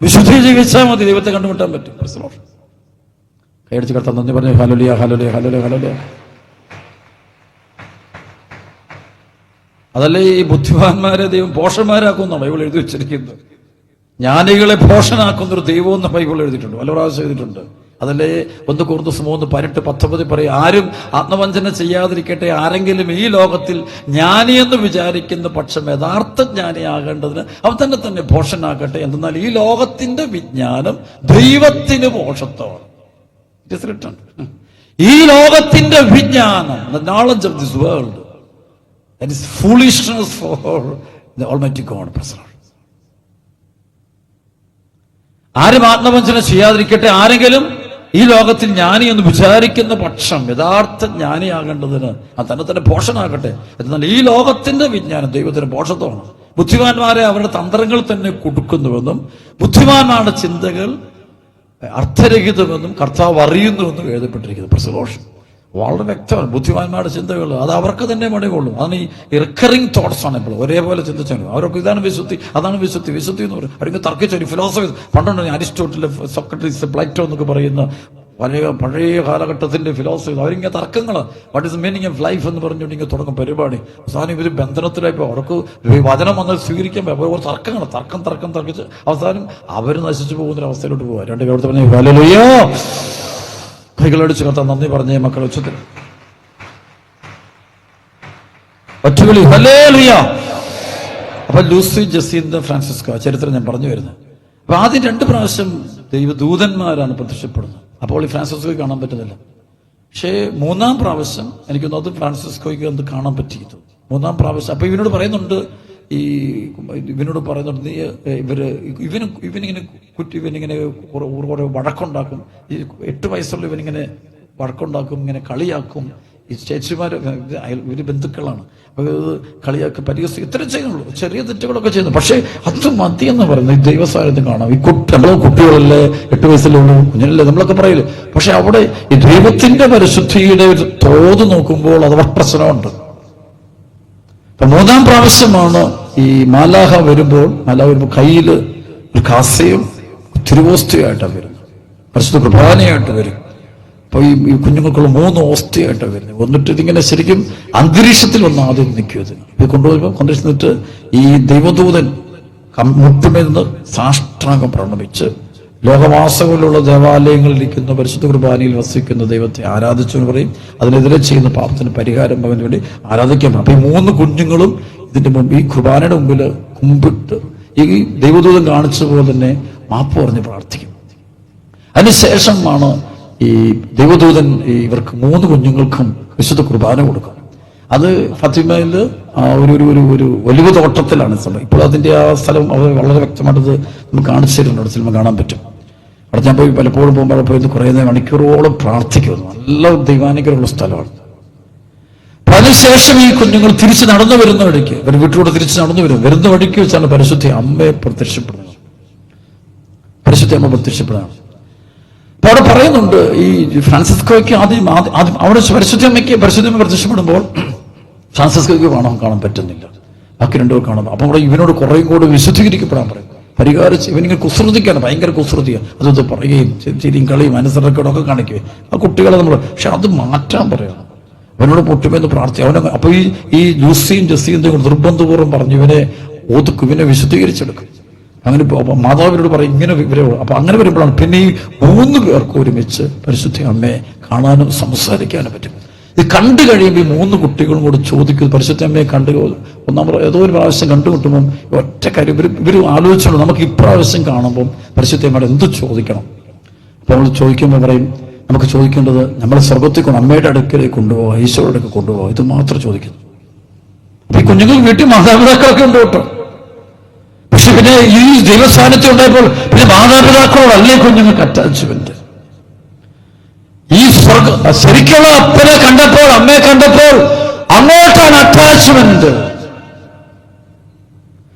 വിശുദ്ധി ജീവിച്ചാൽ മതി, ദൈവത്തെ കണ്ടുമുട്ടാൻ പറ്റും. കൈയടിച്ച് കർത്താൻ നന്ദി പറഞ്ഞു. ഹല്ലേലൂയ, ഹല്ലേലൂയ, ഹല്ലേലൂയ, ഹല്ലേലൂയ. അതല്ലേ ഈ ബുദ്ധിമാന്മാരെ ദൈവം ഭോഷന്മാരാക്കുമെന്നാണ് ബൈബിൾ എഴുതി വെച്ചിരിക്കുന്നത്. ജ്ഞാനികളെ ഭോഷനാക്കുന്നൊരു ദൈവം എന്ന് ബൈബിൾ എഴുതിയിട്ടുണ്ട്, പല പ്രാവശ്യം എഴുതിയിട്ടുണ്ട്. അതല്ലേ 1 കൊരിന്ത്യർ 3:18 പറയും, ആരും ആത്മവഞ്ചന ചെയ്യാതിരിക്കട്ടെ. ആരെങ്കിലും ഈ ലോകത്തിൽ ജ്ഞാനിയെന്ന് വിചാരിക്കുന്ന പക്ഷം യഥാർത്ഥ ജ്ഞാനിയാകേണ്ടതിന് അവൻ തന്നെ ഭോഷനാകട്ടെ. എന്നാൽ ഈ ലോകത്തിന്റെ വിജ്ഞാനം ദൈവത്തിന് ഭോഷത്വമാണ്. It is written. ഈ ലോകത്തിന്റെ വിജ്ഞാനം, the knowledge of this world, that is foolishness for the Almighty God. ആരും ആത്മവഞ്ചന ചെയ്യാതിരിക്കട്ടെ. ആരെങ്കിലും ഈ ലോകത്തിൽ ജ്ഞാനി എന്ന് വിചാരിക്കുന്ന പക്ഷം യഥാർത്ഥ ജ്ഞാനിയാകേണ്ടതിന് അത് തന്നെ ഭോഷനാകട്ടെ. എന്നാൽ ഈ ലോകത്തിന്റെ വിജ്ഞാനം ദൈവത്തിന് ഭോഷത്വമാണ്. ബുദ്ധിമാന്മാരെ അവരുടെ തന്ത്രങ്ങൾ തന്നെ കൊടുക്കുന്നുവെന്നും ബുദ്ധിമാന്മാരുടെ ചിന്തകൾ അർത്ഥരഹിതമെന്നും കർത്താവ് അറിയുന്നുവെന്നും എഴുതപ്പെട്ടിരിക്കുന്നു. പ്രസലോഷൻ വളരെ വ്യക്തമാണ്. ബുദ്ധിമാന്മാരുടെ ചിന്തകൾ അത് അവർക്ക് തന്നെ മടികൊള്ളും. അതാണ് ഈ റിക്കറിംഗ് തോട്ട്സ് ആണ്. ഇപ്പോൾ ഒരേപോലെ ചിന്തിച്ചാലും അവർക്ക് ഇതാണ് വിശുദ്ധി, അതാണ് വിശുദ്ധി, വിശുദ്ധി എന്ന് പറയും. അവർക്ക് തർക്കിച്ചൊരു ഫിലോസഫി പണ്ടുണ്ട്. അരിസ്റ്റോട്ടിൽ, സോക്രട്ടീസ്, പ്ലേറ്റോ എന്നൊക്കെ പറയുന്ന പഴയ കാലഘട്ടത്തിന്റെ ഫിലോസഫി. അവരിങ്ങനെ തർക്കങ്ങൾ, what is meaning of life എന്ന് പറഞ്ഞുകൊണ്ട് ഇങ്ങനെ തുടങ്ങും പരിപാടി. അവസാനം ഇവർ ബന്ധനത്തിലായപ്പോൾ അവർക്ക് വചനം വന്നാൽ സ്വീകരിക്കാൻ ഒരു തർക്കങ്ങൾ, തർക്കിച്ച് അവസാനം അവർ നശിച്ചു പോകുന്നൊരവസ്ഥയിലോട്ട് പോവുക. രണ്ട് പേരുടെ പറഞ്ഞു ഹല്ലേലൂയ. കൈകളടിച്ച് കർത്താൻ നന്ദി പറഞ്ഞേ മക്കൾ, ഉച്ചത്തിൽ ഒറ്റവിളി ഹല്ലേലൂയ. അപ്പൊ ലൂസി ജസീന്ത ഫ്രാൻസിസ്കോ ചരിത്രം ഞാൻ പറഞ്ഞു വരുന്നത്. അപ്പൊ ആദ്യം 2 പ്രാവശ്യം ദൈവദൂതന്മാരാണ് പ്രത്യക്ഷപ്പെടുന്നത്. അപ്പോൾ ഈ ഫ്രാൻസിസ്കോയ്ക്ക് കാണാൻ പറ്റുന്നില്ല. പക്ഷേ 3-ാം പ്രാവശ്യം എനിക്ക് തോന്നുന്നത് ഫ്രാൻസിസ്കോയ്ക്ക് അത് കാണാൻ പറ്റിയത്. 3-ാം പ്രാവശ്യം അപ്പൊ ഇവനോട് പറയുന്നുണ്ട്, നീ ഇവനിങ്ങനെ കുറെ വഴക്കുണ്ടാക്കും. ഈ 8 വയസ്സുള്ള ഇവനിങ്ങനെ വഴക്കുണ്ടാക്കും, ഇങ്ങനെ കളിയാക്കും. ഈ ചേച്ചിമാർ ഇവര് ബന്ധുക്കളാണ്, അപ്പൊ കളിയാക്കി പരിഹസിക്കും. ഇത്രയും ചെയ്യുന്നുള്ളൂ, ചെറിയ തെറ്റുകളൊക്കെ ചെയ്യുന്നു. പക്ഷെ അത് മതി എന്ന് പറയുന്നത് ഈ ദൈവസാന്നിധ്യം കാണാം. ഈ നമ്മളെ കുട്ടികളല്ലേ, 8 വയസ്സിലുള്ളൂ, കുഞ്ഞിനല്ലേ നമ്മളൊക്കെ പറയില്ലേ. പക്ഷെ അവിടെ ഈ ദൈവത്തിന്റെ പരിശുദ്ധിയുടെ ഒരു തോത് നോക്കുമ്പോൾ അത് പ്രശ്നമുണ്ട്. അപ്പൊ 3-ാം പ്രാവശ്യമാണ് ഈ മാലാഹ വരുമ്പോൾ കയ്യിൽ ഒരു കാസയും തിരുവോസ്തിയായിട്ടാണ് വരുന്നത്. പരിശുദ്ധ കുർബാനയായിട്ട് വരും. അപ്പൊ ഈ കുഞ്ഞുങ്ങൾക്കുള്ള 3 ഓസ്തിയായിട്ടാണ് വരുന്നത്. വന്നിട്ട് ഇതിങ്ങനെ ശരിക്കും അന്തരീക്ഷത്തിൽ വന്ന് ആദ്യം നിൽക്കും. ഇത് കൊണ്ടുപോകുമ്പോൾ കൊണ്ടുവന്നിട്ട് ഈ ദൈവദൂതൻ മുട്ടുമേൽ നിന്ന് സാഷ്ടാംഗം പ്രണമിച്ച് ലോകവാസങ്ങളിലുള്ള ദേവാലയങ്ങളിൽ ഇരിക്കുന്ന പരിശുദ്ധ കുർബാനയിൽ വസിക്കുന്ന ദൈവത്തെ ആരാധിച്ചു എന്ന് പറയും. അതിനെതിരെ ചെയ്യുന്ന പാപത്തിന് പരിഹാരം അവന് വേണ്ടി ആരാധിക്കാൻ. അപ്പൊ ഈ 3 കുഞ്ഞുങ്ങളും ഇതിന്റെ മുമ്പ് ഈ കുർബാനയുടെ മുമ്പിൽ കുമ്പിട്ട് ഈ ദൈവദൂതൻ കാണിച്ച പോലെ തന്നെ മാപ്പ് പറഞ്ഞ് പ്രാർത്ഥിക്കും. അതിനുശേഷമാണ് ഈ ദൈവദൂതൻ ഇവർക്ക് 3 കുഞ്ഞുങ്ങൾക്കും വിശുദ്ധ കുർബാന കൊടുക്കും. അത് ഫാത്തിമയിൽ ഒരു ഒലിവ തോട്ടത്തിലാണ് സമയം. ഇപ്പോൾ അതിന്റെ ആ സ്ഥലം അവർ വളരെ വ്യക്തമായിട്ടത് നമുക്ക് കാണിച്ചു തരുന്നുണ്ട്. അവിടെ സിനിമ കാണാൻ പറ്റും. അവിടെ ഞാൻ പോയി പലപ്പോഴും പോകുമ്പോൾ പോയി കുറേ മണിക്കൂറോളം പ്രാർത്ഥിക്കുന്നു. നല്ല ദൈവാനുഗ്രഹമുള്ള സ്ഥലമാണ്. അപ്പൊ അതിനുശേഷം ഈ കുഞ്ഞുങ്ങൾ തിരിച്ച് നടന്നു വരുന്ന വഴിക്ക്, ഇവർ വീട്ടിലൂടെ തിരിച്ച് നടന്നു വരുന്ന വഴിക്ക് വെച്ചാണ് പരിശുദ്ധ അമ്മയെ പ്രത്യക്ഷപ്പെടുന്നത്. പരിശുദ്ധ അമ്മ പ്രത്യക്ഷപ്പെടുകയാണ്. അപ്പൊ അവിടെ പറയുന്നുണ്ട്, ഈ ഫ്രാൻസിസ്കോയ്ക്ക് ആദ്യം അവിടെ പരിശുദ്ധ അമ്മ പ്രത്യക്ഷപ്പെടുമ്പോൾ ഫ്രാൻസിസ്കോയ്ക്ക് കാണാൻ പറ്റുന്നില്ല. ബാക്കി 2 പേർ കാണുന്നു. അപ്പൊ അവിടെ ഇവനോട് കുറേയും കൂടെ വിശുദ്ധീകരിക്കപ്പെടാൻ പറയും. പരിഹാരിച്ച് ഇവനിങ്ങനെ കുസൃതിക്കാണ്, ഭയങ്കര കുസൃതിയാണ്. അതൊക്കെ പറയുകയും ചിരിയും കളിയും അനുസരണക്കേടൊക്കെ കാണിക്കുകയും ആ കുട്ടികളെ നമ്മൾ, പക്ഷെ അത് മാറ്റാൻ പറയണം. അവനോട് പൊട്ടുമെന്ന് പ്രാർത്ഥിക്കും. അപ്പൊ ഈ ലൂസിയും ജസീയും നിർബന്ധപൂർവ്വം പറഞ്ഞു ഇവനെ ഒതുക്കും, ഇവനെ വിശുദ്ധീകരിച്ചെടുക്കും. അങ്ങനെ മാതാവിനോട് പറയും ഇങ്ങനെ ഇവരെ. അപ്പൊ അങ്ങനെ വരുമ്പോഴാണ് പിന്നെ ഈ 3 പേർക്ക് ഒരുമിച്ച് പരിശുദ്ധ അമ്മയെ കാണാനും സംസാരിക്കാനും പറ്റും. ഇത് കണ്ടു കഴിയുമ്പോൾ ഈ 3 കുട്ടികളും കൂടെ ചോദിക്കുന്നത്, പരിശുദ്ധ അമ്മയെ ഏതോ ഒരു പ്രാവശ്യം കണ്ടുമുട്ടുമ്പം ഒറ്റ കാര്യം ഇവർ ആലോചിച്ചോളൂ, നമുക്ക് ഇപ്രാവശ്യം കാണുമ്പം പരിശുദ്ധ അമ്മയോട് എന്ത് ചോദിക്കണം. അപ്പൊ നമ്മൾ ചോദിക്കുമ്പോൾ പറയും, നമുക്ക് ചോദിക്കേണ്ടത് നമ്മളെ സ്വർഗത്തിൽ അമ്മയുടെ അടുക്കലേക്ക് കൊണ്ടുപോകാം, ഈശോയുടെ അടുക്കൽ കൊണ്ടുപോകാം. ഇത് മാത്രം ചോദിക്കുന്നു. അപ്പൊ ഈ കുഞ്ഞുങ്ങൾ വീട്ടിൽ മാതാപിതാക്കളൊക്കെ ഉണ്ട് കേട്ടോ. പക്ഷെ പിന്നെ ഈ ദൈവസാന്നിധ്യം ഉണ്ടായപ്പോൾ പിന്നെ മാതാപിതാക്കളോടല്ലേ കുഞ്ഞുങ്ങൾക്ക് അറ്റാച്ച്മെന്റ്. ഈ ശരിക്കുള്ള അപ്പനെ കണ്ടപ്പോൾ, അമ്മയെ കണ്ടപ്പോൾ അങ്ങോട്ടാണ് അറ്റാച്ച്മെന്റ്.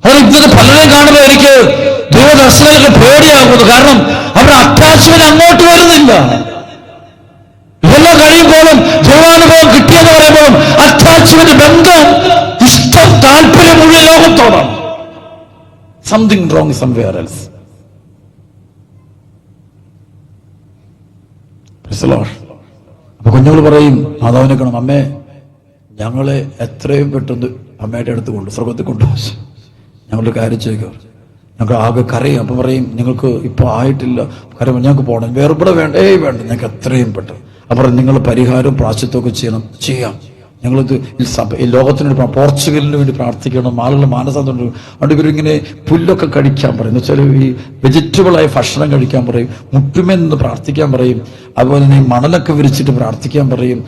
അത് ഇന്നത്തെ പലരെയും കാണുമ്പോൾ എനിക്ക് ദൈവദർശനങ്ങൾക്ക് പേടിയാകുന്നു. കാരണം അവരുടെ അറ്റാച്ച്മെന്റ് അങ്ങോട്ട് വരുന്നില്ല. ഇതെല്ലാം കഴിയുമ്പോഴും ദൈവാനുഭവം കിട്ടിയെന്ന് പറയുമ്പോഴും അറ്റാച്ച്മെന്റ്, ബന്ധം, ഇഷ്ടം, താല്പര്യം മുഴുവൻ ലോകത്തോടാണ്. Something wrong somewhere else. അപ്പൊ കുഞ്ഞുങ്ങൾ പറയും മാതാവിനെ കാണും, അമ്മേ ഞങ്ങളെ എത്രയും പെട്ടെന്ന് അമ്മയുടെ അടുത്ത് സ്വർഗത്തിൽ കൊണ്ടുപോകും. ഞങ്ങളുടെ കാര്യം ചെയ്യുക, ഞങ്ങൾ ആകെ കരയും. അപ്പം പറയും നിങ്ങൾക്ക് ഇപ്പൊ ആയിട്ടില്ല, കരയും, ഞങ്ങൾക്ക് പോകണം, വേറെ വേണ്ട, വേണ്ട, ഞങ്ങൾക്ക് എത്രയും പെട്ടെന്ന്. അപ്പം നിങ്ങൾ പരിഹാരവും പ്രാശ്ചിത്വമൊക്കെ ചെയ്യാം. ഞങ്ങളിത് ഈ ലോകത്തിന് വേണ്ടി, പോർച്ചുഗലിന് വേണ്ടി പ്രാർത്ഥിക്കണം, ആളുകളുടെ മാനസാന്തരം. അതുകൊണ്ട് ഇവരിങ്ങനെ പുല്ലൊക്കെ കഴിക്കാൻ പറയും, എന്ന് വെച്ചാൽ ഈ വെജിറ്റബിളായ ഭക്ഷണം കഴിക്കാൻ പറയും, മുട്ടുമെന്ന് പ്രാർത്ഥിക്കാൻ പറയും. അതുപോലെ തന്നെ ഈ മണലൊക്കെ വിരിച്ചിട്ട് പ്രാർത്ഥിക്കാൻ പറയും.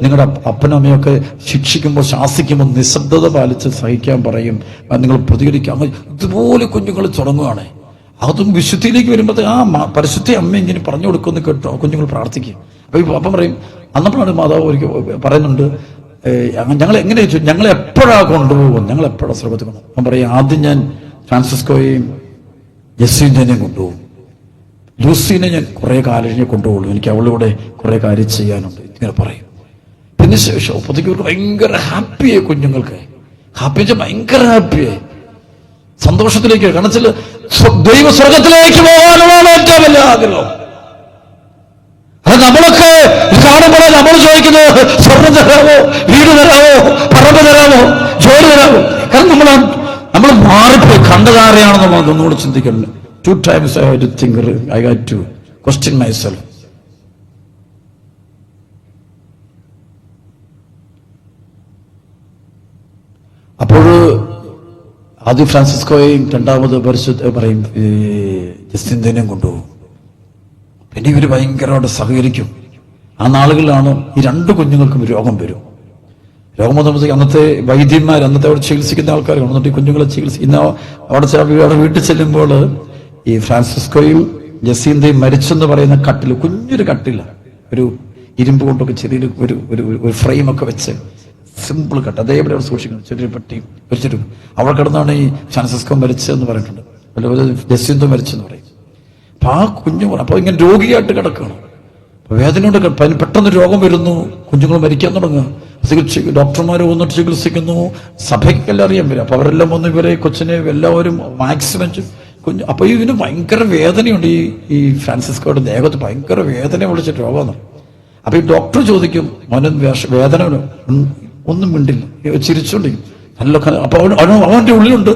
നിങ്ങളുടെ അപ്പനും അമ്മയൊക്കെ ശിക്ഷിക്കുമ്പോൾ, ശാസിക്കുമ്പോൾ നിശബ്ദത പാലിച്ച് സഹിക്കാൻ പറയും. നിങ്ങൾ പ്രതികരിക്കാം. ഇതുപോലെ കുഞ്ഞുങ്ങൾ തുടങ്ങുകയാണ്. അതും വിശുദ്ധിയിലേക്ക് വരുമ്പോൾ പരിശുദ്ധ അമ്മ ഇങ്ങനെ പറഞ്ഞു കൊടുക്കുമെന്ന് കേട്ടോ കുഞ്ഞുങ്ങൾ പ്രാർത്ഥിക്കും. അപ്പൊ ഈ അപ്പം പറയും, അന്നപ്പോഴാണ് മാതാവ് ഒരിക്കൽ പറയുന്നുണ്ട്, ഞങ്ങൾ എങ്ങനെ ചോദിച്ചു, ഞങ്ങൾ എപ്പോഴാണ് കൊണ്ടുപോകും, ഞങ്ങൾ എപ്പോഴാണ് സ്വർഗത്തിൽ കൊണ്ടുപോകും. അപ്പം പറയും, ആദ്യം ഞാൻ ഫ്രാൻസിസ്കോയെയും ജസീന്റെയും കൊണ്ടുപോകും, ലൂസീനെ ഞാൻ കുറെ കാലം കഴിഞ്ഞ് കൊണ്ടുപോകുള്ളൂ, എനിക്ക് അവളിലൂടെ കുറെ കാര്യം ചെയ്യാനുണ്ട്, ഇങ്ങനെ പറയും. പിന്നെ ശേഷം അപ്പോഴത്തേക്ക് ഭയങ്കര ഹാപ്പിയായി, കുഞ്ഞുങ്ങൾക്ക് ഹാപ്പി വെച്ചാൽ ഭയങ്കര ഹാപ്പിയായി, സന്തോഷത്തിലേക്ക്. കാരണം വെച്ചാൽ ദൈവ സ്വർഗത്തിലേക്ക് പോകാനുള്ള ഏറ്റവും വലിയ ആഗ്രഹം. അത് നമ്മളൊക്കെ കാണുമ്പോൾ നമ്മൾ ചോദിക്കുന്നത് സ്വർണം തരാമോ, വീട് തരാമോ, പറമ്പ് തരാമോ, ജോലി തരാമോ. കാരണം നമ്മൾ മാറിപ്പോയി, കണ്ടതാരെയാണെന്നുള്ളത് ഒന്നുകൂടെ ചിന്തിക്കണം. 2 times I had to think, I had to question myself. അപ്പോൾ ആദ്യം ഫ്രാൻസിസ്കോയെയും രണ്ടാമത് പരിശുദ്ധ പറയും ജസ്റ്റിന്റെയും കൊണ്ടുപോകും. പിന്നെ ഇവര് ഭയങ്കരമായിട്ട് സഹകരിക്കും. ആ നാളുകളിലാണ് ഈ 2 കുഞ്ഞുങ്ങൾക്കും രോഗം വരും. രോഗം വന്നപ്പോഴത്തേക്ക് അന്നത്തെ വൈദ്യന്മാർ, അന്നത്തെ അവിടെ ചികിത്സിക്കുന്ന ആൾക്കാർ വന്നിട്ട് ഈ കുഞ്ഞുങ്ങളെ ചികിത്സിക്കുന്ന അവിടെ വീട്ടിൽ ചെല്ലുമ്പോൾ ഈ ഫ്രാൻസിസ്കോയും ജസീന്തയും മരിച്ചെന്ന് പറയുന്ന കട്ടിൽ, കുഞ്ഞൊരു കട്ടില്ല, ഒരു ഇരുമ്പ് കൊണ്ടൊക്കെ ചെറിയൊരു ഒരു ഫ്രെയിമൊക്കെ വെച്ച് സിമ്പിൾ കട്ട്, അതേപോലെ അവിടെ സൂക്ഷിക്കണം, ചെറിയൊരു പെട്ടിയും വെച്ചിട്ട് അവിടെ കിടന്നാണ് ഈ ഫ്രാൻസിസ്കോ മരിച്ചതെന്ന് പറഞ്ഞിട്ടുണ്ട്, അതുപോലെ ജസീന്തോ മരിച്ചെന്ന് പറയും. അപ്പൊ ആ കുഞ്ഞു അപ്പൊ ഇങ്ങനെ രോഗിയായിട്ട് കിടക്കുകയാണ്. വേദനയോട് പെട്ടെന്ന് രോഗം വരുന്നു, കുഞ്ഞുങ്ങൾ മരിക്കാൻ തുടങ്ങുക. ഡോക്ടർമാർ വന്നിട്ട് ചികിത്സിക്കുന്നു, സഭയ്ക്കെല്ലാം അറിയാൻ വരും. അപ്പൊ അവരെല്ലാം വന്ന് ഇവരെ കൊച്ചിനെ എല്ലാവരും മാക്സിമം കുഞ്ഞു. അപ്പൊ ഇതിന് ഭയങ്കര വേദനയുണ്ട്, ഈ ഫ്രാൻസിസ്കോയുടെ ദേഹത്ത് ഭയങ്കര വേദന വിളിച്ചിട്ട് രോഗമാണ്. അപ്പൊ ഈ ഡോക്ടർ ചോദിക്കും, മോനും വേദന ഒന്നും മിണ്ടില്ല, ചിരിച്ചോണ്ടിരിക്കും. നല്ല അപ്പൊ അവന്റെ ഉള്ളിലുണ്ട്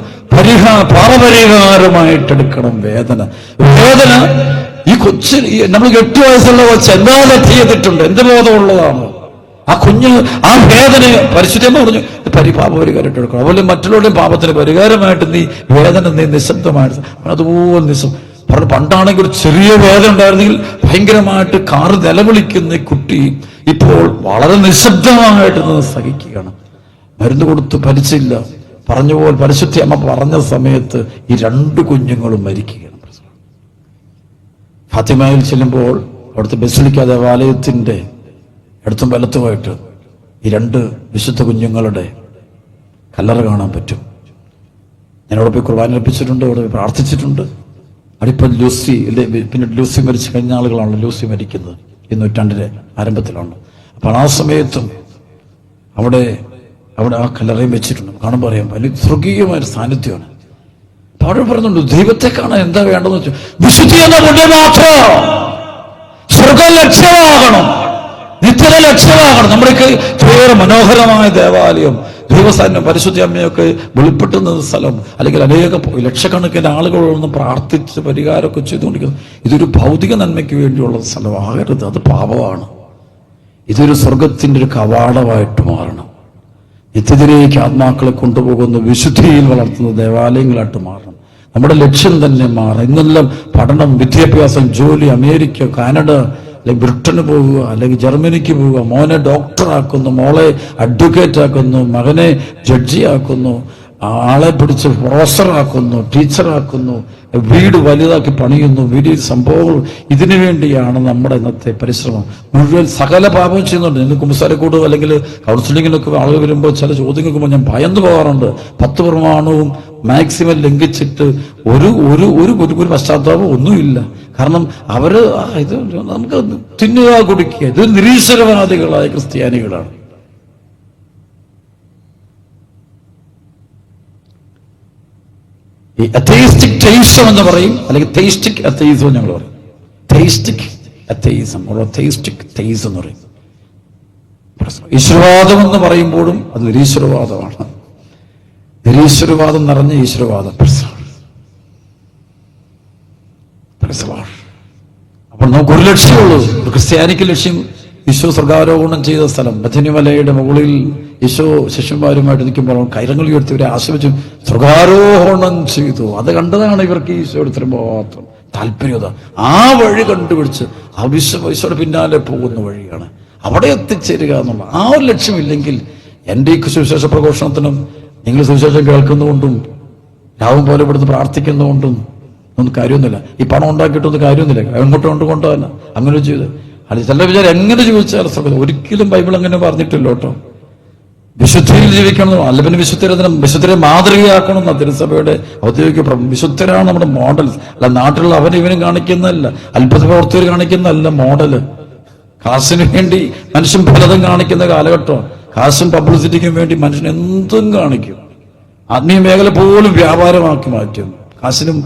പാപപരിഹാരമായിട്ടെടുക്കണം വേദന. ഈ കൊച്ചു, നമ്മൾ 8 വയസ്സുള്ള കൊച്ച് എന്താ ചെയ്തിട്ടുണ്ട്, എന്ത് ബോധമുള്ളതാണ് ആ കുഞ്ഞ്. ആ വേദന പരിശുദ്ധമ്മ പറഞ്ഞു പാപപരിഹാരമായിട്ട് എടുക്കണം. അതുപോലെ മറ്റുള്ളവരുടെയും പാപത്തിന് പരിഹാരമായിട്ട് നീ വേദന നീ നിശബ്ദമായിട്ട് അതുപോലെ പറഞ്ഞു. പണ്ടാണെങ്കിൽ ഒരു ചെറിയ വേദന ഉണ്ടായിരുന്നെങ്കിൽ ഭയങ്കരമായിട്ട് കാറ് നിലവിളിക്കുന്ന കുട്ടി ഇപ്പോൾ വളരെ നിശബ്ദമായിട്ട് നിന്ന് സഹിക്കുകയാണ്. മരുന്ന് കൊടുത്ത് ഫലിച്ചില്ല, പറഞ്ഞുപോലെ പരിശുദ്ധ അമ്മ പറഞ്ഞ സമയത്ത് ഈ 2 കുഞ്ഞുങ്ങളും മരിക്കുകയാണ്. ഫാത്തിമയിൽ ചെല്ലുമ്പോൾ അവിടുത്തെ ബസിലിക്ക ദേവാലയത്തിന്റെ അടുത്തും വലത്തുമായിട്ട് ഈ 2 വിശുദ്ധ കുഞ്ഞുങ്ങളുടെ കല്ലറ കാണാൻ പറ്റും. ഞാനവിടെ പോയി കുർബാന അർപ്പിച്ചിട്ടുണ്ട്, അവിടെ പ്രാർത്ഥിച്ചിട്ടുണ്ട്. അടിപ്പം ലൂസി, പിന്നെ ലൂസി മരിച്ചു കഴിഞ്ഞ ആളുകളാണല്ലോ ലൂസി മരിക്കുന്നത്, ഈ നൂറ്റാണ്ടിന്റെ ആരംഭത്തിലാണ്. അപ്പോൾ ആ സമയത്തും അവിടെ ആ കല്ലറയും വെച്ചിട്ടുണ്ട്. കാണുമ്പോൾ അറിയാം വലിയ സ്വർഗീയമായൊരു സാന്നിധ്യമാണ്. അപ്പൊ അവിടെ പറയുന്നുണ്ട് ദൈവത്തെ കാണാൻ എന്താ വേണ്ടെന്ന് വെച്ചാൽ വിശുദ്ധി എന്ന പുണ്യം മാത്രം, സ്വർഗം ലക്ഷ്യമാകണം, നിത്യത ലക്ഷ്യമാകണം. നമ്മുടെയൊക്കെ ഏറെ മനോഹരമായ ദേവാലയം, ദൈവസ്ഥാനം, പരിശുദ്ധ അമ്മയൊക്കെ വെളിപ്പെട്ടുന്ന സ്ഥലം, അല്ലെങ്കിൽ അനേക ലക്ഷക്കണക്കിന് ആളുകളൊന്നും പ്രാർത്ഥിച്ച് പരിഹാരമൊക്കെ ചെയ്തുകൊണ്ടിരിക്കുന്നത്, ഇതൊരു ഭൗതിക നന്മയ്ക്ക് വേണ്ടിയുള്ള സ്ഥലമാകരുത്, അത് പാപമാണ്. ഇതൊരു സ്വർഗത്തിന്റെ ഒരു കവാടമായിട്ട് മാറണം. നിത്യത്തിലേക്ക് ആത്മാക്കളെ കൊണ്ടുപോകുന്ന വിശുദ്ധിയിൽ വളർത്തുന്ന ദേവാലയങ്ങളായിട്ട് മാറണം. നമ്മുടെ ലക്ഷ്യം തന്നെ മാറണം. ഇന്നെല്ലാം പഠനം, വിദ്യാഭ്യാസം, ജോലി, അമേരിക്ക, കാനഡ, അല്ലെങ്കിൽ ബ്രിട്ടന് പോവുക, അല്ലെങ്കിൽ ജർമ്മനിക്ക് പോവുക, മോനെ ഡോക്ടറാക്കുന്നു, മോളെ അഡ്വക്കേറ്റ് ആക്കുന്നു, മകനെ ജഡ്ജിയാക്കുന്നു, ആളെ പിടിച്ച് പ്രൊഫസറാക്കുന്നു, ടീച്ചറാക്കുന്നു, വീട് വലുതാക്കി പണിയുന്നു, വലിയ സംഭവങ്ങൾ. ഇതിനു വേണ്ടിയാണ് നമ്മുടെ ഇന്നത്തെ പരിശ്രമം മുഴുവൻ. സകല പാപം ചെയ്യുന്നുണ്ട്. ഇന്ന് കുമ്പസാരക്കൂട് അല്ലെങ്കിൽ കൗൺസിലിങ്ങിനൊക്കെ ആളുകൾ വരുമ്പോൾ ചില ചോദ്യം കേൾക്കുമ്പോൾ ഞാൻ ഭയന്നു പോകാറുണ്ട്. 10 പ്രമാണവും മാക്സിമം ലംഘിച്ചിട്ട് ഒരു പശ്ചാത്താപം ഒന്നുമില്ല. കാരണം ഇത് നമുക്ക് തിന്നുക, കുടിക്കുക, ഇത് നിരീശ്വരവാദികളായ ക്രിസ്ത്യാനികളാണ്. ഈ അതെയിസ്റ്റിക് തെയിസം എന്ന് പറയും, അല്ലെങ്കിൽ തെയിസ്റ്റിക് അതെയിസം ഞങ്ങൾ പറയും. തെയിസ്റ്റിക് അതെയിസം തെയിസ്റ്റിക് തെയിസം എന്ന് പറയും. ഈശ്വരവാദം എന്ന് പറയുമ്പോഴും അത് നിരീശ്വരവാദമാണ്. നിരീശ്വരവാദം നിറഞ്ഞ ഈശ്വരവാദം. അപ്പോൾ നമുക്കൊരു ലക്ഷ്യമുള്ളൂ. ഒരു ക്രിസ്ത്യാനിക്ക് ലക്ഷ്യം ഈശോ സ്വർഗാരോഹണം ചെയ്ത സ്ഥലം ബഥനിമലയുടെ മുകളിൽ ഈശോ ശിഷ്യന്മാരുമായിട്ട് നിൽക്കുമ്പോൾ കൈരങ്ങൾ ഉയർത്തിവരെ ആശ്രയിച്ചു സ്വർഗാരോഹണം ചെയ്തു. അത് കണ്ടതാണ് ഇവർക്ക് ഈശോയുടെ മാത്രം താല്പര്യത. ആ വഴി കണ്ടുപിടിച്ച് ഈശോയുടെ പിന്നാലെ പോകുന്ന വഴിയാണ് അവിടെ എത്തിച്ചേരുക എന്നുള്ള ആ ഒരു ലക്ഷ്യമില്ലെങ്കിൽ എൻ്റെ ഈ സുവിശേഷ പ്രഘോഷണത്തിനും നിങ്ങൾ സുവിശേഷം കേൾക്കുന്നതുകൊണ്ടും രാവും പോലെ ഇവിടുന്ന് പ്രാർത്ഥിക്കുന്നതുകൊണ്ടും ഒന്നും കാര്യമൊന്നുമില്ല. ഈ പണം ഉണ്ടാക്കിയിട്ടൊന്നും കാര്യമൊന്നുമില്ല. എങ്ങോട്ടും കൊണ്ടുകൊണ്ടോ തന്നെ അങ്ങനെ ചെയ്ത് അത് ചില വിചാരം എങ്ങനെ ജീവിച്ചാൽ ഒരിക്കലും ബൈബിൾ അങ്ങനെ പറഞ്ഞിട്ടില്ല കേട്ടോ. വിശുദ്ധിയിൽ ജീവിക്കണം, അല്ല പിന്നെ വിശുദ്ധരെ മാതൃകയാക്കണം. തിരുസഭയുടെ ഔദ്യോഗിക വിശുദ്ധരാണ് നമ്മുടെ മോഡൽ. അല്ല നാട്ടിലുള്ള അവനും ഇവനും കാണിക്കുന്നതല്ല, അത്ഭുത പ്രവർത്തകർ കാണിക്കുന്നതല്ല മോഡല്. കാശിന് വേണ്ടി മനുഷ്യൻ ഫലതം കാണിക്കുന്ന കാലഘട്ടം. കാശും പബ്ലിസിറ്റിക്കും വേണ്ടി മനുഷ്യൻ എന്തും കാണിക്കും. ആത്മീയ മേഖല പോലും വ്യാപാരമാക്കി മാറ്റും കാശിനും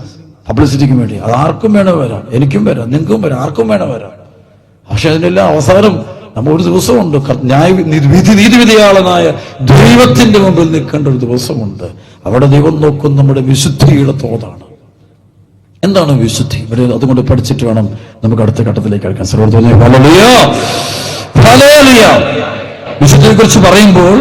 പബ്ലിസിറ്റിക്കും വേണ്ടി. അത് ആർക്കും വേണം വരാം, എനിക്കും വരാം, നിങ്ങൾക്കും വരാം, ആർക്കും വേണം വരാം. പക്ഷെ അതിനെല്ലാം അവസാനം നമ്മൾ ഒരു ദിവസമുണ്ട് നീതിവിധിയാളനായ ദൈവത്തിന്റെ മുമ്പിൽ നിൽക്കേണ്ട ഒരു ദിവസമുണ്ട്. അവിടെ ദൈവം നോക്കും നമ്മുടെ വിശുദ്ധിയുടെ തോതാണ്. എന്താണ് വിശുദ്ധി? ഇവിടെ അതുകൊണ്ട് പഠിച്ചിട്ട് വേണം നമുക്ക് അടുത്ത ഘട്ടത്തിലേക്ക് കിടക്കാൻ. വിശുദ്ധിയെ കുറിച്ച് പറയുമ്പോൾ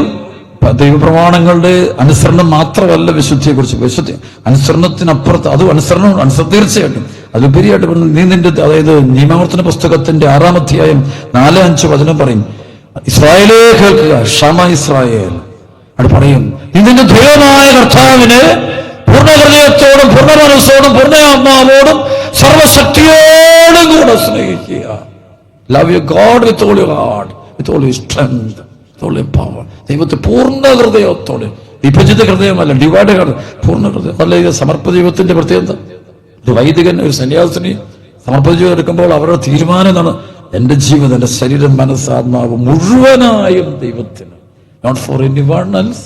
ദൈവപ്രമാണങ്ങളുടെ അനുസരണം മാത്രമല്ല വിശുദ്ധിയെ കുറിച്ച്. വിശുദ്ധി അനുസരണത്തിനപ്പുറത്ത് അത് അനുസരണം തീർച്ചയായിട്ടും അതിലുപരിയായിട്ട് നീ നിന്റെ, അതായത് നിയമാവർത്തന പുസ്തകത്തിന്റെ 6-ാം അധ്യായം 4-5 വചനം പറയും, ഇസ്രായേലേ കേൾക്കുക, ക്ഷമ ഇസ്രായേൽ. അവിടെ പറയും, നീ നിന്റെ ദൈവമായ കർത്താവിനെ പൂർണ്ണ ഹൃദയത്തോടും പൂർണ്ണ മനസ്സോടും പൂർണ്ണ ആത്മാവോടും സർവശക്തിയോടും കൂടെ സ്നേഹിക്കുക. Love you God with all your heart, with all your strength, with all your power. ദൈവത്തെ പൂർണ്ണ ഹൃദയത്തോടെ, വിഭജിത ഹൃദയമല്ല, ഡിവൈഡ് പൂർണ്ണ ഹൃദയം. അല്ല, ഇത് സമർപ്പ ദൈവത്തിന്റെ പ്രത്യേകത. ഒരു വൈദികൻ, ഒരു സന്യാസിനി സമർപ്പ ജീവിതം എടുക്കുമ്പോൾ അവരുടെ തീരുമാനം എന്താണ്? എന്റെ ജീവിതം, എന്റെ ശരീരം, മനസ്സാത്മാവ് മുഴുവനായും ദൈവത്തിന്. Not for anyone else,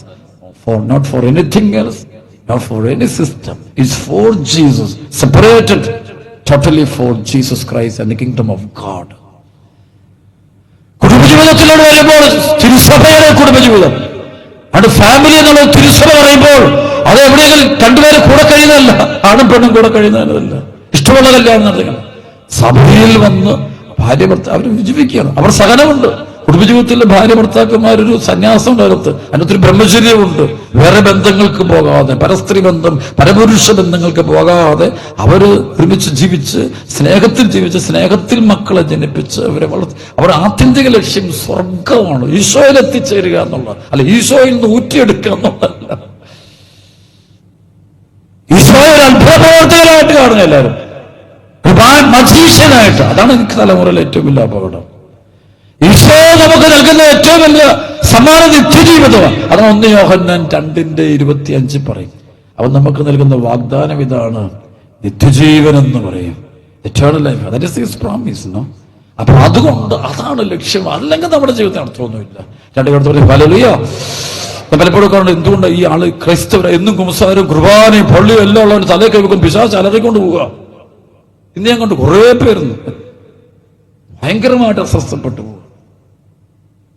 not for anything else, not for any system. It's for Jesus, separated totally for Jesus Christ and the kingdom of God. കുടുംബജീവിതത്തിലൂടെ വരുമ്പോൾ തിരുസഭയുടെ കുടുംബജീവിതം, അത് ഫാമിലി എന്നുള്ള തിരുസഭ പറയുമ്പോൾ അത് എവിടെയെങ്കിലും രണ്ടുപേരെ കൂടെ കഴിയുന്നതല്ല, ആണും പെണ്ണും കൂടെ കഴിയുന്നതല്ല, ഇഷ്ടമുള്ള കല്യാണം നടത്തുകയാണ്. സഭയിൽ വന്ന് ഭാര്യ ഭർത്താവ് അവർ ജീവിക്കുകയാണ്. അവർ സഹനമുണ്ട്. കുടുംബജീവിതത്തിലെ ഭാര്യ ഭർത്താക്കന്മാരൊരു സന്യാസം ലോകത്ത്, അതിനൊത്തിരി ബ്രഹ്മചര്യമുണ്ട്. വേറെ ബന്ധങ്ങൾക്ക് പോകാതെ, പരസ്ത്രീ ബന്ധം, പരപുരുഷ ബന്ധങ്ങൾക്ക് പോകാതെ അവര് ഒരുമിച്ച് ജീവിച്ച് സ്നേഹത്തിൽ ജീവിച്ച് സ്നേഹത്തിൽ മക്കളെ ജനിപ്പിച്ച് അവരെ വളർത്തി. അവരുടെ ആത്യന്തിക ലക്ഷ്യം സ്വർഗമാണ്, ഈശോയിൽ എത്തിച്ചേരുക എന്നുള്ളത്. അല്ല, ഈശോയിൽ നിന്ന് ഊറ്റിയെടുക്കുക എന്നുള്ളതല്ല. ഈശോയെ ഒരു അത്ഭുത പ്രവർത്തകരായിട്ട് കാണുക എല്ലാവരും, മജീഷ്യനായിട്ട്. അതാണ് എനിക്ക് തലമുറയിൽ ഏറ്റവും വലിയ അപകടം. ഈശോ നമുക്ക് നൽകുന്ന ഏറ്റവും വലിയ സമ്മാനം നിത്യജീവിതമാണ്. അതാണ് 1 യോഹന്നാൻ 2:25 പറയും. അവൻ നമുക്ക് നൽകുന്ന വാഗ്ദാനം ഇതാണ്, നിത്യജീവൻ എന്ന് പറയും. Eternal life, that is his promise. അപ്പൊ അതുകൊണ്ട് അതാണ് ലക്ഷ്യം. അല്ലെങ്കിൽ നമ്മുടെ ജീവിതത്തിൽ അർത്ഥമൊന്നുമില്ല. 2 ഹല്ലേലൂയ. പലപ്പോഴും കാണുന്നത് എന്തുകൊണ്ട് ഈ ആള് ക്രൈസ്തവരെ എന്നും കുമ്പസാരവും കുർബാനയും പള്ളിയും എല്ലാം ഉള്ളവന് തലേ കൈവക്കും പിശാച് അലറിക്കൊണ്ട് പോവുക. ഇന്ന് ഞാൻ കണ്ടു കുറെ പേരുന്നു ഭയങ്കരമായിട്ട് അസ്വസ്ഥപ്പെട്ടു പോകും.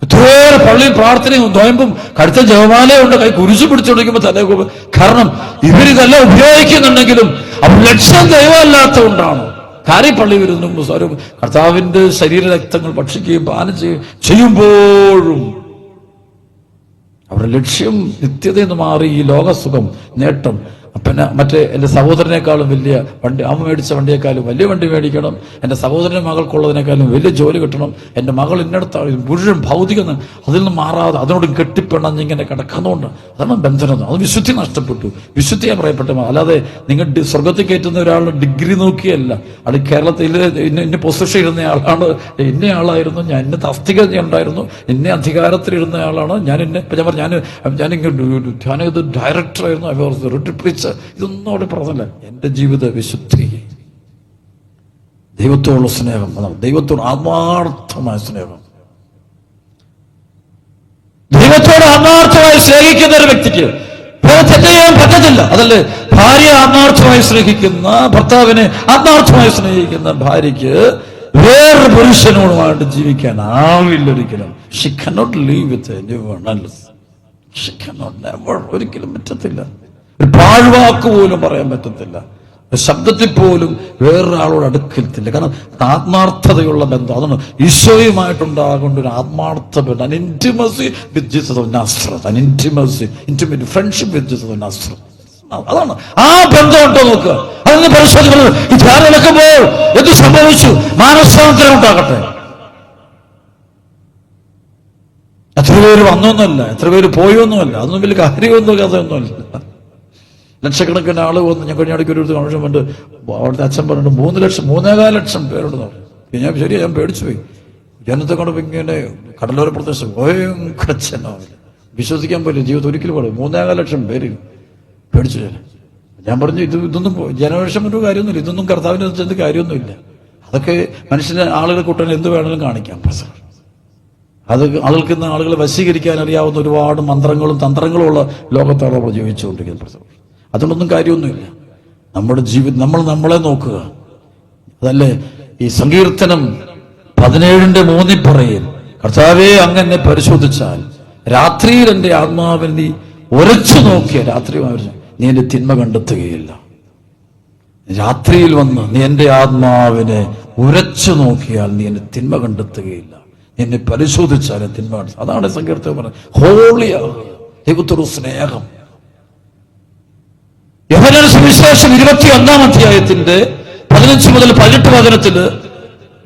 എത്രയേറെ പള്ളിയിൽ പ്രാർത്ഥനയും നോയമ്പും കടുത്ത ജപമാലയുണ്ട്, കൈ കുരിശു പിടിച്ചുകൊണ്ടിരിക്കുമ്പോൾ തലേ പോകും. കാരണം ഇവരിതെല്ലാം ഉപയോഗിക്കുന്നുണ്ടെങ്കിലും അവർ ലക്ഷ്യം ദൈവമല്ലാത്തതുകൊണ്ടാണ്. കാര്യം പള്ളി വരുന്നു കർത്താവിന്റെ ശരീരരക്തങ്ങൾ ഭക്ഷിക്കുകയും പാനം ചെയ്യുമ്പോഴും അവരുടെ ലക്ഷ്യം നിത്യതയെന്ന് മാറി ഈ ലോകസുഖം, നേട്ടം. പിന്നെ മറ്റേ എൻ്റെ സഹോദരനേക്കാളും വലിയ വണ്ടി, അമ്മ മേടിച്ച വണ്ടിയേക്കാളും വലിയ വണ്ടി മേടിക്കണം, എൻ്റെ സഹോദരൻ്റെ മകൾക്കുള്ളതിനേക്കാളും വലിയ ജോലി കിട്ടണം, എൻ്റെ മകൾ ഇന്നടത്താണ്, മുഴുവൻ ഭൗതികം അതിൽ നിന്ന് മാറാതെ അതിനോട് കെട്ടിപ്പിണഞ്ഞിങ്ങനെ കിടക്കുന്നതുകൊണ്ട് അതാണ് ബന്ധനം. അത് വിശുദ്ധി നഷ്ടപ്പെട്ടു. വിശുദ്ധിയാ പറയപ്പെട്ട. അല്ലാതെ നിങ്ങൾ സ്വർഗത്തിൽ കയറ്റുന്ന ഒരാളുടെ ഡിഗ്രി നോക്കിയല്ല, അത് കേരളത്തിൽ ഇന്ന പൊസിഷൻ ഇരുന്നയാളാണ്, ഇന്നയാളായിരുന്നു ഞാൻ, ഇന്ന തസ്തിക ഉണ്ടായിരുന്നു, ഇന്ന അധികാരത്തിലിരുന്ന ആളാണ് ഞാൻ, ഞാനിത് ഡയറക്ടറായിരുന്നു, റിട്രിപ്ലിച്ച്. ഇതൊന്നും അവിടെ പറഞ്ഞല്ല. എന്റെ ജീവിത വിശുദ്ധി, ദൈവത്തോടുള്ള സ്നേഹം, ദൈവത്തോട് ആത്മാർത്ഥമായ സ്നേഹം. ദൈവത്തോട് ആത്മാർത്ഥമായി സ്നേഹിക്കുന്ന ഒരു വ്യക്തിക്ക് തെറ്റ് ചെയ്യാൻ പറ്റത്തില്ല. അതല്ലേ ഭാര്യ ആത്മാർത്ഥമായി സ്നേഹിക്കുന്ന ഭർത്താവിനെ ആത്മാർത്ഥമായി സ്നേഹിക്കുന്ന ഭാര്യയ്ക്ക് വേറൊരു പുരുഷനോടുമായിട്ട് ജീവിക്കാനാവില്ല ഒരിക്കലും. She cannot leave with anyone else. She cannot never. ഒരിക്കലും പറ്റത്തില്ല. ഒരു പാഴ്വാക്ക് പോലും പറയാൻ പറ്റത്തില്ല. ശബ്ദത്തിൽ പോലും വേറൊരാളോട് അടുക്കത്തില്ല. കാരണം ആത്മാർത്ഥതയുള്ള ബന്ധം. അതാണ് ഈശോയുമായിട്ടുണ്ടാകേണ്ട ഒരു ആത്മാർത്ഥ ബന്ധം. An intimacy with Jesus of Nazareth. An intimacy, intimate friendship with Jesus of Nazareth. അതാണ് ആ ബന്ധം ഉണ്ടോ നോക്കുക. അതിന് പരിശോധിക്കുന്നത്. ഈ ധ്യാനം നടക്കുമ്പോൾ എന്ത് സംഭവിച്ചു? മാനസാന്തരം ഉണ്ടാകട്ടെ. എത്ര പേര് വന്നൊന്നുമല്ല, എത്ര പേര് പോയൊന്നുമല്ല, അതൊന്നും വലിയ കാര്യമൊന്നും കഥയൊന്നുമല്ല. ലക്ഷക്കണക്കിന് ആള് വന്ന് ഞാൻ കഴിഞ്ഞ ഇടയ്ക്ക് ഒരു കൺവെൻഷൻ പണ്ട് അവിടുത്തെ അച്ഛൻ പറഞ്ഞിട്ട് 3,4 ലക്ഷം പേരുണ്ടെന്ന് പറഞ്ഞു. ഞാൻ ശരിയാ, ഞാൻ പേടിച്ചു പോയി. ജനത്തെ കൊണ്ട് ഇങ്ങനെ കടലോര പ്രദേശം ഭയങ്കര ജനമില്ല, വിശ്വസിക്കാൻ പറ്റില്ല. ജീവിതം ഒരിക്കലും പറയും 3,4 ലക്ഷം പേര് പേടിച്ചു. ഞാൻ പറഞ്ഞു ഇതൊന്നും ജനവേഷം ഒരു കാര്യമൊന്നുമില്ല, ഇതൊന്നും കർത്താവിനെ വെച്ചത് കാര്യമൊന്നുമില്ല. അതൊക്കെ മനുഷ്യനെ ആളുകളെ കൂട്ടാൻ എന്ത് വേണമെങ്കിലും കാണിക്കാം. അത് ആളുകൾക്ക് ഇന്ന് ആളുകളെ വശീകരിക്കാൻ അറിയാവുന്ന ഒരുപാട് മന്ത്രങ്ങളും തന്ത്രങ്ങളും ഉള്ള ലോകത്താണ് നമ്മൾ ജീവിച്ചുകൊണ്ടിരിക്കുന്നത്. അതുകൊണ്ടൊന്നും കാര്യമൊന്നുമില്ല. നമ്മുടെ ജീവിതം നമ്മൾ നമ്മളെ നോക്കുക. അതല്ലേ ഈ സങ്കീർത്തനം 17:3 പറയും, കർത്താവേ അങ്ങനെ പരിശോധിച്ചാൽ രാത്രിയിൽ എൻ്റെ ആത്മാവിനെ നീ ഉരച്ചു നോക്കിയ രാത്രി നീ എന്റെ തിന്മ കണ്ടെത്തുകയില്ല. രാത്രിയിൽ വന്ന് നീ എൻ്റെ ആത്മാവിനെ ഉരച്ചു നോക്കിയാൽ നീ എന്റെ തിന്മ കണ്ടെത്തുകയില്ല. എന്നെ പരിശോധിച്ചാൽ തിന്മ. അതാണ് സങ്കീർത്തനം പറഞ്ഞത്. ഹോളിയാകുക, ദൈവത്തോട് സ്നേഹം. യോഹന്നാന്റെ സുവിശേഷം 21-ാം അധ്യായത്തിന്റെ 15 മുതൽ 18 വചനത്തില്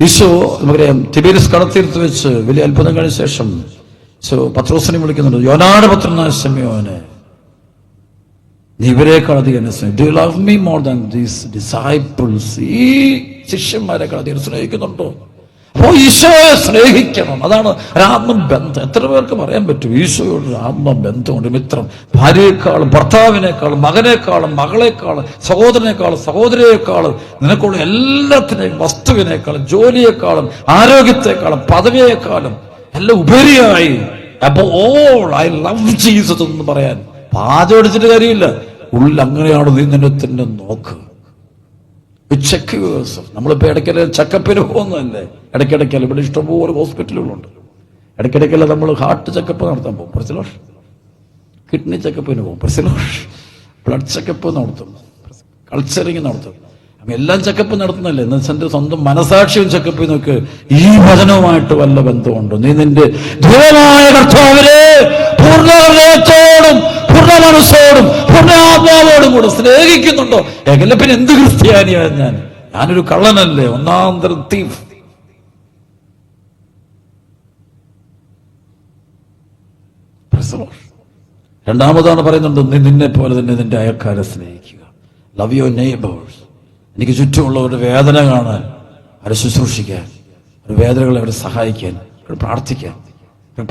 ഈശോ നമുക്കറിയാം തിബേരിയസ് കടൽത്തീരത്ത് വെച്ച് വലിയ അത്ഭുതം കഴിഞ്ഞ ശേഷം പത്രോസിനെ വിളിക്കുന്നുണ്ട്. യോനായുടെ പുത്രനായ ശിമയോനെ, നീ ഇവരെക്കാൾ അധികം എന്നെ സ്നേഹിക്കുന്നു. Do you love me more than these disciples? ഈ ശിഷ്യന്മാരെക്കാൾ അധികം സ്നേഹിക്കുന്നുണ്ടോ? അപ്പോൾ ഈശോയെ സ്നേഹിക്കണം. അതാണ് ഒരാത്മബന്ധം. എത്ര പേർക്ക് പറയാൻ പറ്റും ഈശോയോട് ആത്മബന്ധമുണ്ട്? മിത്രം, ഭാര്യയെക്കാളും ഭർത്താവിനേക്കാളും മകനേക്കാളും മകളെക്കാളും സഹോദരനേക്കാളും സഹോദരിയേക്കാളും നിനക്കുള്ള എല്ലാത്തിനെയും, വസ്തുവിനേക്കാളും ജോലിയേക്കാളും ആരോഗ്യത്തെക്കാളും പദവിയേക്കാളും എല്ലാം ഉപരിയായി above all I love Jesus എന്ന് പറയാൻ പാചകം അടിച്ചിട്ട് കാര്യമില്ല. ഉള്ളിൽ അങ്ങനെയാണ് നീ നിന്നെ തന്നെ നോക്ക്. Check yourself. നമ്മളിപ്പോ ഇടയ്ക്കല്ല ചെക്കപ്പിന് പോകുന്നതല്ലേ? ഇടയ്ക്കിടയ്ക്കല്ല ഇവിടെ ഇഷ്ടംപോലെ ഹോസ്പിറ്റലുകളുണ്ട്. ഇടയ്ക്കിടയ്ക്കല്ല നമ്മൾ ഹാർട്ട് ചെക്കപ്പ് നടത്താൻ പോകും, പ്രസിലോഷ്. കിഡ്നി ചെക്കപ്പിന് പോകും, പ്രസിലോഷ്. ബ്ലഡ് ചെക്കപ്പ് നടത്തും, കൾച്ചറിങ് നടത്തും. എല്ലാം ചെക്കപ്പ് നടത്തുന്നല്ലേ? എന്റെ സ്വന്തം മനസാക്ഷിയും ചെക്കപ്പ് നോക്ക്. ഈ വചനവുമായിട്ട് വല്ല ബന്ധമുണ്ടോ? നീ നിന്റെ ദൈവമായ കർത്താവിനെ പൂർണ്ണ ഹൃദയത്തോടും പൂർണ്ണ മനസ്സോടും പൂർണ്ണ ആത്മാവോടും കൂടെ സ്നേഹിക്കുന്നുണ്ടോ? എങ്ങനെ പിന്നെ എന്ത് ക്രിസ്ത്യാനിയാണ് ഞാനൊരു കള്ളനല്ലേ, ഒന്നാന്തരം തീഫ്. രണ്ടാമതാണ് പറയുന്നുണ്ട്, നീ നിന്നെ പോലെ തന്നെ നിന്റെ അയൽക്കാരെ സ്നേഹിക്കുക. Love your neighbours. എനിക്ക് ചുറ്റുമുള്ളവരുടെ വേദന കാണാൻ, അവരെ ശുശ്രൂഷിക്കാൻ, അവരുടെ വേദനകളെ അവരെ സഹായിക്കാൻ, അവരെ പ്രാർത്ഥിക്കാൻ.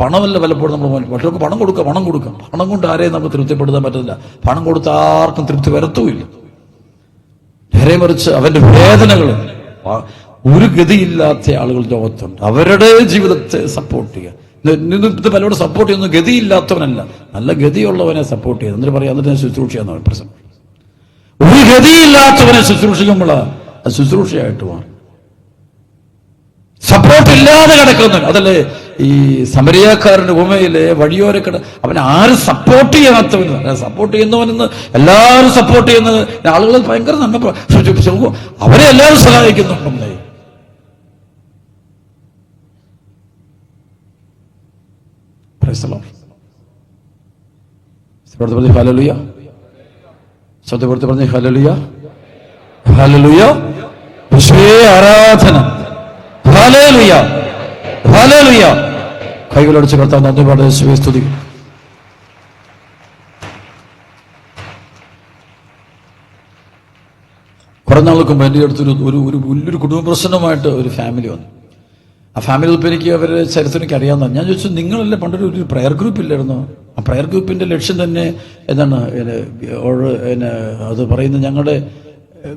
പണമല്ല പലപ്പോഴും നമ്മൾ മറ്റൊക്കെ പണം കൊടുക്കാം. പണം കൊണ്ട് ആരെയും നമുക്ക് തൃപ്തിപ്പെടുത്താൻ പറ്റില്ല. പണം കൊടുത്ത ആർക്കും തൃപ്തി വരത്തുമില്ല. നേരെ മറിച്ച് അവന്റെ വേദനകൾ, ഒരു ഗതിയില്ലാത്ത ആളുകൾ ലോകത്തുണ്ട്. അവരുടെ ജീവിതത്തെ സപ്പോർട്ട് ചെയ്യുക. ഇത് പലരോട് സപ്പോർട്ട് ചെയ്യുന്ന ഗതിയില്ലാത്തവനല്ല, നല്ല ഗതിയുള്ളവനെ സപ്പോർട്ട് ചെയ്യുക. എന്നിട്ട് പറയാം, എന്നിട്ട് ഞാൻ ശുശ്രൂഷയാന്ന് പ്രശ്നം. ഒരു ഗതിയില്ലാത്തവനെ ശുശ്രൂഷിക്കുമ്പോഴാണ് അത് ശുശ്രൂഷയായിട്ട് മാറും. സപ്പോർട്ട് ഇല്ലാതെ കിടക്കുന്നു. അതല്ലേ ഈ സമരിയാക്കാരന്റെ ഉപമയിലെ വഴിയോരക്കട, അവൻ ആരും സപ്പോർട്ട് ചെയ്യാത്തവന്, സപ്പോർട്ട് ചെയ്യുന്നവനെന്ന് എല്ലാവരും സപ്പോർട്ട് ചെയ്യുന്നത് ആളുകൾ ഭയങ്കര നന്മ, അവരെ എല്ലാവരും സഹായിക്കുന്നുണ്ടെന്നേ. ഹല്ലേലൂയ. ശബ്ദപ്പെടുത്തി പറഞ്ഞേ ഹല്ലേലൂയ, ഹല്ലേലൂയ, ആരാധന, ഹല്ലേലൂയ, ഹല്ലേലൂയ. കൈകളടിച്ച് കർത്താവ് നന്ദി പാടുന്ന യേശുവേ സ്തുതിക്കും. കുറെ നാൾക്ക് മുമ്പ് എൻ്റെ അടുത്തൊരു വലിയൊരു കുടുംബ പ്രശ്നമായിട്ട് ഒരു ഫാമിലി വന്നു. ആ ഫാമിലി ഇപ്പം എനിക്ക് അവരുടെ ചരിത്രം എനിക്ക് അറിയാവുന്ന. ഞാൻ ചോദിച്ചു, നിങ്ങളല്ലേ പണ്ടൊരു പ്രയർ ഗ്രൂപ്പ് ഇല്ലായിരുന്നോ? ആ പ്രയർ ഗ്രൂപ്പിന്റെ ലക്ഷ്യം തന്നെ എന്താണ്? അത് പറയുന്നത് ഞങ്ങളുടെ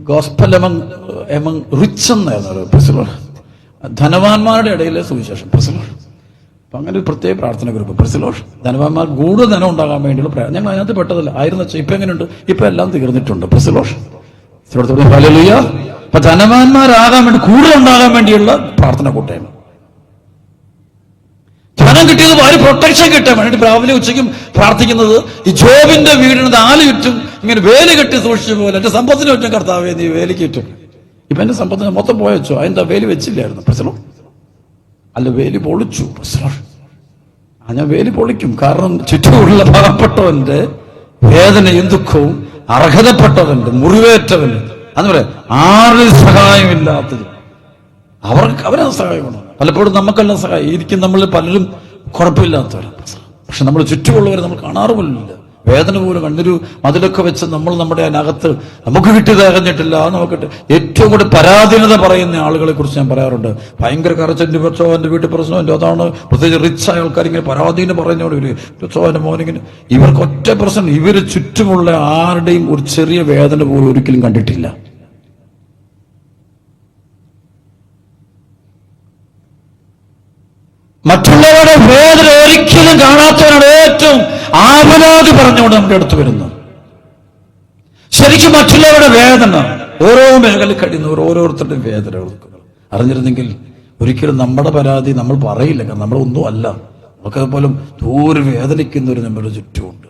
ഗോസ്പൽ എമംഗ് റിച്ച് എന്നായിരുന്നു, ധനവാന്മാരുടെ ഇടയിലെ സുവിശേഷം. അപ്പം അങ്ങനെ ഒരു പ്രത്യേക പ്രാർത്ഥന ഗ്രൂപ്പ് പ്രസിലോഷ്. ധനവാന്മാർ കൂടുതൽ ധനം ഉണ്ടാകാൻ വേണ്ടിയുള്ള പ്രയത്നം. ഞങ്ങൾ അതിനകത്ത് പെട്ടതല്ല ആയിരുന്നു. ഇപ്പം എങ്ങനെയുണ്ട്? ഇപ്പം എല്ലാം തീർന്നിട്ടുണ്ട്. പ്രസിലോഷ്. ഹല്ലേലൂയ, അപ്പൊ ധനവാന്മാരാകാൻ വേണ്ടി, കൂടുതൽ ഉണ്ടാകാൻ വേണ്ടിയുള്ള പ്രാർത്ഥന കൂട്ടായ്മ. ധനം കിട്ടിയത് ഒരു പ്രൊട്ടക്ഷൻ കിട്ടാൻ വേണ്ടിട്ട് രാവിലെ ഉച്ചയ്ക്കും പ്രാർത്ഥിക്കുന്നത്. ഈ ജോബിന്റെ വീടിന് 4 ചുറ്റും ഇങ്ങനെ വേലി കെട്ടി സൂക്ഷിച്ച പോലെ എന്റെ സമ്പത്തിന് ചുറ്റും കർത്താവേ നീ വേലിക്ക് ചുറ്റും. ഇപ്പൊ എന്റെ സമ്പത്തിന് മൊത്തം പോയച്ചോ, അതിന്റെ വേലി വെച്ചില്ലായിരുന്നു. പ്രശ്നം അല്ല, വേലി പൊളിച്ചു. പ്രശ്നം ഞാൻ വേലി പൊളിക്കും. കാരണം ചുറ്റുമുള്ള പാവപ്പെട്ടവന്റെ വേദനയും ദുഃഖവും, അർഹതപ്പെട്ടവന്റെ മുറിവേറ്റവന്, അന്ന് പറയാം ആരിൽ സഹായമില്ലാത്തത് അവരത് സഹായമാണ്. പലപ്പോഴും നമുക്കെല്ലാം സഹായം ഇരിക്കും. നമ്മൾ പലരും കുഴപ്പമില്ലാത്തവരാണ്. പക്ഷെ നമ്മൾ ചുറ്റുമുള്ളവരെ നമ്മൾ കാണാറുമില്ല. വേദന പോലും കണ്ണൊരു മതിലൊക്കെ വെച്ച് നമ്മൾ നമ്മുടെ അതിനകത്ത് നമുക്ക് കിട്ടിയത് അറിഞ്ഞിട്ടില്ല. നമുക്ക് ഏറ്റവും കൂടുതൽ പരാധീനത പറയുന്ന ആളുകളെ കുറിച്ച് ഞാൻ പറയാറുണ്ട്. ഭയങ്കര കറച്ചന്റെ പ്രസവം, എന്റെ വീട്ടിൽ പ്രശ്നം, എൻ്റെ അതാണ്. പ്രത്യേകിച്ച് റിച്ചായ ആൾക്കാർ ഇങ്ങനെ പരാധീനം പറയുന്നവർ പ്രസവന്റെ മോനിങ്ങനെ. ഇവർക്ക് ഒറ്റ പ്രശ്നം, ഇവര് ചുറ്റുമുള്ള ആരുടെയും ഒരു ചെറിയ വേദന പോലും ഒരിക്കലും കണ്ടിട്ടില്ല. മറ്റുള്ളവരുടെ വേദന ഒരിക്കലും കാണാത്തവരാണ് ഏറ്റവും ആവലാതി പറഞ്ഞുകൊണ്ട് നമ്മുടെ അടുത്ത് വരുന്നത്. ശരിക്കും മറ്റുള്ളവരുടെ വേദന, ഓരോ മേഖല കഴിയുന്നവർ ഓരോരുത്തരുടെയും വേദന അറിഞ്ഞിരുന്നെങ്കിൽ ഒരിക്കലും നമ്മുടെ പരാതി നമ്മൾ പറയില്ല. കാരണം നമ്മളൊന്നും അല്ല. നമുക്കതുപോലെ ദൂരെ വേദനിക്കുന്നവർ നമ്മുടെ ചുറ്റുമുണ്ട്.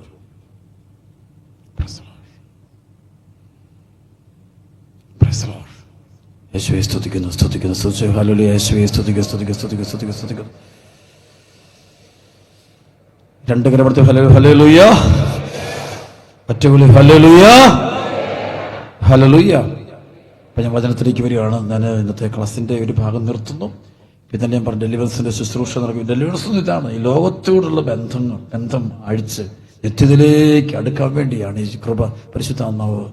യേശുവേ സ്തുതിക്കുന്നു, സ്തുതിക്കുന്നു, സ്തുതിക്കുന്നു. ഹല്ലേലൂയ. യേശുവേ സ്തുതിക്കുന്നു, സ്തുതിക്കുന്നു, സ്തുതിക്കുന്നു, സ്തുതിക്കുന്നു, സ്തുതിക്കുന്നു. 2 കരമടത്തി ഹല്ലേലൂയ. ഒറ്റവിളി ഹല്ലേലൂയ, ഹല്ലേലൂയ. അപ്പൊ ഞാൻ വചനത്തിലേക്ക് വരികയാണ്. ഞാൻ ഇന്നത്തെ ക്ലാസിന്റെ ഒരു ഭാഗം നിർത്തുന്നു. പിന്നെ ഞാൻ പറഞ്ഞു ഡെലിവറൻസിന്റെ ശുശ്രൂഷ നടക്കും. ഡെലിവറൻസ് ഇതാണ്, ഈ ലോകത്തോടുള്ള ബന്ധം അഴിച്ച് നിത്യത്തിലേക്ക് അടുക്കാൻ വേണ്ടിയാണ് ഈ കൃപ പരിശുദ്ധാത്മാവ്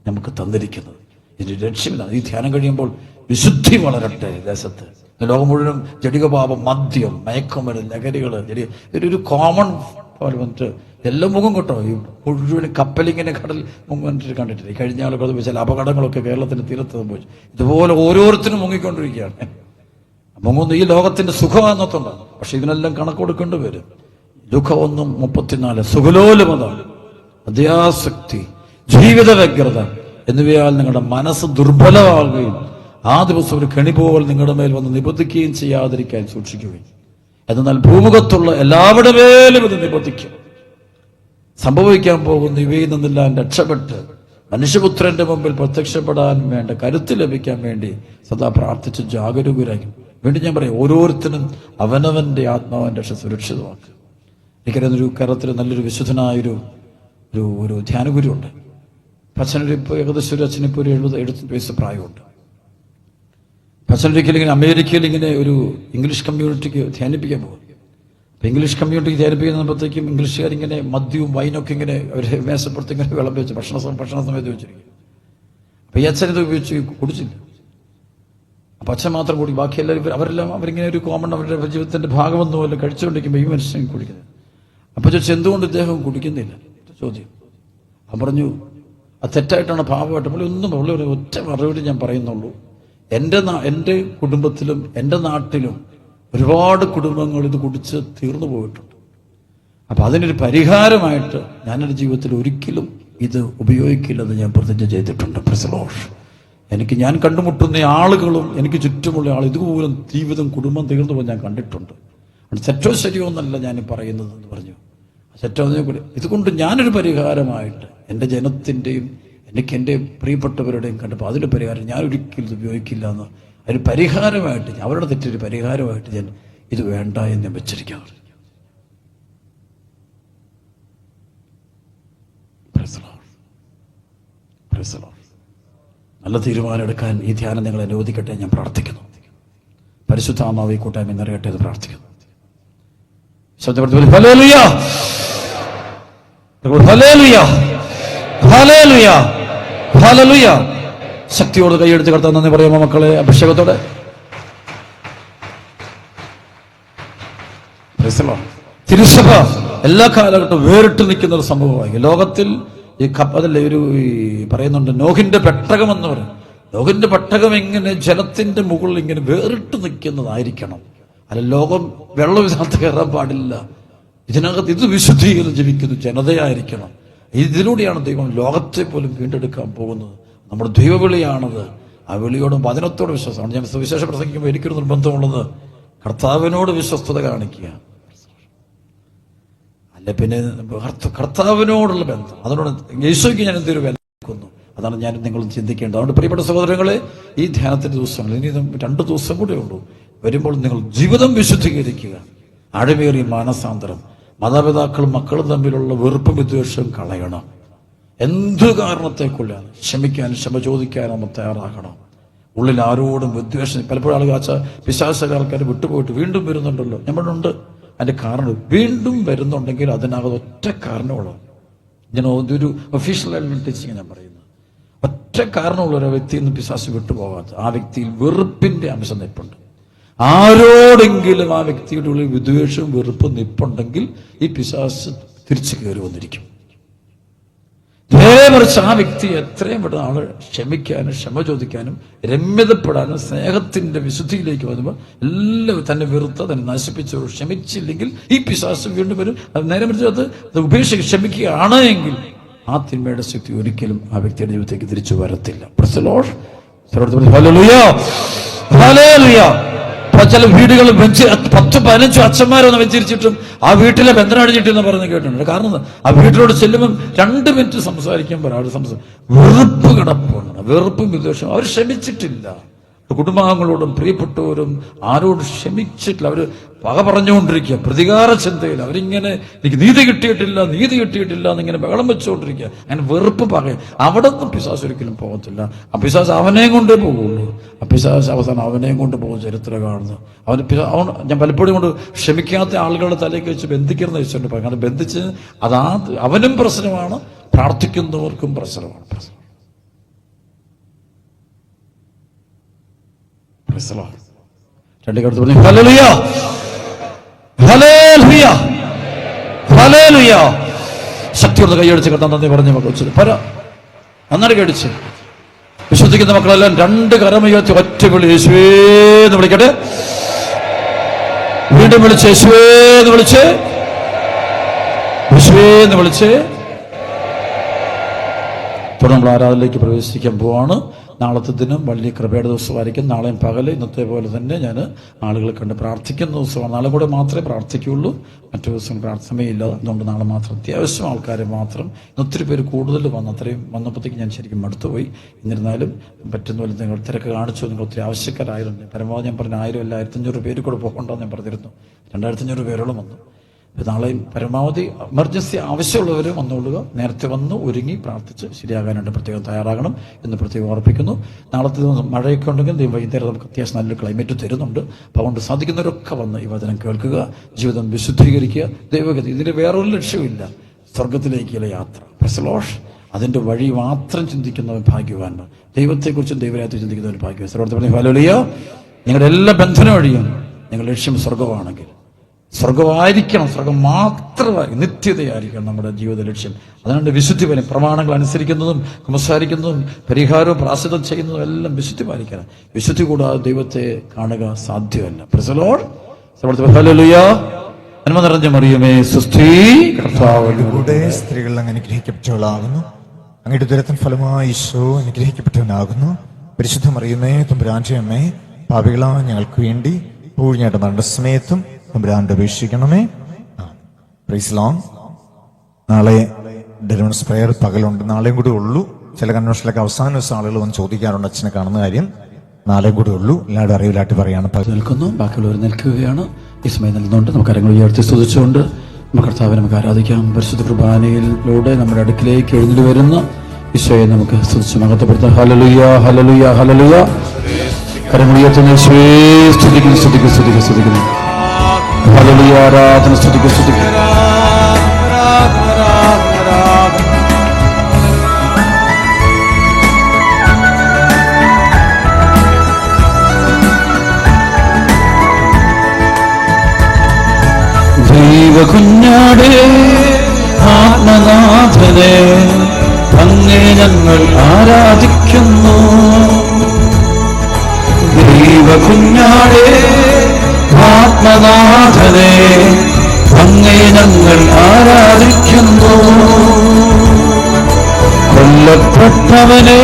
നമുക്ക് തന്നിരിക്കുന്നത്. ഇതിന്റെ ലക്ഷ്യമില്ല. ഈ ധ്യാനം കഴിയുമ്പോൾ വിശുദ്ധി വളരട്ടെ ദേശത്ത്. ലോകം മുഴുവൻ ജടികപാപം, മദ്യം, മയക്കുമരുന്ന്, ലഹരികള്, ഒരു കോമൺ പോലെ വന്നിട്ട് എല്ലാം മുഖം കേട്ടോ. ഈ മുഴുവൻ കപ്പലിങ്ങനെ കടൽ മുങ്ങിട്ട് കണ്ടിട്ടില്ല. ഈ കഴിഞ്ഞ ആളുകൾ ചില അപകടങ്ങളൊക്കെ കേരളത്തിന്റെ തീരത്ത് സംഭവിച്ചു. ഇതുപോലെ ഓരോരുത്തരും മുങ്ങിക്കൊണ്ടിരിക്കുകയാണ്. മുങ്ങുന്ന ഈ ലോകത്തിന്റെ സുഖമാണെന്നുണ്ടാണ്. പക്ഷെ ഇതിനെല്ലാം കണക്ക് കൊടുക്കേണ്ടി വരും. ദുഃഖം 1:34 സുഖലോലുമത, അത്യാസക്തി, ജീവിത വ്യഗ്രത എന്നിവയാൽ നിങ്ങളുടെ മനസ്സ് ദുർബലമാകുകയും ആ ദിവസം ഒരു കെണി പോൽ നിങ്ങളുടെ മേൽ വന്ന് നിബന്ധിക്കുകയും ചെയ്യാതിരിക്കാൻ സൂക്ഷിക്കുകയും. എന്നാൽ ഭൂമുഖത്തുള്ള എല്ലാവരുടെ മേലും ഇത് നിബന്ധിക്കും. സംഭവിക്കാൻ പോകുന്ന ഇവയിൽ നിന്നെല്ലാം രക്ഷപ്പെട്ട് മനുഷ്യപുത്രന്റെ മുമ്പിൽ പ്രത്യക്ഷപ്പെടാൻ വേണ്ട കരുത്ത് ലഭിക്കാൻ വേണ്ടി സദാ പ്രാർത്ഥിച്ച് ജാഗരൂകരാകും. വീണ്ടും ഞാൻ പറയാം, ഓരോരുത്തരും അവനവന്റെ ആത്മാവിന്റെ രക്ഷ സുരക്ഷിതമാക്കുക. എനിക്കറിയുന്നൊരു കേരളത്തിൽ നല്ലൊരു വിശുദ്ധനായൊരു ഒരു ധ്യാനഗുരു ഉണ്ട്. അച്ഛനൊരിപ്പോൾ ഏകദേശം ഒരു അച്ഛനിപ്പോൾ ഒരു 70 വയസ്സ് പ്രായമുണ്ട്. അച്ഛനൊരിക്കലും ഇങ്ങനെ അമേരിക്കയിൽ ഇങ്ങനെ ഒരു ഇംഗ്ലീഷ് കമ്മ്യൂണിറ്റിക്ക് ധ്യാനിപ്പിക്കാൻ പോകും. അപ്പൊ ഇംഗ്ലീഷ് കമ്മ്യൂണിറ്റിക്ക് ധ്യാനിപ്പിക്കുന്നപ്പോഴത്തേക്കും ഇംഗ്ലീഷുകാരിങ്ങനെ മദ്യവും വൈനൊക്കെ ഇങ്ങനെ അവർ മേശപ്പുറത്ത് ഇങ്ങനെ വിളമ്പി വെച്ച് ഭക്ഷണ സമയത്ത് വെച്ചിരിക്കും. അപ്പൊ ഈ അച്ഛൻ ഇത് ഉപയോഗിച്ച് കുടിച്ചില്ല. അപ്പൊ അച്ഛൻ മാത്രം കൂടി, ബാക്കി എല്ലാവരും അവരിങ്ങനെ ഒരു കോമൺ അവരുടെ ജീവിതത്തിന്റെ ഭാഗമൊന്നും പോലെ കഴിച്ചുകൊണ്ടിരിക്കുമ്പോൾ ഈ മനുഷ്യൻ കുടിക്കുന്നത്. അപ്പൊ ചോദിച്ചു, എന്തുകൊണ്ട് ഇദ്ദേഹം കുടിക്കുന്നില്ല ചോദ്യം. അവൻ പറഞ്ഞു, അത് തെറ്റായിട്ടാണ്, പാപമായിട്ട്. ഒന്നും ഒരു ഒറ്റ മറുപടി ഞാൻ പറയുന്നുള്ളൂ. എൻ്റെ കുടുംബത്തിലും എൻ്റെ നാട്ടിലും ഒരുപാട് കുടുംബങ്ങൾ ഇത് കുടിച്ച് തീർന്നു പോയിട്ടുണ്ട്. അപ്പൊ അതിനൊരു പരിഹാരമായിട്ട് ഞാനെൻ്റെ ജീവിതത്തിൽ ഒരിക്കലും ഇത് ഉപയോഗിക്കില്ലെന്ന് ഞാൻ പ്രതിജ്ഞ ചെയ്തിട്ടുണ്ട്. ഞാൻ കണ്ടുമുട്ടുന്ന ആളുകളും എനിക്ക് ചുറ്റുമുള്ള ആൾ ഇതുപോലും ജീവിതം കുടുംബം തീർന്നു പോയി ഞാൻ കണ്ടിട്ടുണ്ട്. തെറ്റോ ശരിയോ എന്നല്ല ഞാൻ പറയുന്നത് എന്ന് പറഞ്ഞു. തെറ്റോ ഇതുകൊണ്ട് ഞാനൊരു പരിഹാരമായിട്ട് എൻ്റെ ജനത്തിൻ്റെയും എൻ്റെ പ്രിയപ്പെട്ടവരുടെയും കണ്ടപ്പോൾ അതിൻ്റെ പരിഹാരം ഞാൻ ഒരിക്കലും ഇത് ഉപയോഗിക്കില്ല എന്ന്, അതിന് പരിഹാരമായിട്ട് അവരുടെ തെറ്റൊരു പരിഹാരമായിട്ട് ഞാൻ ഇത് വേണ്ട എന്ന് ഞാൻ വെച്ചിരിക്കാറ്. നല്ല തീരുമാനം എടുക്കാൻ ഈ ധ്യാനം നിങ്ങൾ അനുവദിക്കട്ടെ ഞാൻ പ്രാർത്ഥിക്കുന്നു. പരിശുദ്ധാത്മാവ് ഈ കൂട്ടായ്മ നിറയട്ടെ എന്ന് പ്രാർത്ഥിക്കുന്നു. ഹല്ലേലൂയ, ഹല്ലേലൂയ, ഹല്ലേലൂയ, ഹല്ലേലൂയ. ശക്തിയോട് കൈയെടുത്ത് കർത്താൻ നന്ദി പറയാമോ മക്കളെ? അഭിഷേകത്തോടെ തിരുസഭ എല്ലാ കാലഘട്ടവും വേറിട്ട് നിൽക്കുന്ന ഒരു സംഭവമായി ലോകത്തിൽ. ഈ അതല്ലേ ഒരു പറയുന്നുണ്ട് നോഹിന്റെ പെട്ടകം എന്ന് പറയും. നോഹിന്റെ പെട്ടകം ഇങ്ങനെ ജലത്തിന്റെ മുകളിൽ ഇങ്ങനെ വേറിട്ട് നിൽക്കുന്നതായിരിക്കണം. അല്ല, ലോകം വെള്ളം ഇതിനകത്ത് കയറാൻ പാടില്ല. ഇതിനകത്ത് ഇത് വിശുദ്ധീകരണം ജീവിക്കുന്ന ജനതയായിരിക്കണം. ഇതിലൂടെയാണ് ദൈവം ലോകത്തെ പോലും വീണ്ടെടുക്കാൻ പോകുന്നത്. നമ്മുടെ ദൈവവിളിയാണത്. ആ വിളിയോടും വചനത്തോട് വിശ്വാസമാണ്. ഞാൻ സുവിശേഷ പ്രസംഗിക്കുമ്പോൾ എനിക്കൊരു നിർബന്ധമുള്ളത് കർത്താവിനോട് വിശ്വസ്തത കാണിക്കുക. അല്ല പിന്നെ കർത്താവിനോടുള്ള ബന്ധം, അതിനോട് യേശുക്ക് ഞാൻ എന്തൊരു വില കൊടുക്കുന്നു, അതാണ് ഞാൻ നിങ്ങളും ചിന്തിക്കേണ്ടത്. അതുകൊണ്ട് പ്രിയപ്പെട്ട സഹോദരങ്ങളെ, ഈ ധ്യാനത്തിന്റെ ദിവസങ്ങൾ ഇനി 2 ദിവസം കൂടെ ഉള്ളൂ. വരുമ്പോൾ നിങ്ങൾ ജീവിതം വിശുദ്ധീകരിക്കുക. ആഴമേറിയ മാനസാന്തരം, മാതാപിതാക്കളും മക്കളും തമ്മിലുള്ള വെറുപ്പും വിദ്വേഷവും കളയണം. എന്ത് കാരണത്തെക്കൊള്ളാണ് ക്ഷമിക്കാനും ക്ഷമ ചോദിക്കാനും നമ്മൾ തയ്യാറാകണം. ഉള്ളിൽ ആരോടും വിദ്വേഷം, പലപ്പോഴും ആളുകൾ പിശാചിലെ ആൾക്കാർ വിട്ടുപോയിട്ട് വീണ്ടും വരുന്നുണ്ടല്ലോ. നമ്മളുണ്ട്. അതിന്റെ കാരണം വീണ്ടും വരുന്നുണ്ടെങ്കിൽ അതിനകത്ത് ഒറ്റ കാരണമുള്ളൂ. ഞാൻ ഒരു ഒഫീഷ്യലായിട്ടുള്ള ടീച്ചിങ് ഞാൻ പറയുന്നത്, ഒറ്റ കാരണമുള്ള ഒരു വ്യക്തിയിൽ നിന്ന് പിശാച് വിട്ടുപോകാത്ത, ആ വ്യക്തിയിൽ വെറുപ്പിന്റെ അംശം നിൽപ്പുണ്ട്. ആരോടെങ്കിലും ആ വ്യക്തിയുടെ ഉള്ളിൽ വിദ്വേഷവും വെറുപ്പും നിൽപ്പുണ്ടെങ്കിൽ ഈ പിശാച് തിരിച്ചു കയറി വന്നിരിക്കും. മറിച്ച് ആ വ്യക്തി എത്രയും പെട്ടെന്ന് ആള് ക്ഷമിക്കാനും ക്ഷമ ചോദിക്കാനും രമ്യതപ്പെടാനും സ്നേഹത്തിന്റെ വിശുദ്ധിയിലേക്ക് വരുമ്പോൾ എല്ലാവരും തന്നെ വെറുത്ത തന്നെ നശിപ്പിച്ചവർ ക്ഷമിച്ചില്ലെങ്കിൽ ഈ പിശാച് വീണ്ടും വരും. അത് നേരെ മറിച്ച് അത് ഉപേക്ഷിച്ച് ക്ഷമിക്കുകയാണ് എങ്കിൽ ആ തിന്മയുടെ ശക്തി ഒരിക്കലും ആ വ്യക്തിയുടെ ജീവിതത്തേക്ക് തിരിച്ചു വരത്തില്ല. ചില വീടുകളിൽ 10-15 അച്ഛന്മാരൊന്ന് വെച്ചിരിച്ചിട്ടും ആ വീട്ടിലെ ബന്ധനം അടിഞ്ഞിട്ടെന്ന് പറഞ്ഞ് കേട്ടിട്ടുണ്ട്. കാരണം ആ വീട്ടിലോട് ചെല്ലുമ്പം 2 മിനിറ്റ് സംസാരിക്കുമ്പോൾ അവർ വെറുപ്പ് കിടപ്പുണ്ട്, വെറുപ്പും വിദ്വേഷവും. അവർ ക്ഷമിച്ചിട്ടില്ല. കുടുംബാംഗങ്ങളോടും പ്രിയപ്പെട്ടവരും ആരോടും ക്ഷമിച്ചിട്ടില്ല. അവർ പക പറഞ്ഞുകൊണ്ടിരിക്കുക, പ്രതികാര ചിന്തയിൽ അവരിങ്ങനെ എനിക്ക് നീതി കിട്ടിയിട്ടില്ല എന്നിങ്ങനെ ബഹളം വെച്ചുകൊണ്ടിരിക്കുക. അങ്ങനെ വെറുപ്പ് പക. അവിടെ നിന്ന് പിശാച് ഒരിക്കലും പോകത്തില്ല. ആ പിശാച് അവനെയും കൊണ്ടേ പോകുള്ളൂ. ആ പിശാച് അവസാനം അവനെയും കൊണ്ട് പോകുന്ന ചരിത്രം കാണുന്നു. ഞാൻ പലപ്പോഴും കൊണ്ട് ക്ഷമിക്കാത്ത ആളുകളുടെ തലയ്ക്ക് വെച്ച് ബന്ധിക്കുന്ന വെച്ചിട്ടുണ്ട്. കാരണം ബന്ധിച്ച് അവനും പ്രശ്നമാണ്, പ്രാർത്ഥിക്കുന്നവർക്കും പ്രശ്നമാണ്. രണ്ടിടത്ത് പറഞ്ഞു ഹല്ലേലൂയ, ഹല്ലേലൂയ, ഹല്ലേലൂയ. ശക്തിയോട് കൈയടിച്ച് കേട്ടാൻ നന്ദി പറഞ്ഞ മക്കൾ നന്നായി കടിച്ച് വിശ്വസിക്കുന്ന മക്കളെല്ലാം 2 കരമുയർത്തി ഒറ്റ വിളി യേശുവേന്ന് വിളിക്കട്ടെ. വീണ്ടും വിളിച്ച് യേശുവേന്ന് വിളിച്ച്, യേശുവേന്ന് വിളിച്ച്. തുടർന്ന് നമ്മൾ ആരാധനയിലേക്ക് പ്രവേശിക്കാൻ പോവാണ്. നാളത്തെ ദിനം വലിയ കൃപയുടെ ദിവസമായിരിക്കും. നാളെയും പകല് ഇന്നത്തെ പോലെ തന്നെ ഞാൻ ആളുകളെ കണ്ട് പ്രാർത്ഥിക്കുന്ന ദിവസമാണ്. നാളെ കൂടെ മാത്രമേ പ്രാർത്ഥിക്കുകയുള്ളൂ, മറ്റു ദിവസം സമയമില്ല. അതുകൊണ്ട് നാളെ മാത്രം അത്യാവശ്യം ആൾക്കാരെ മാത്രം. ഒത്തിരി പേര് കൂടുതൽ അത്രയും വന്നപ്പോഴത്തേക്ക് ഞാൻ ശരിക്കും മടുത്തുപോയി. എന്നിരുന്നാലും പറ്റുന്ന പോലെ നിങ്ങൾ തിരക്ക് കാണിച്ചു. നിങ്ങൾ ഒത്തിരി ആവശ്യക്കാരായിരുന്നു. പരമാവധി ഞാൻ പറഞ്ഞ 1000 അല്ല 1500 പേര് കൂടെ പോകണ്ടെന്ന് ഞാൻ പറഞ്ഞിരുന്നു. 2500 പേരോളം വന്നു. നാളെയും പരമാവധി എമർജൻസി ആവശ്യമുള്ളവർ വന്നുകൊള്ളുക. നേരത്തെ വന്ന് ഒരുങ്ങി പ്രാർത്ഥിച്ച് ശരിയാകാനായിട്ട് പ്രത്യേകം തയ്യാറാകണം എന്ന് പ്രത്യേകം ഓർപ്പിക്കുന്നു. നാളത്തെ ദിവസം മഴയൊക്കെ ഉണ്ടെങ്കിൽ വൈകുന്നേരം നമുക്ക് അത്യാവശ്യം നല്ലൊരു ക്ലൈമറ്റ് തരുന്നുണ്ട്. അപ്പോൾ അതുകൊണ്ട് സാധിക്കുന്നവരൊക്കെ വന്ന് ഈ വചനം കേൾക്കുക, ജീവിതം വിശുദ്ധീകരിക്കുക. ദൈവഗതി ഇതിന് വേറൊരു ലക്ഷ്യമില്ല, സ്വർഗത്തിലേക്കുള്ള യാത്ര. പ്രസലോഷ് അതിന്റെ വഴി മാത്രം ചിന്തിക്കുന്നവൻ ഭാഗ്യവാന്മാർ. ദൈവത്തെക്കുറിച്ചും ദൈവരാത്രി ചിന്തിക്കുന്നവൻ ഭാഗ്യവാൻ. സർവ്വത്തെ പറഞ്ഞു ഹല്ലേലൂയ. നിങ്ങളുടെ എല്ലാ ബന്ധനം വഴിയും നിങ്ങൾ ലക്ഷ്യം സ്വർഗമാണെങ്കിൽ സ്വർഗമായിരിക്കണം, സ്വർഗം മാത്രമായി നിത്യതയായിരിക്കണം നമ്മുടെ ജീവിത ലക്ഷ്യം. അതുകൊണ്ട് വിശുദ്ധി വരും. പ്രമാണങ്ങൾ അനുസരിക്കുന്നതും സംസാരിക്കുന്നതും പരിഹാരവും പ്രാശ്ചിത്വം ചെയ്യുന്നതും എല്ലാം വിശുദ്ധി പാലിക്കണം. വിശുദ്ധി കൂടാതെ ദൈവത്തെ കാണുക സാധ്യമല്ല. നന്മ നിറഞ്ഞ മറിയമേ സ്വസ്തി, കർത്താവിലൂടെ സ്ത്രീകൾ അങ്ങ് അനുഗ്രഹിക്കപ്പെട്ടവളാകുന്നു. അങ്ങയുടെ ദുരത്തിൻ ഫലമായി ഈശോ അനുഗ്രഹിക്കപ്പെട്ടവനാകുന്നു. പരിശുദ്ധ മറിയമേ തമ്പുരാന്റെ അമ്മേ, പാപികളാ ഞങ്ങൾക്ക് വേണ്ടി പൂഴിഞ്ഞാട്ട് മരണസമയത്തും തമ്പുരാന്റെ അപേക്ഷിക്കണമേ. Praise Lord. നാളെ ഡെലിവറൻസ് പ്രയർ പകലുണ്ട്, നാളെയും കൂടി ഉള്ളൂ. ചില കൺവെൻഷനിലൊക്കെ അവസാന ദിവസം ആളുകൾ വന്ന് ചോദിക്കാറുണ്ട് അച്ഛനെ കാണുന്ന കാര്യം. നാളെയും കൂടി ഉള്ളൂ. എല്ലാവരും അറിവിലായിട്ട് പറയാണ്. നിൽക്കുന്നു, ബാക്കിയുള്ളവർ നിൽക്കുകയാണ്. ഈ സമയം നിന്നുകൊണ്ട് നമുക്ക് കരങ്ങൾ ഉയർത്തി സ്തുതിച്ചുകൊണ്ട് നമുക്ക് കർത്താവിനെ നമുക്ക് ആരാധിക്കാം. പരിശുദ്ധ കുർബാനയിലൂടെ നമ്മുടെ അടുക്കിലേക്ക് എഴുന്നള്ളി വരുന്ന ഈശോയെ നമുക്ക് സ്തുതിച്ച് മഹത്വപ്പെടുത്താം. ഹല്ലേലൂയ, ഹല്ലേലൂയ, ഹല്ലേലൂയ. കരങ്ങൾ ഉയർത്തുന്ന യേശുവേ സ്തുതിക്കുന്നു, സ്തുതിക്കുന്നു, സ്തുതിക്കുന്നു, സ്തുതിക്കുന്നു. ഹല്ലേലൂയ, ആരാധന, സ്തുതിക്കുന്നു, സ്തുതിക്കുന്നു. ദൈവകുഞ്ഞാടേ ആത്മനാഥനെ അങ്ങേ ഞങ്ങൾ ആരാധിക്കുന്നു. ദൈവകുഞ്ഞാടേ ആത്മനാഥനെ അങ്ങേ ഞങ്ങൾ ആരാധിക്കുന്നു. കൊല്ലപ്പെട്ടവനെ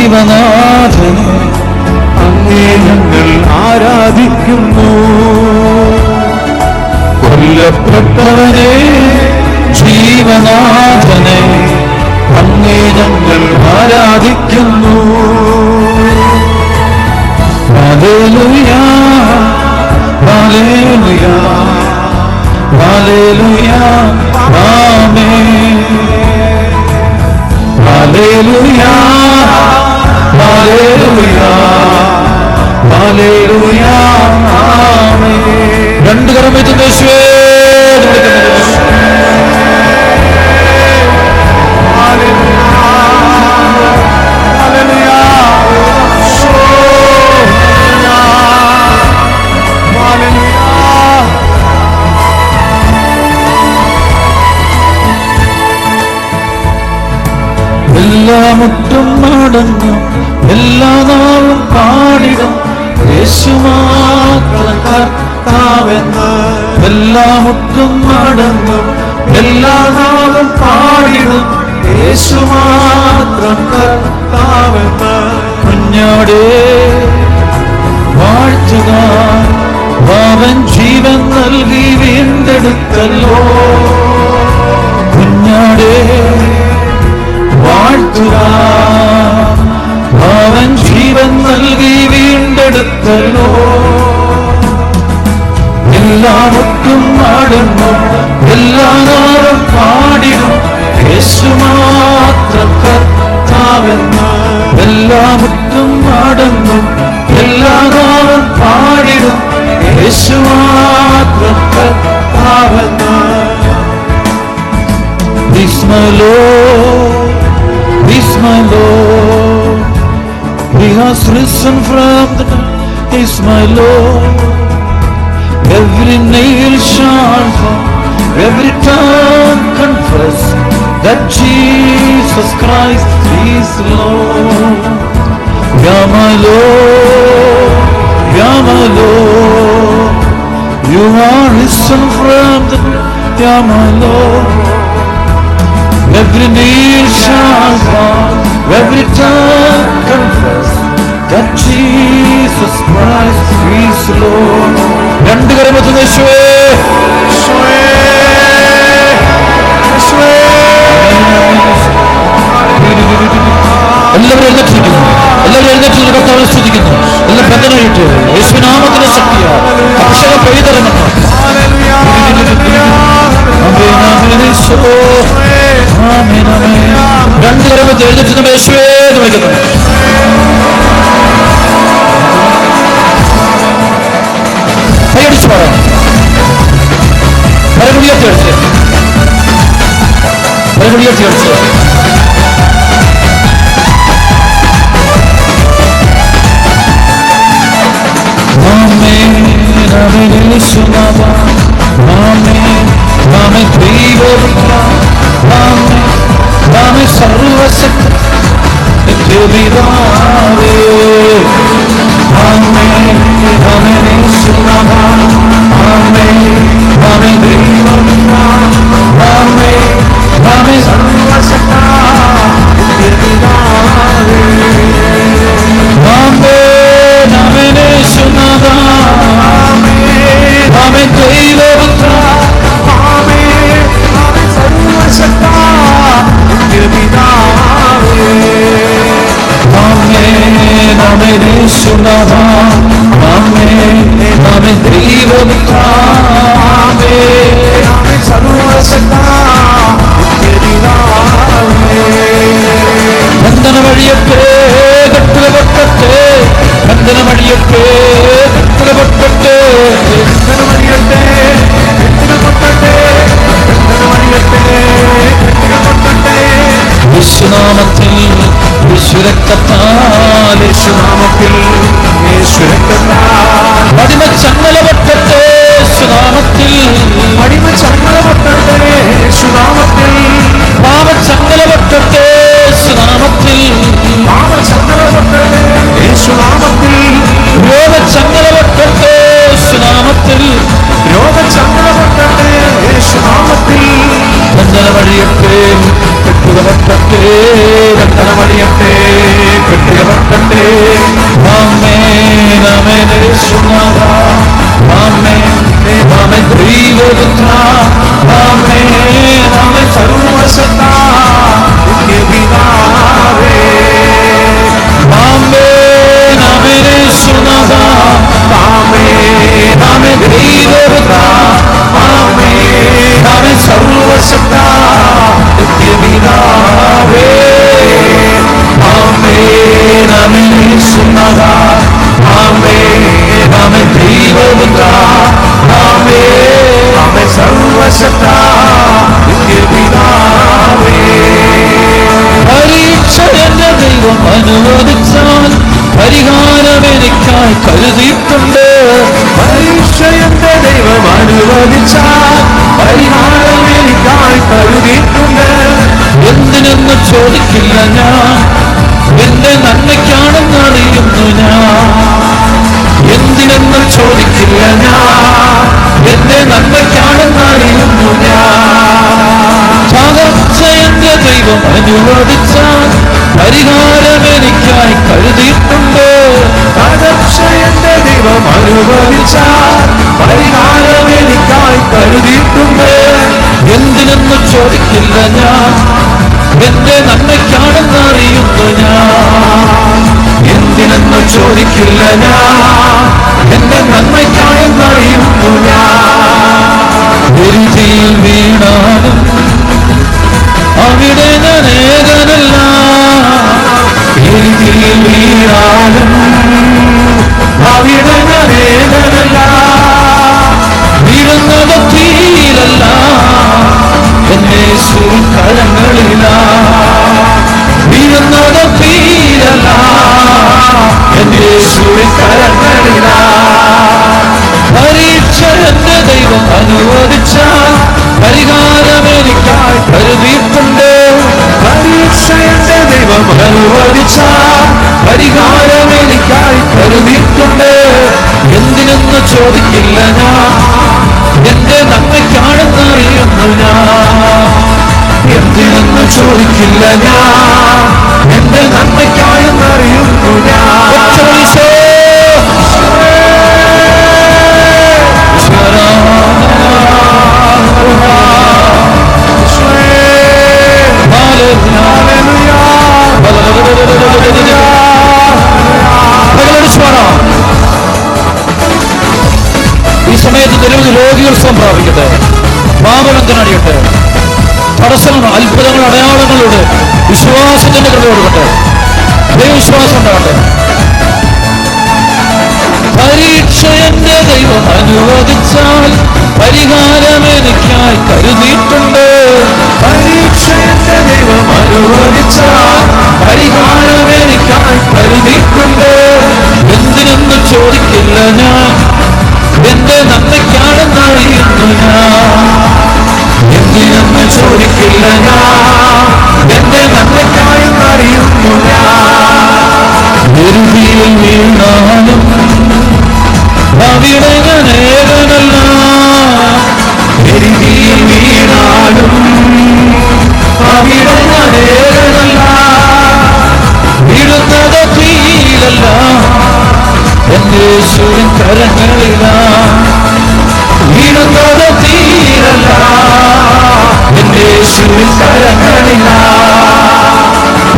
ജീവനാഥനെ അങ്ങേ ഞങ്ങൾ ആരാധിക്കുന്നു. കൊല്ലപ്പെട്ടവനെ ജീവനാഥനെ അങ്ങേ ഞങ്ങൾ ആരാധിക്കുന്നു. ഹല്ലേലൂയ ഹല്ലേലൂയ ഹല്ലേലൂയ ആമേൻ. ഹല്ലേലൂയ ഹല്ലേലൂയ ഹല്ലേലൂയ ആമേൻ. രണ്ട് കരം വെച്ച് യേശുവേ എന്ന് വിളിക്കുന്നു. എല്ലാ മുട്ടും മടങ്ങും, എല്ലാ നാളും പാടിടും യേശു മാത്രം കർത്താവെന്ന്. എല്ലാ മുട്ടും മടങ്ങും, എല്ലാ നാളും പാടിടും യേശു മാത്രം കർത്താവെന്ന്. കുഞ്ഞാടേ വാഴ്ത്തുക, അവൻ ജീവൻ നൽകി വീണ്ടെടുത്തല്ലോ. കുഞ്ഞാടേ വാഴ്ത്തുക, അവൻ ജീവൻ നൽകി വീണ്ടെടുത്തല്ലോ. എല്ലാവർക്കും ആടുന്നു, എല്ലാ നാളും പാടിടും യേശു മാത്രം കർത്താവെന്ന്. എല്ലാവർക്കും ആടുന്നു, എല്ലാ നാളും പാടിടും യേശു മാത്രം കർത്താവെന്ന്. He's my Lord, He's my Lord. He has risen from the dead. He's my Lord. Every nail shall fall, every tongue confess that Jesus Christ is Lord. You're my Lord, you're my Lord. You are risen from the dead. You're my Lord. Every knee shall bow, every tongue confess that Jesus Christ is Lord. രണ്ട് കരം വെച്ച് യേശുവേ യേശുവേ യേശുവേ. എല്ലാവരും എഴുന്നേറ്റിരിക്കുന്നു, എല്ലാവരും എഴുന്നേറ്റ് കർത്താവിനെ സ്തുതിക്കുന്നു. എല്ലാം ബന്ധനം കഴിയിട്ട് യേശുനാമത്തിന്റെ ശക്തിയാ അഭിഷേകം പെയ്തിറങ്ങുന്നു. രണ്ട് കരം വെച്ച് എഴുന്നേറ്റ് യേശുവേ എന്ന് വിളിക്കുന്നു. കൈയടിച്ചു പറയാം. കരകുടിയേറ്റി അടിച്ച്, കരകുടിയേറ്റി അടിച്ച്. ആമേൻ ആമേൻ യേശുനാമ. ആമേൻ ആമേൻ ദൈവപുത്ര. ആമേൻ ആമേൻ സർവശക്തൻ നിന്റെ പിതാവേ. ആമേൻ ആമേൻ യേശുനാമ. ആമേൻ ആമേൻ ദൈവപുത്ര. ആമേൻ ആമേൻ സർവശക്തൻ നിന്റെ പിതാവേ. ആമേൻ ആമേൻ യേശുനാമ. ആമേൻ ആമേൻ ദൈവപുത്ര. ആമേൻ ആമേൻ സർവശക്തൻ നിന്റെ പിതാവേ. ആമേൻ ആമേൻ യേശുനാമ. ആമേൻ ആമേൻ ദൈവപുത്ര. ആമേൻ ആമേൻ സർവശക്തൻ നിന്റെ പിതാവേ. ബന്ധന വഴിയട്ടെ കെട്ടുക പൊട്ടട്ടെ, ബന്ധന വഴിയട്ടെ കെട്ടുക പൊട്ടട്ടെ, ബന്ധന വഴിയട്ടെ കെട്ടുക പൊട്ടട്ടെ, ബന്ധന വഴിയട്ടെ കെട്ടുക പൊട്ടട്ടെ. യേശുനാമത്തിൽ യേശുരക്തത്താൽ, യേശുനാമത്തിൽ യേശുരക്തത്താൽ അടിമ ചങ്ങല പൊട്ടട്ടെ. യേശുനാമത്തിൽ അടിമ ചങ്ങല പൊട്ടട്ടെ. യേശുനാമത്തിൽ പാപ ചങ്ങല പൊട്ടട്ടെ. യേശുനാമത്തിൽ പാപ ചങ്ങല പൊട്ടട്ടെ. യേശുനാമത്തിൽ രോഗ ചങ്ങല പൊട്ടട്ടെ. യേശുനാമത്തിൽ രോഗ ചങ്ങല പൊട്ടട്ടെ. യേശുനാമത്തിൽ ബന്ധന വഴിയട്ടെ കെട്ടുക പൊട്ടട്ടെ, ബന്ധന വഴിയട്ടെ കെട്ടുക പരീക്ഷ എന്റെ ദൈവം അനുവദിച്ചാൽ പരിഹാരം എനിക്കായി കരുതിയിട്ടുണ്ട്. പരീക്ഷ എന്റെ ദൈവം അനുവദിച്ചാൽ പരിഹാരം എനിക്കായി കരുതിയിട്ടുണ്ട്. എന്തിനെന്ന് ചോദിക്കില്ല ഞാൻ, എന്റെ നന്മയ്ക്കാണെന്ന് അറിയുന്നു ഞാൻ. എന്തിനെന്ന് ചോദിക്കില്ല ഞാൻ, എന്റെ നന്മയ്ക്കാണെന്ന് അറിയുന്നു ഞാൻ. തകർച്ച എന്റെ ദൈവം അനുവദിച്ചാൽ പരിഹാരം എനിക്കായി കരുതിയിട്ടുണ്ട്. തകർച്ച എന്റെ ദൈവം അനുവദിച്ചാൽ പരിഹാരം എനിക്കായി കരുതിയിട്ടുണ്ട്. എന്തിനെന്ന് ചോദിക്കില്ല ഞാൻ, എന്റെ നന്മയ്ക്കാണെന്ന് അറിയുന്നു ഞാൻ. എന്തിനെന്ന് ചോദിക്കില്ല ഞാൻ, എന്റെ നന്മയ്ക്കായെന്ന് അറിയുന്നു ഞാൻ. എരിതിയിൽ വീണാലും അവിടെ ഞാൻ ഏകനല്ല. എരിതിയിൽ വീണാലും അവിടെ ഞാൻ ഏകനല്ല. വീഴുന്നത് തീരല്ല, എന്നെ കരങ്ങളില. വീഴുന്നത് തീരല്ല, എന്റെ കരങ്ങളില. പരീക്ഷ എന്റെ ദൈവം അനുവദിച്ചാൽ പരിഹാരം എനിക്കായി കരുതിയിട്ടുണ്ട്. പരീക്ഷ എന്റെ ദൈവം അനുവദിച്ചാൽ പരിഹാരം എനിക്കായി കരുതിയിട്ടുണ്ട്. എന്തിനെന്ന് ചോദിക്കില്ല ഞാൻ, എന്റെ നന്മയ്ക്കാണെന്ന് അറിയുന്നു ഞാൻ. എന്തിനെന്ന് ചോദിക്കില്ല ഞാൻ, എന്റെ നന്മയ്ക്കായെന്ന് അറിയുന്നു ഞാൻ. ഈ സമയത്ത് നിരവധി രോഗികൾ സുഖം പ്രാപിക്കട്ടെ, പാപബന്ധനം അടിയട്ടെ, തടസ്സങ്ങൾ, അത്ഭുതങ്ങൾ, അടയാളങ്ങളോട് വിശ്വാസത്തിന്റെ കൃപ കൊടുക്കട്ടെ, ദൈവവിശ്വാസം ഉണ്ടാകട്ടെ. പരീക്ഷ എന്റെ ദൈവം അനുവദിച്ചാൽ പരിഹാരം എനിക്കായി കരുതിയിട്ടുണ്ട്. പരീക്ഷ എന്റെ ദൈവം അനുവദിച്ചാൽ പരിഹാരം എനിക്കായി കരുതിയിട്ടുണ്ട്. എന്തിനെന്ന് ചോദിക്കില്ല ഞാൻ, എന്റെ നന്മയ്ക്കാണെന്ന് അറിയുന്നു ഞാൻ. എന്തിനെന്ന് ചോദിക്കില്ല ഞാൻ, എന്റെ നന്മയ്ക്കായെന്ന് അറിയുന്നു ഞാൻ. എരുതിയിൽ വീണാലും അവിടെ ഞാൻ ഏകനല്ല. എരിതിയിൽ വീണാലും അവിടെ ഞാൻ ഏകനല്ല. വീഴുന്നത് തീരല്ല, എന്റെ കരങ്ങളില. വീഴുന്നത് തീരല്ല, എന്റെ കരങ്ങളില.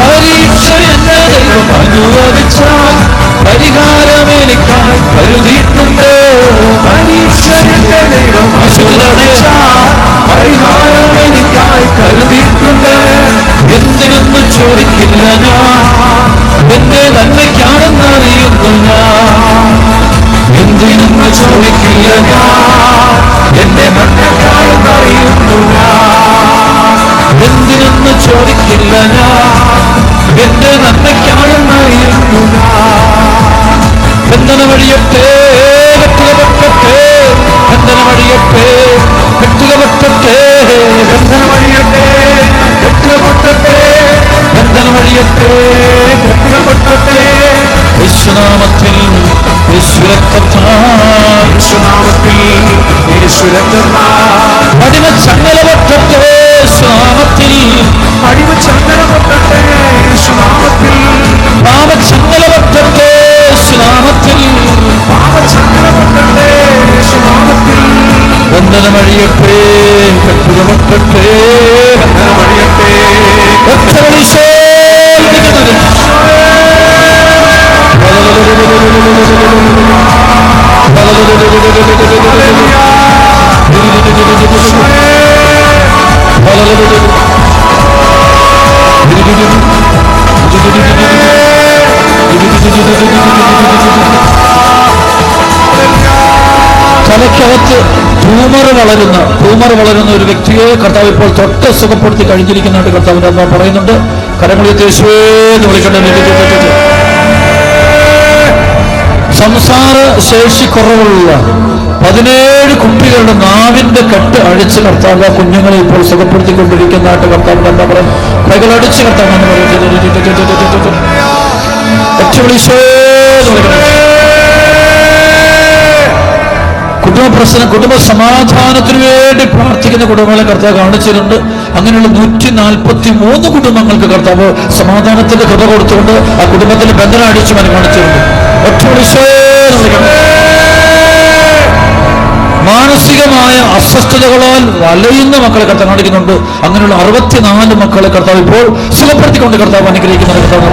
പരീക്ഷ എന്റെ ദൈവം അനുവദിച്ചാൽ പരിഹാരം എനിക്കായി കരുതിയിട്ടുണ്ട്. പരീക്ഷ എന്റെ ദൈവം അനുവദിച്ചാൽ പരിഹാരം എനിക്കായി കരുതിയിട്ടുണ്ട്. എന്തിനെന്ന് ചോദിക്കില്ല ഞാൻ, എന്റെ നന്മയ്ക്കാണെന്ന് അറിയുന്നു ഞാൻ. എന്തിനെന്ന് ചോദിക്കില്ല ഞാൻ, എന്റെ നന്മയ്ക്കായെന്ന് അറിയുന്നു ഞാൻ. എന്തിനെന്ന് ചോദിക്കില്ല ഞാൻ, എന്റെ നന്മയ്ക്കാണെന്ന് അറിയുന്നു ഞാൻ. ബന്ധന വഴിയട്ടെ, കെട്ടുകപെട്ടട്ടെ, ബന്ധന വഴിയട്ടെ, കെട്ടുകപെട്ടട്ടെ, ബന്ധന വഴിയട്ടെ, കെട്ടുകപെട്ടട്ടെ, ബന്ധന വഴിയട്ടെ, കെട്ടുകപെട്ടട്ടെ. യേശുനാമത്തിൽ, യേശുരക്തത്താൽ, യേശുനാമത്തിൽ, യേശുരക്തത്താൽ അടിമച്ചങ്ങലപെട്ടട്ടെ. യേശുനാമത്തിൽ അടിമച്ചങ്ങലപെട്ടട്ടെ. യേശുനാമത്തിൽ പാപച്ചങ്ങലപെട്ടട്ടെ. യേശുനാമത്തിൽ പാപച്ചങ്ങലപെട്ടട്ടെ. യേശുനാമത്തിൽ ബന്ധനമഴിയട്ടെ, കെട്ടുകപെട്ടട്ടെ, ബന്ധനമഴിയട്ടെ. ട്യൂമർ വളരുന്ന ഒരു വ്യക്തിയെ കർത്താവ് ഇപ്പോൾ തൊട്ട് സുഖപ്പെടുത്തി കഴിഞ്ഞിരിക്കുന്നതായിട്ട് കർത്താവിന്റെ അമ്മ പറയുന്നുണ്ട്. കരങ്ങളിൽ യേശുവേ എന്ന് വിളിക്കട്ടെ. സംസാര ശേഷി കുറവുള്ള 17 കുട്ടികളുടെ നാവിന്റെ കെട്ട് അഴിച്ച് കർത്താവ് ആ കുഞ്ഞുങ്ങളെ ഇപ്പോൾ സുഖപ്പെടുത്തിക്കൊണ്ടിരിക്കുന്നതായിട്ട് കർത്താവിന്റെ അമ്മ പറയുന്നു. കൈകളടിച്ച് കർത്താവ് കുടുംബ സമാധാനത്തിനു വേണ്ടി പ്രാർത്ഥിക്കുന്ന കുടുംബങ്ങളെ കർത്താവ് കാണിച്ചിട്ടുണ്ട്. അങ്ങനെയുള്ള 143 കുടുംബങ്ങൾക്ക് കർത്താവ് സമാധാനത്തിന്റെ കൃപ കൊടുത്തുകൊണ്ട് ആ കുടുംബത്തിന്റെ ബന്ധനം അടിച്ചു കാണിച്ചിട്ടുണ്ട്. മാനസികമായ അസ്വസ്ഥതകളാൽ വലയുന്ന മക്കളെ കർത്താവ് കാണിക്കുന്നുണ്ട്. അങ്ങനെയുള്ള 64 മക്കളെ കർത്താവ് ഇപ്പോൾ സുഖപ്പെടുത്തിക്കൊണ്ട് കർത്താവ് അനുഗ്രഹിക്കുന്ന കർത്താവ്.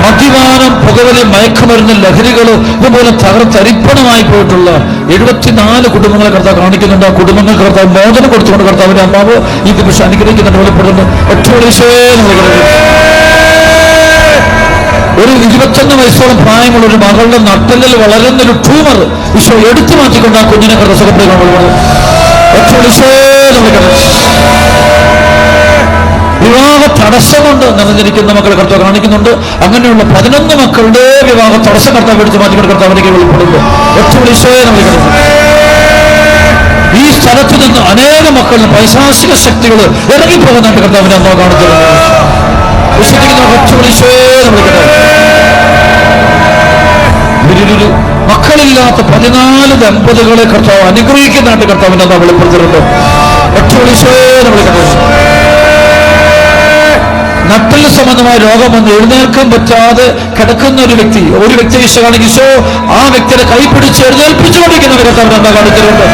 മദ്യപാനം, പുകവലി, മയക്കുമരുന്ന്, ലഹരികൾ ഇതുപോലെ തകർത്തരിപ്പണമായി പോയിട്ടുള്ള 74 കുടുംബങ്ങളെ കർത്താവ് കാണിക്കുന്നുണ്ട്. ആ കുടുംബങ്ങൾക്ക് കർത്താവ് മോചനം കൊടുത്തുകൊണ്ട് കർത്താവിന്റെ അമ്മാവ് ഈ നിമിഷം അനുഗ്രഹിക്കുന്നുണ്ട്, വെളിപ്പെടുന്നുണ്ട്. ഒരു 21 വയസ്സോളം പ്രായമുള്ള ഒരു മകളുടെ നട്ടലിൽ വളരുന്നൊരു ട്യൂമർ ഈശോ എടുത്തു മാറ്റിക്കൊണ്ട് ആ കുഞ്ഞിനെ കർത്താവ് സുഖപ്പെടുത്തുന്നു. വിവാഹ തടസ്സം കൊണ്ട് നിറഞ്ഞിരിക്കുന്ന മക്കളെ കർത്താവ് കാണിക്കുന്നുണ്ട്. അങ്ങനെയുള്ള 11 മക്കളുടെ വിവാഹ തടസ്സം കർത്താവ് എടുത്തു മാറ്റിക്കൊണ്ട് കർത്താവിലേക്ക് വെളിപ്പെടുന്നു. ഈ സ്ഥലത്ത് നിന്ന് അനേകം മക്കളിൽ പൈശാചിക ശക്തികൾ ഇറങ്ങിപ്പോകുന്നുണ്ട് കർത്താവിനെ അമ്മ കാണിച്ചിരുന്നു. മക്കളില്ലാത്ത 14 ദമ്പതികളെ കർത്താവ് അനുഗ്രഹിക്കുന്നതായിട്ട് കർത്താവിനെ അമ്മ വെളിപ്പെടുത്തിയിട്ടുണ്ട്. നട്ടൽ സംബന്ധമായ രോഗം വന്ന് എഴുന്നേൽക്കാൻ പറ്റാതെ കിടക്കുന്ന ഒരു വ്യക്തി ഈശോ കാണിക്കും. ഈശോ ആ വ്യക്തിയുടെ കൈ പിടിച്ച് എഴുന്നേൽപ്പിച്ചു കൊണ്ടിരിക്കുന്ന കർത്താവിനെ അമ്മ കാണിച്ചിട്ടുണ്ട്.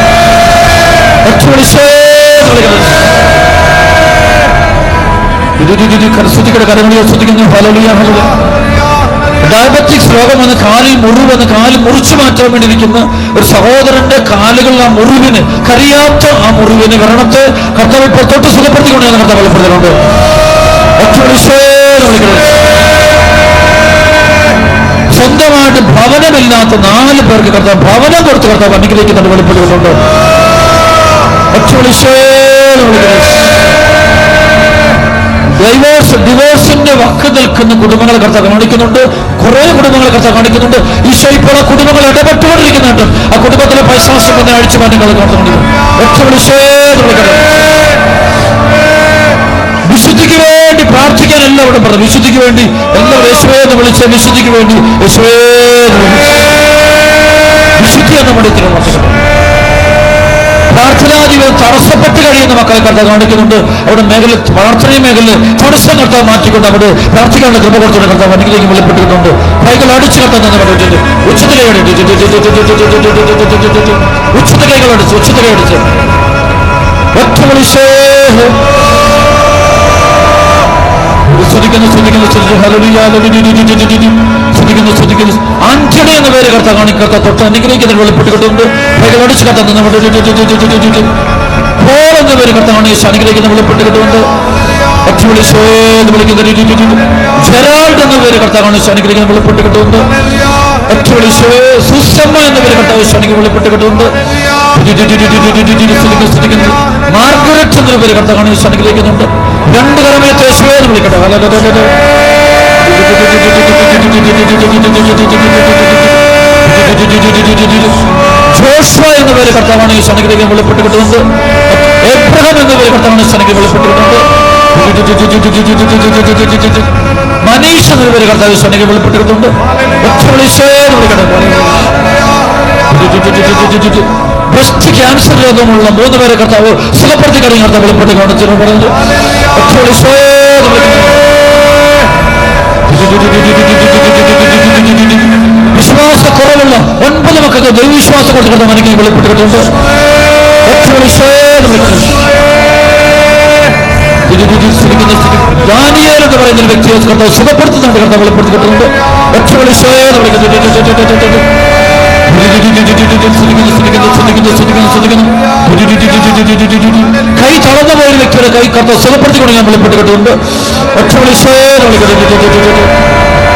ഡയബറ്റിക്സ് രോഗം വന്ന് കാലിൽ കാല് മുറിച്ചു മാറ്റാൻ വേണ്ടിയിരിക്കുന്ന ഒരു സഹോദരന്റെ കാലുകൾ ആ മുറിവിന് കരിയാത്ത ആ മുറിവിന് വ്രണത്തെ കർത്താവ് ഇപ്പോൾ തൊട്ട് സുഖപ്പെടുത്തിക്കൊണ്ടാണ് കർത്താവ് വെളിപ്പെടുത്തിയിട്ടുണ്ട്. സ്വന്തമായിട്ട് ഭവനമില്ലാത്ത 4 പേർക്ക് കർത്താവ് ഭവനം കൊടുത്ത് കർത്താവ് അനുഗ്രഹിക്കുന്നുണ്ട്, വെളിപ്പെടുത്തിയിട്ടുണ്ട്. ഡിവോഴ്സിന്റെ വക്ക് നിൽക്കുന്ന കുടുംബങ്ങളെ കർത്താവ് കാണിക്കുന്നുണ്ട്. കുറെ കുടുംബങ്ങളെ കർത്താവ് കാണിക്കുന്നുണ്ട്. ഈശോ ഇപ്പോൾ ആ കുടുംബങ്ങൾ ഇടപെട്ടുകൊണ്ടിരിക്കുന്നുണ്ട്. ആ കുടുംബത്തിലെ പൈശാചികം എന്ന അഴിച്ചുമാറ്റങ്ങൾ കാണിക്കുന്നുണ്ട്. വിശുദ്ധിക്ക് വേണ്ടി പ്രാർത്ഥിക്കാൻ എല്ലാവരും പറഞ്ഞു. വിശുദ്ധിക്ക് വേണ്ടി എല്ലാവരും യേശുവേ എന്ന് വിളിച്ച വിശുദ്ധിക്ക് വേണ്ടി യേശുവേ വിശുദ്ധി എന്ന മടിയത്തിലുള്ള പ്രാർത്ഥനാ ജീവിതം തടസ്സപ്പെട്ട് കഴിയുന്ന മക്കളെ കർത്താവ് കാണിക്കുന്നുണ്ട്. അവിടെ പ്രാർത്ഥന മേഖലയിൽ തടസ്സം കർത്താവ് മാറ്റിക്കൊണ്ട് അവിടെ പ്രാർത്ഥിക്കാനുള്ള കൃപ കൊടുത്തുകൊണ്ട് കർത്താവ് അനുഗ്രഹിക്കും വെളിപ്പെട്ടിട്ടുണ്ട്. കൈകൾ അടിച്ചു കർത്താവ് പറഞ്ഞിട്ടുണ്ട്. ഉച്ചത്തെ കൈകൾ അടിച്ച് ആന്റണി എന്ന പേര് കർത്താവ് കാണിക്കർത്ത തൊട്ട് അനുഗ്രഹിക്കുന്നതിന് വെളിപ്പെട്ടിട്ടുണ്ട്. കൈകളടിച്ച് കർത്താവ് പോൾ എന്ന പേര് കർത്താവ് അനുഗ്രഹിക്കുന്ന വെളിപ്പെട്ടിട്ടുണ്ട്. ജെറാൾഡ് എന്ന പേര് കർത്താവ് അനുഗ്രഹിക്കുന്ന വെളിപ്പെട്ടിട്ടുണ്ട്. സുസമ്മ എന്ന പേര് കർത്താവ് വെളിപ്പെട്ടിട്ടുണ്ട്. മാർഗരറ്റ് എന്ന പേര് കർത്താവ് അനുഗ്രഹിക്കുന്നുണ്ട്. 2 കരമേറ്റ് യേശുവേ എന്ന് വിളിക്കട്ടെ. ജോഷുവ എന്ന പേര് കർത്താവാണ് അനുഗ്രഹിക്കാൻ വെളിപ്പെട്ടിട്ടുണ്ട്. എബ്രഹാം എന്ന പേര് കർത്താവാണ് വെളിപ്പെട്ടിട്ടുണ്ട്. മനീഷ് എന്ന പേര് കർത്താവ് വെളിപ്പെട്ടിട്ടുണ്ട്. ബ്രസ്റ്റ് ക്യാൻസർ രോഗമുള്ള 3 പേരെ കർത്താവ് സുഖപ്പെടുത്തി കഴിഞ്ഞ കർത്താവ് വെളിപ്പെട്ടി കാണിച്ചു പറഞ്ഞു. വിശ്വാസക്കുറവുള്ള 9 മക്കൾക്ക് ദൈവവിശ്വാസം കൊണ്ട് കർത്താവ് എനിക്ക് വെളിപ്പെട്ടിട്ടുണ്ട്. ദാനിയേൽ എന്ന് പറയുന്ന ഒരു വ്യക്തിയെ കർത്താവ് സുഖപ്പെടുത്തുന്നുണ്ട്, കർത്താവ് വെളിപ്പെടുത്തിയിട്ടുണ്ട്. കൈ തളർന്നു പോയ വ്യക്തിയുടെ കൈ കർത്താവ് സുഖപ്പെടുത്തിക്കൊണ്ട് ഞാൻ വെളിപ്പെട്ടിട്ടുണ്ട്.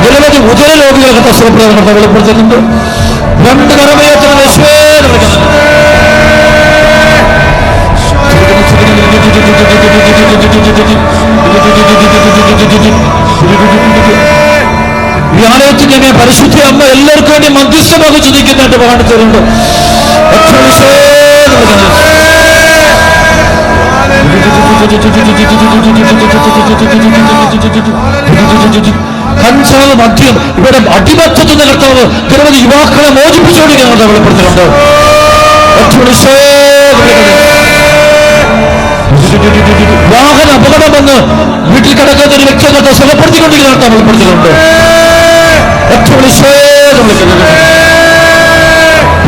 നിരവധി ഉദര രോഗികളെ കർത്താവ് സുഖപ്പെടുത്താൻ കർത്താവ് വെളിപ്പെടുത്തുന്നുണ്ട്. രണ്ട് കരമയത്തിന് യേശുവേ എന്ന് വിളിക്കുന്നു. ഈ ആലയത്തിൽ തന്നെ പരിശുദ്ധ അമ്മ എല്ലാവർക്കും വേണ്ടി മധ്യസ്ഥമൊക്കെ ചിന്തിക്കുന്നതായിട്ട് കാണിച്ചിട്ടുണ്ട്. കഞ്ചാവ് മദ്യം ഇവിടെ അടിമത്തത്തിൽ കർത്താവ് നിരവധി യുവാക്കളെ മോചിപ്പിച്ചുകൊണ്ടിരിക്കുന്നത് വെളിപ്പെടുത്തിയിട്ടുണ്ട്. വാഹന അപകടം വന്ന് വീട്ടിൽ കിടക്കുന്ന ഒരു വ്യക്തിയെ സുഖപ്പെടുത്തിക്കൊണ്ടിരിക്കുന്ന വെളിപ്പെടുത്തിയിട്ടുണ്ട്.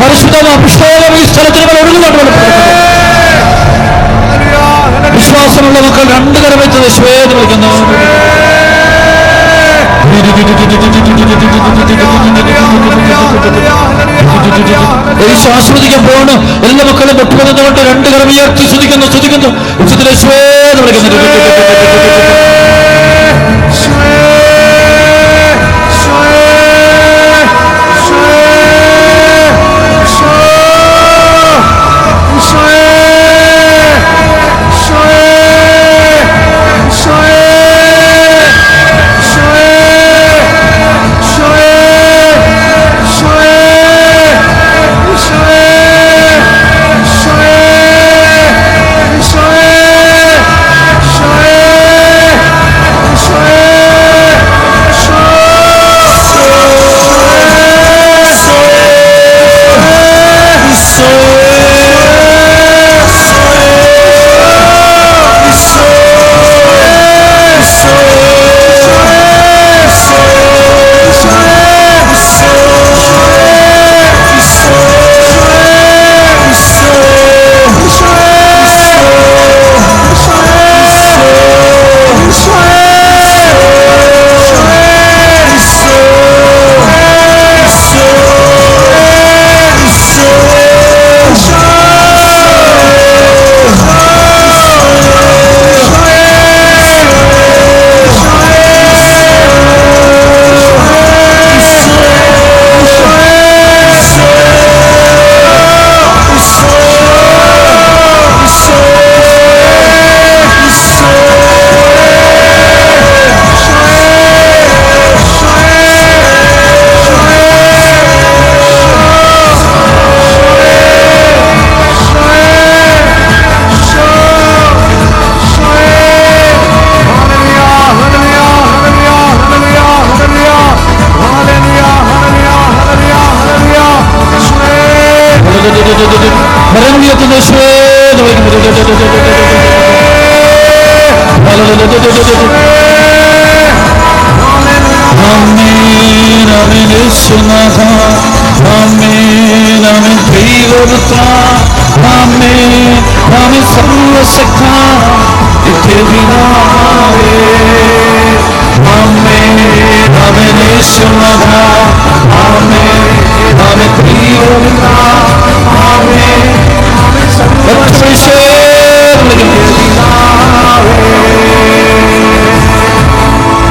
പരിശുദ്ധ അഭിഷേകം ഈ സ്ഥലത്തിന് ഒഴുകുന്നുണ്ട് വെളിപ്പെടുത്തിയിട്ടുണ്ട്. വിശ്വാസമുള്ള മക്കൾ രണ്ട് കരമേറ്റ് യേശുവേ എന്ന് വിളിക്കുന്നു. യേശു ആസ്വദിക്കാൻ പോവാണ്. എല്ലാ മക്കളും വെട്ടുവന്നുകൊണ്ട് രണ്ട് കരമുയർത്തി സ്തുതിക്കുന്നു ഉച്ചത്തിൽ യേശുവേ എന്ന് വിളിക്കുന്നു.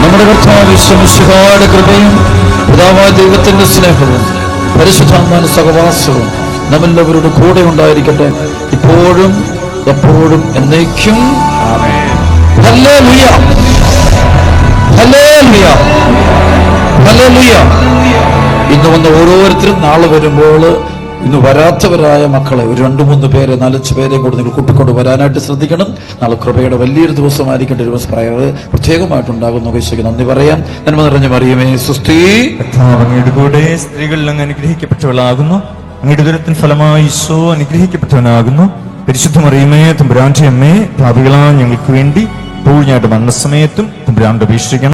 നമ്മുടെ കർത്താവ് യേശുമിശിഹായുടെ കൃപയും പിതാവായ ദൈവത്തിന്റെ സ്നേഹവും പരിശുദ്ധാത്മാവിന്റെ സഹവാസവും നമ്മെല്ലാവരുടെ കൂടെ ഉണ്ടായിരിക്കട്ടെ, ഇപ്പോഴും എപ്പോഴും എന്നേക്കും. ഹല്ലേലൂയ, ഹല്ലേലൂയ, ഹല്ലേലൂയ. ഇന്ന് വന്ന ഓരോരുത്തരും നാളെ വരുമ്പോൾ ഇന്ന് വരാത്തവരായ മക്കളെ ഒരു 2-3 പേരെ 4 പേരെയും കൂടെ നിങ്ങൾ കൂട്ടിക്കൊണ്ട് വരാനായിട്ട് ശ്രദ്ധിക്കണം. നാളെ കൃപയുടെ വലിയൊരു ദിവസമായിരിക്കട്ടെ. ഒരു പ്രയർ പ്രത്യേകമായിട്ടുണ്ടാകുന്നു. യേശുവിന് നന്ദി പറയാം. നന്മ നിറഞ്ഞ മറിയമേ സ്വസ്തി. അങ്ങയുടെ കൂടെ സ്ത്രീകളിൽ അങ്ങ് അനുഗ്രഹിക്കപ്പെട്ടവളാകുന്നു. അങ്ങയുടെ ഉദരത്തിൻ ഫലമായി ഈശോ അനുഗ്രഹിക്കപ്പെട്ടവനാകുന്നു. പരിശുദ്ധ മറിയമേ തമ്പുരാന്റെ അമ്മേ, പാപികളായ ഞങ്ങൾക്ക് വേണ്ടി ഇപ്പോൾ ഞങ്ങളുടെ മരണസമയത്തും തമ്പുരാനോട് അപേക്ഷിക്കണം.